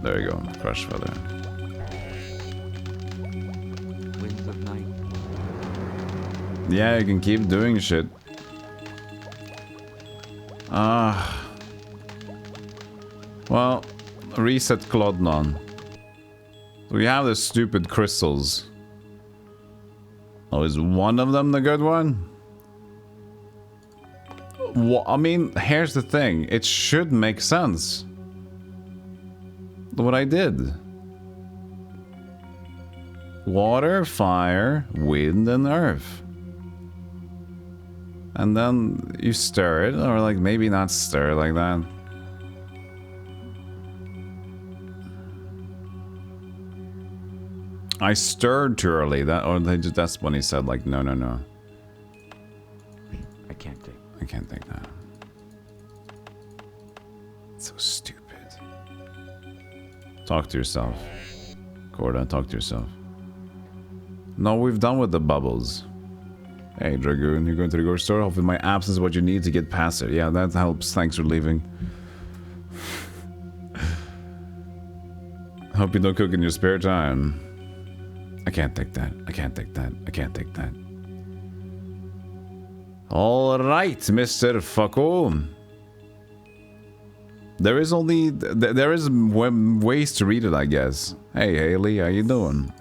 A: There you go. Crush feather.
R: Winds of night.
A: Yeah, you can keep doing shit. Well, reset Clodnon. We have the stupid crystals. Oh, is one of them the good one? Well, I mean, here's the thing. It should make sense. What I did. Water, fire, wind, and earth. And then you stir it, or like maybe not stir like that. I stirred too early. That's when he said like no.
C: I can't take.
A: I can't take that. It's so stupid. Talk to yourself. Corda, talk to yourself. No, we've done with the bubbles. Hey, Dragoon, you're going to the grocery store? Hopefully my absence is what you need to get past it. Yeah, that helps. Thanks for leaving. Hope you don't cook in your spare time. I can't take that. I can't take that. I can't take that. Alright, Mr. Fucko. There is only... There is ways to read it, I guess. Hey, Haley, how you doing?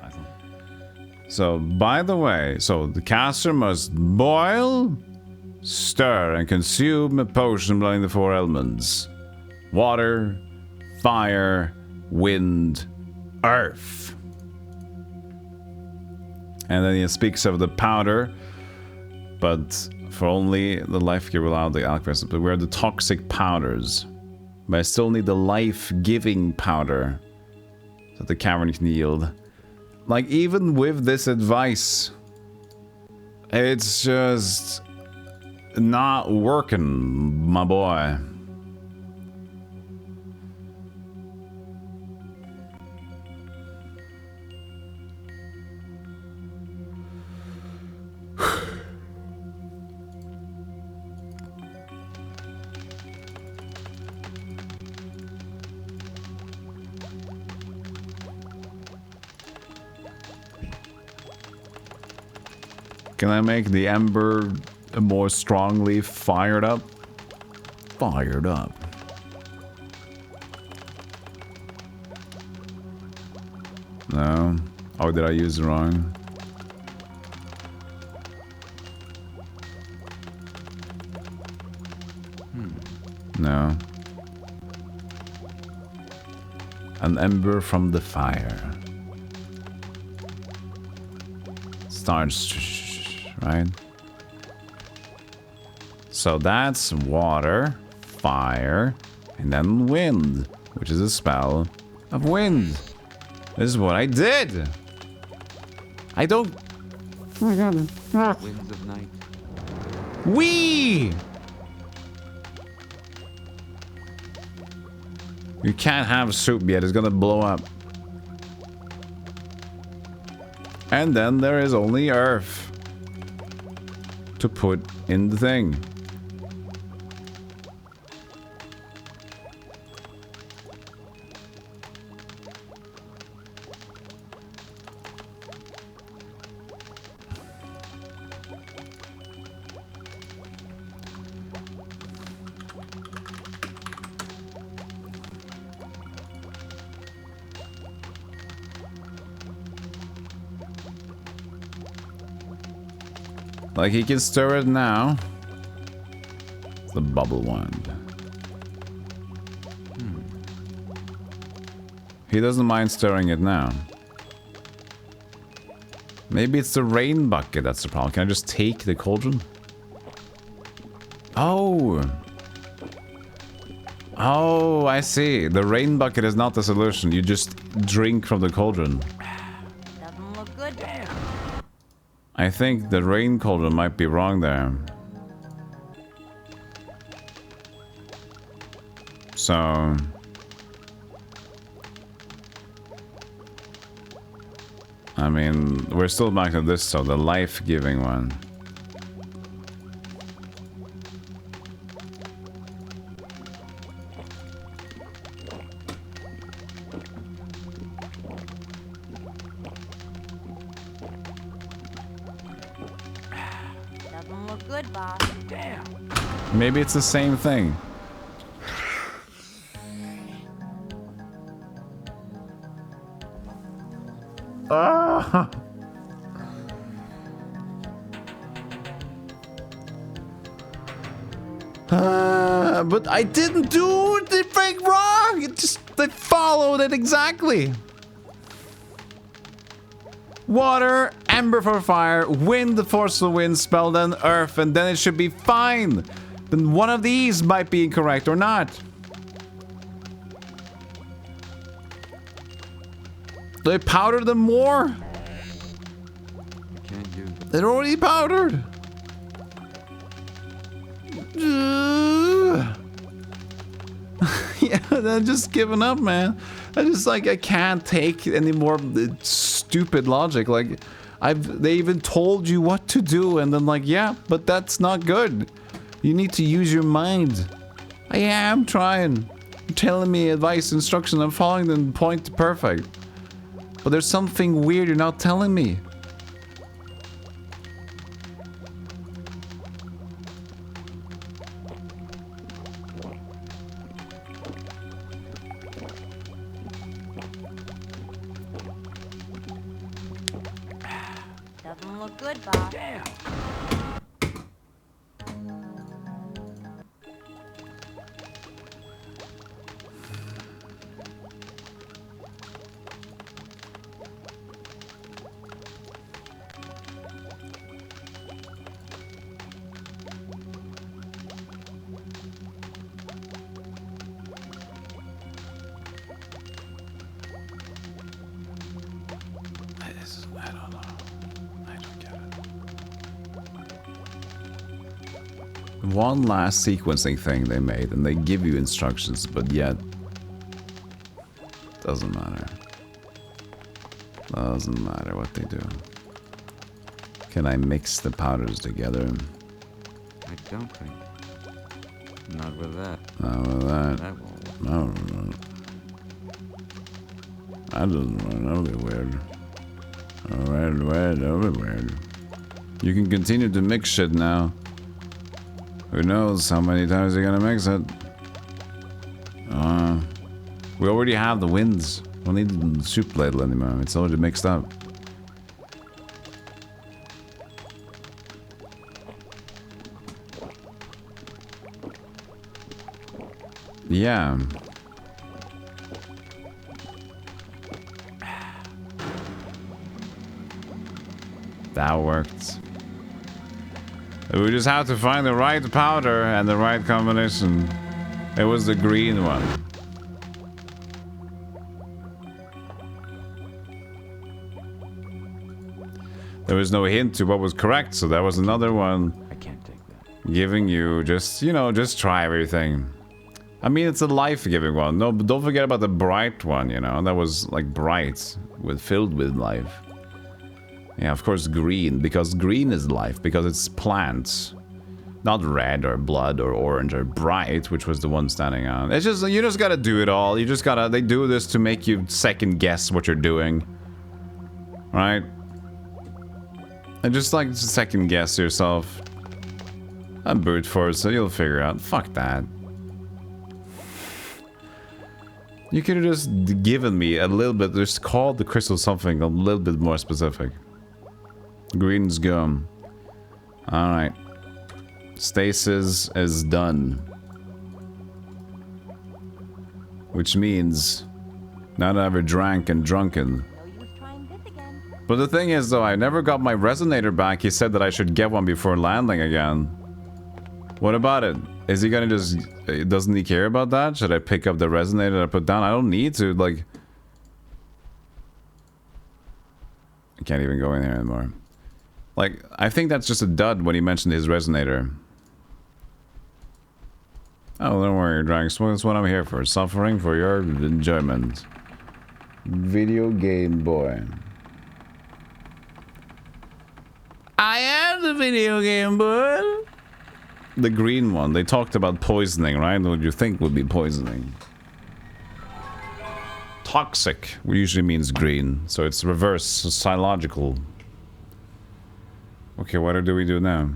A: So, by the way, so the caster must boil, stir, and consume a potion blowing the four elements. Water, fire, wind, earth. And then he speaks of the powder, but for only the life gear will allow the alchemist. But we're the toxic powders. But I still need the life-giving powder that the cavern can yield. Like, even with this advice, it's just not working, my boy. Can I make the ember more strongly fired up? Fired up. No. Oh, did I use it wrong? No. An ember from the fire. Starts... Right? So that's water, fire, and then wind, which is a spell of wind. This is what I did. I don't...
R: Winds of night.
A: Wee! You can't have soup yet, it's gonna blow up. And then there is only earth to put in the thing. Like, he can stir it now. It's the bubble wand. He doesn't mind stirring it now. Maybe it's the rain bucket that's the problem. Can I just take the cauldron? Oh! Oh, I see. The rain bucket is not the solution. You just drink from the cauldron.
G: Doesn't look good.
A: I think the rain cauldron might be wrong there. So... I mean, we're still back to this, so the life-giving one.
G: Doesn't look good, boss. Damn.
A: Maybe it's the same thing. Ah! But I didn't do anything wrong! It just, they followed it exactly! Water, ember for fire, wind, the forceful wind spell, then earth, and then it should be fine! Then one of these might be incorrect or not. They powdered them more?
R: Can't use it.
A: They're already powdered! Yeah, I'm just giving up, man. I can't take any more stupid logic. Like, they even told you what to do, and then like, yeah, but that's not good. You need to use your mind. I am trying. You're telling me advice, instructions, I'm following them point to perfect. But there's something weird you're not telling me.
G: Doesn't look good, boss. Damn.
A: I don't know. I don't get it. One last sequencing thing they made, and they give you instructions, but yet doesn't matter. Doesn't matter what they do. Can I mix the powders together?
R: I don't think. Not with that.
A: Not with that.
R: That won't.
A: No. That doesn't work. That'll be weird. That'll be weird. You can continue to mix shit now. Who knows how many times you're gonna mix it? We already have the winds. We don't need the soup ladle anymore. It's already mixed up. Yeah. That worked. We just have to find the right powder and the right combination. It was the green one. There was no hint to what was correct, so that was another one.
R: I can't take that.
A: Giving you just, you know, just try everything. I mean, it's a life-giving one. No, but don't forget about the bright one, you know. That was like bright, filled with life. Yeah, of course green, because green is life, because it's plants. Not red or blood or orange or bright, which was the one standing out. It's just, you just gotta do it all. You just gotta, they do this to make you second guess what you're doing. Right? And just like second guess yourself. I'm brute force, so you'll figure out. Fuck that. You could have just given me a little bit, just called the crystal something a little bit more specific. Green's gum. Alright. Stasis is done. Which means not ever drank and drunken. But the thing is though, I never got my resonator back. He said that I should get one before landing again. What about it? Is he gonna just... doesn't he care about that? Should I pick up the resonator that I put down? I don't need to, like... I can't even go in here anymore. Like, I think that's just a dud when he mentioned his resonator. Oh, don't worry, Drax. That's what I'm here for. Suffering for your enjoyment. Video game boy. I am the video game boy. The green one. They talked about poisoning, right? What you think would be poisoning. Toxic usually means green, so it's reverse, psychological. Okay, what do we do now?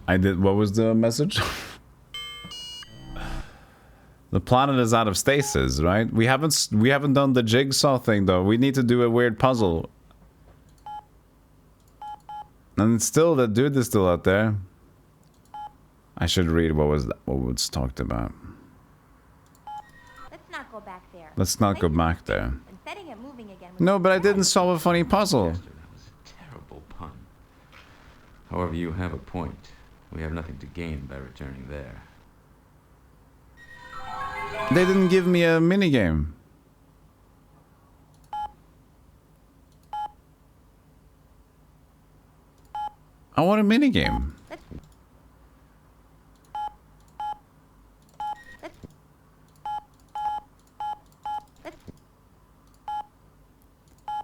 A: What was the message? The planet is out of stasis, right? We haven't done the jigsaw thing though. We need to do a weird puzzle. And still, the dude is still out there. I should read what was talked about.
G: Let's not go back there.
A: Let's not go back there.
G: And setting it moving again.
A: No, but I didn't solve a funny puzzle.
R: Terrible pun. However, you have a point. We have nothing to gain by returning there.
A: They didn't give me a minigame. I want a minigame.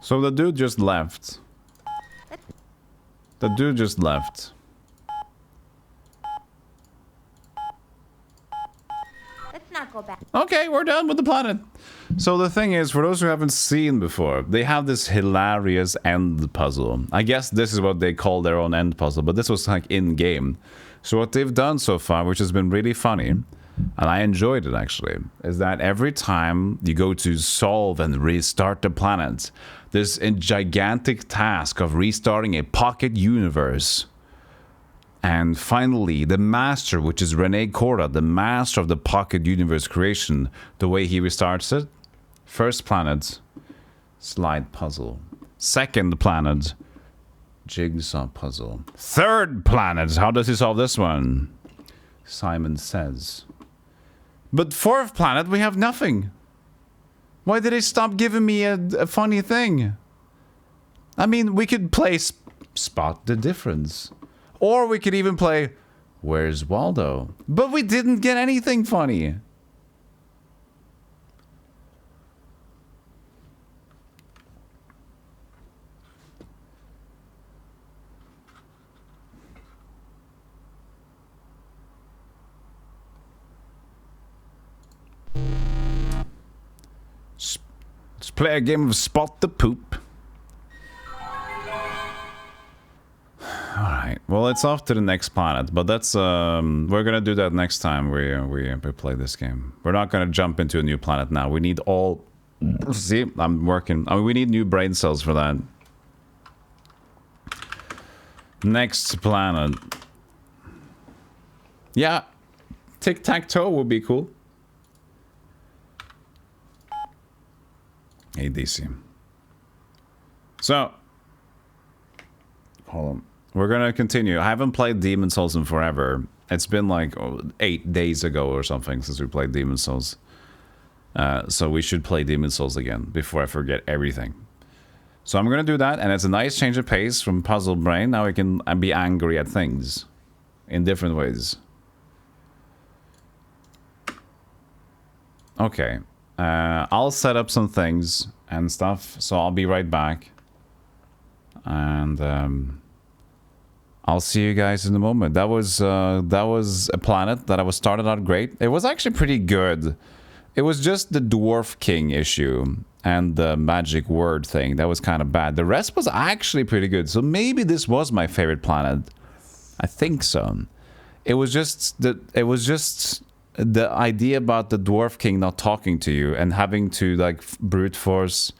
A: So the dude just left. The dude just left.
G: Let's not go back.
A: Okay, we're done with the planet. So the thing is, for those who haven't seen before, they have this hilarious end puzzle. I guess this is what they call their own end puzzle, but this was like in-game. So what they've done so far, which has been really funny, and I enjoyed it actually, is that every time you go to solve and restart the planet, there's a gigantic task of restarting a pocket universe. And finally, the master, which is Rene Corda, the master of the pocket universe creation, the way he restarts it. First planet, slide puzzle. Second planet, jigsaw puzzle. Third planet, how does he solve this one? Simon Says. But fourth planet, we have nothing. Why did they stop giving me a funny thing? I mean, we could play Spot the Difference. Or we could even play Where's Waldo? But we didn't get anything funny. Let's play a game of Spot the Poop. Alright, well it's off to the next planet, but that's we're gonna do that next time we play this game. We're not gonna jump into a new planet now. We need all... See, I'm working. I mean, we need new brain cells for that. Next planet. Yeah, tic-tac-toe would be cool. ADC. So, hold on. We're gonna continue. I haven't played Demon's Souls in forever. It's been like 8 days ago or something since we played Demon's Souls. So we should play Demon's Souls again before I forget everything. So I'm gonna do that, and it's a nice change of pace from Puzzle Brain. Now I can be angry at things in different ways. Okay. I'll set up some things and stuff, so I'll be right back. And I'll see you guys in a moment. That was a planet that I was started out great. It was actually pretty good. It was just the Dwarf King issue and the magic word thing that was kind of bad. The rest was actually pretty good. So maybe this was my favorite planet. I think so. It was just the idea about the Dwarf King not talking to you and having to like brute force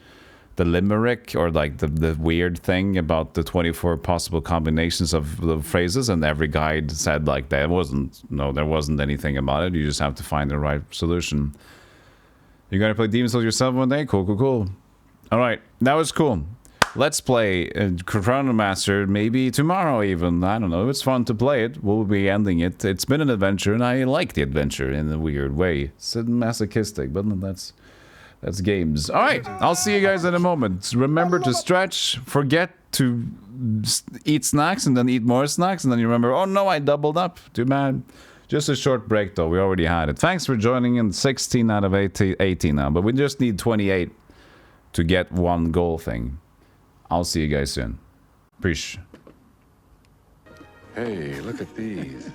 A: the limerick or like the weird thing about the 24 possible combinations of the phrases, and every guide said like there wasn't anything about it. You just have to find the right solution. You gonna play Demon's Souls yourself one day? Cool. All right, that was cool. Let's play Chronomaster maybe tomorrow even. I don't know. It's fun to play it. We'll be ending it. It's been an adventure, and I like the adventure in a weird way. It's masochistic, but that's games. All right, I'll see you guys in a moment. Remember to stretch. Forget to eat snacks and then eat more snacks, and then you remember, oh no, I doubled up. Too bad. Just a short break though. We already had it. Thanks for joining in. 16 out of 18 now, but we just need 28 to get one goal thing. I'll see you guys soon. Appreciate.
K: Hey, look at these.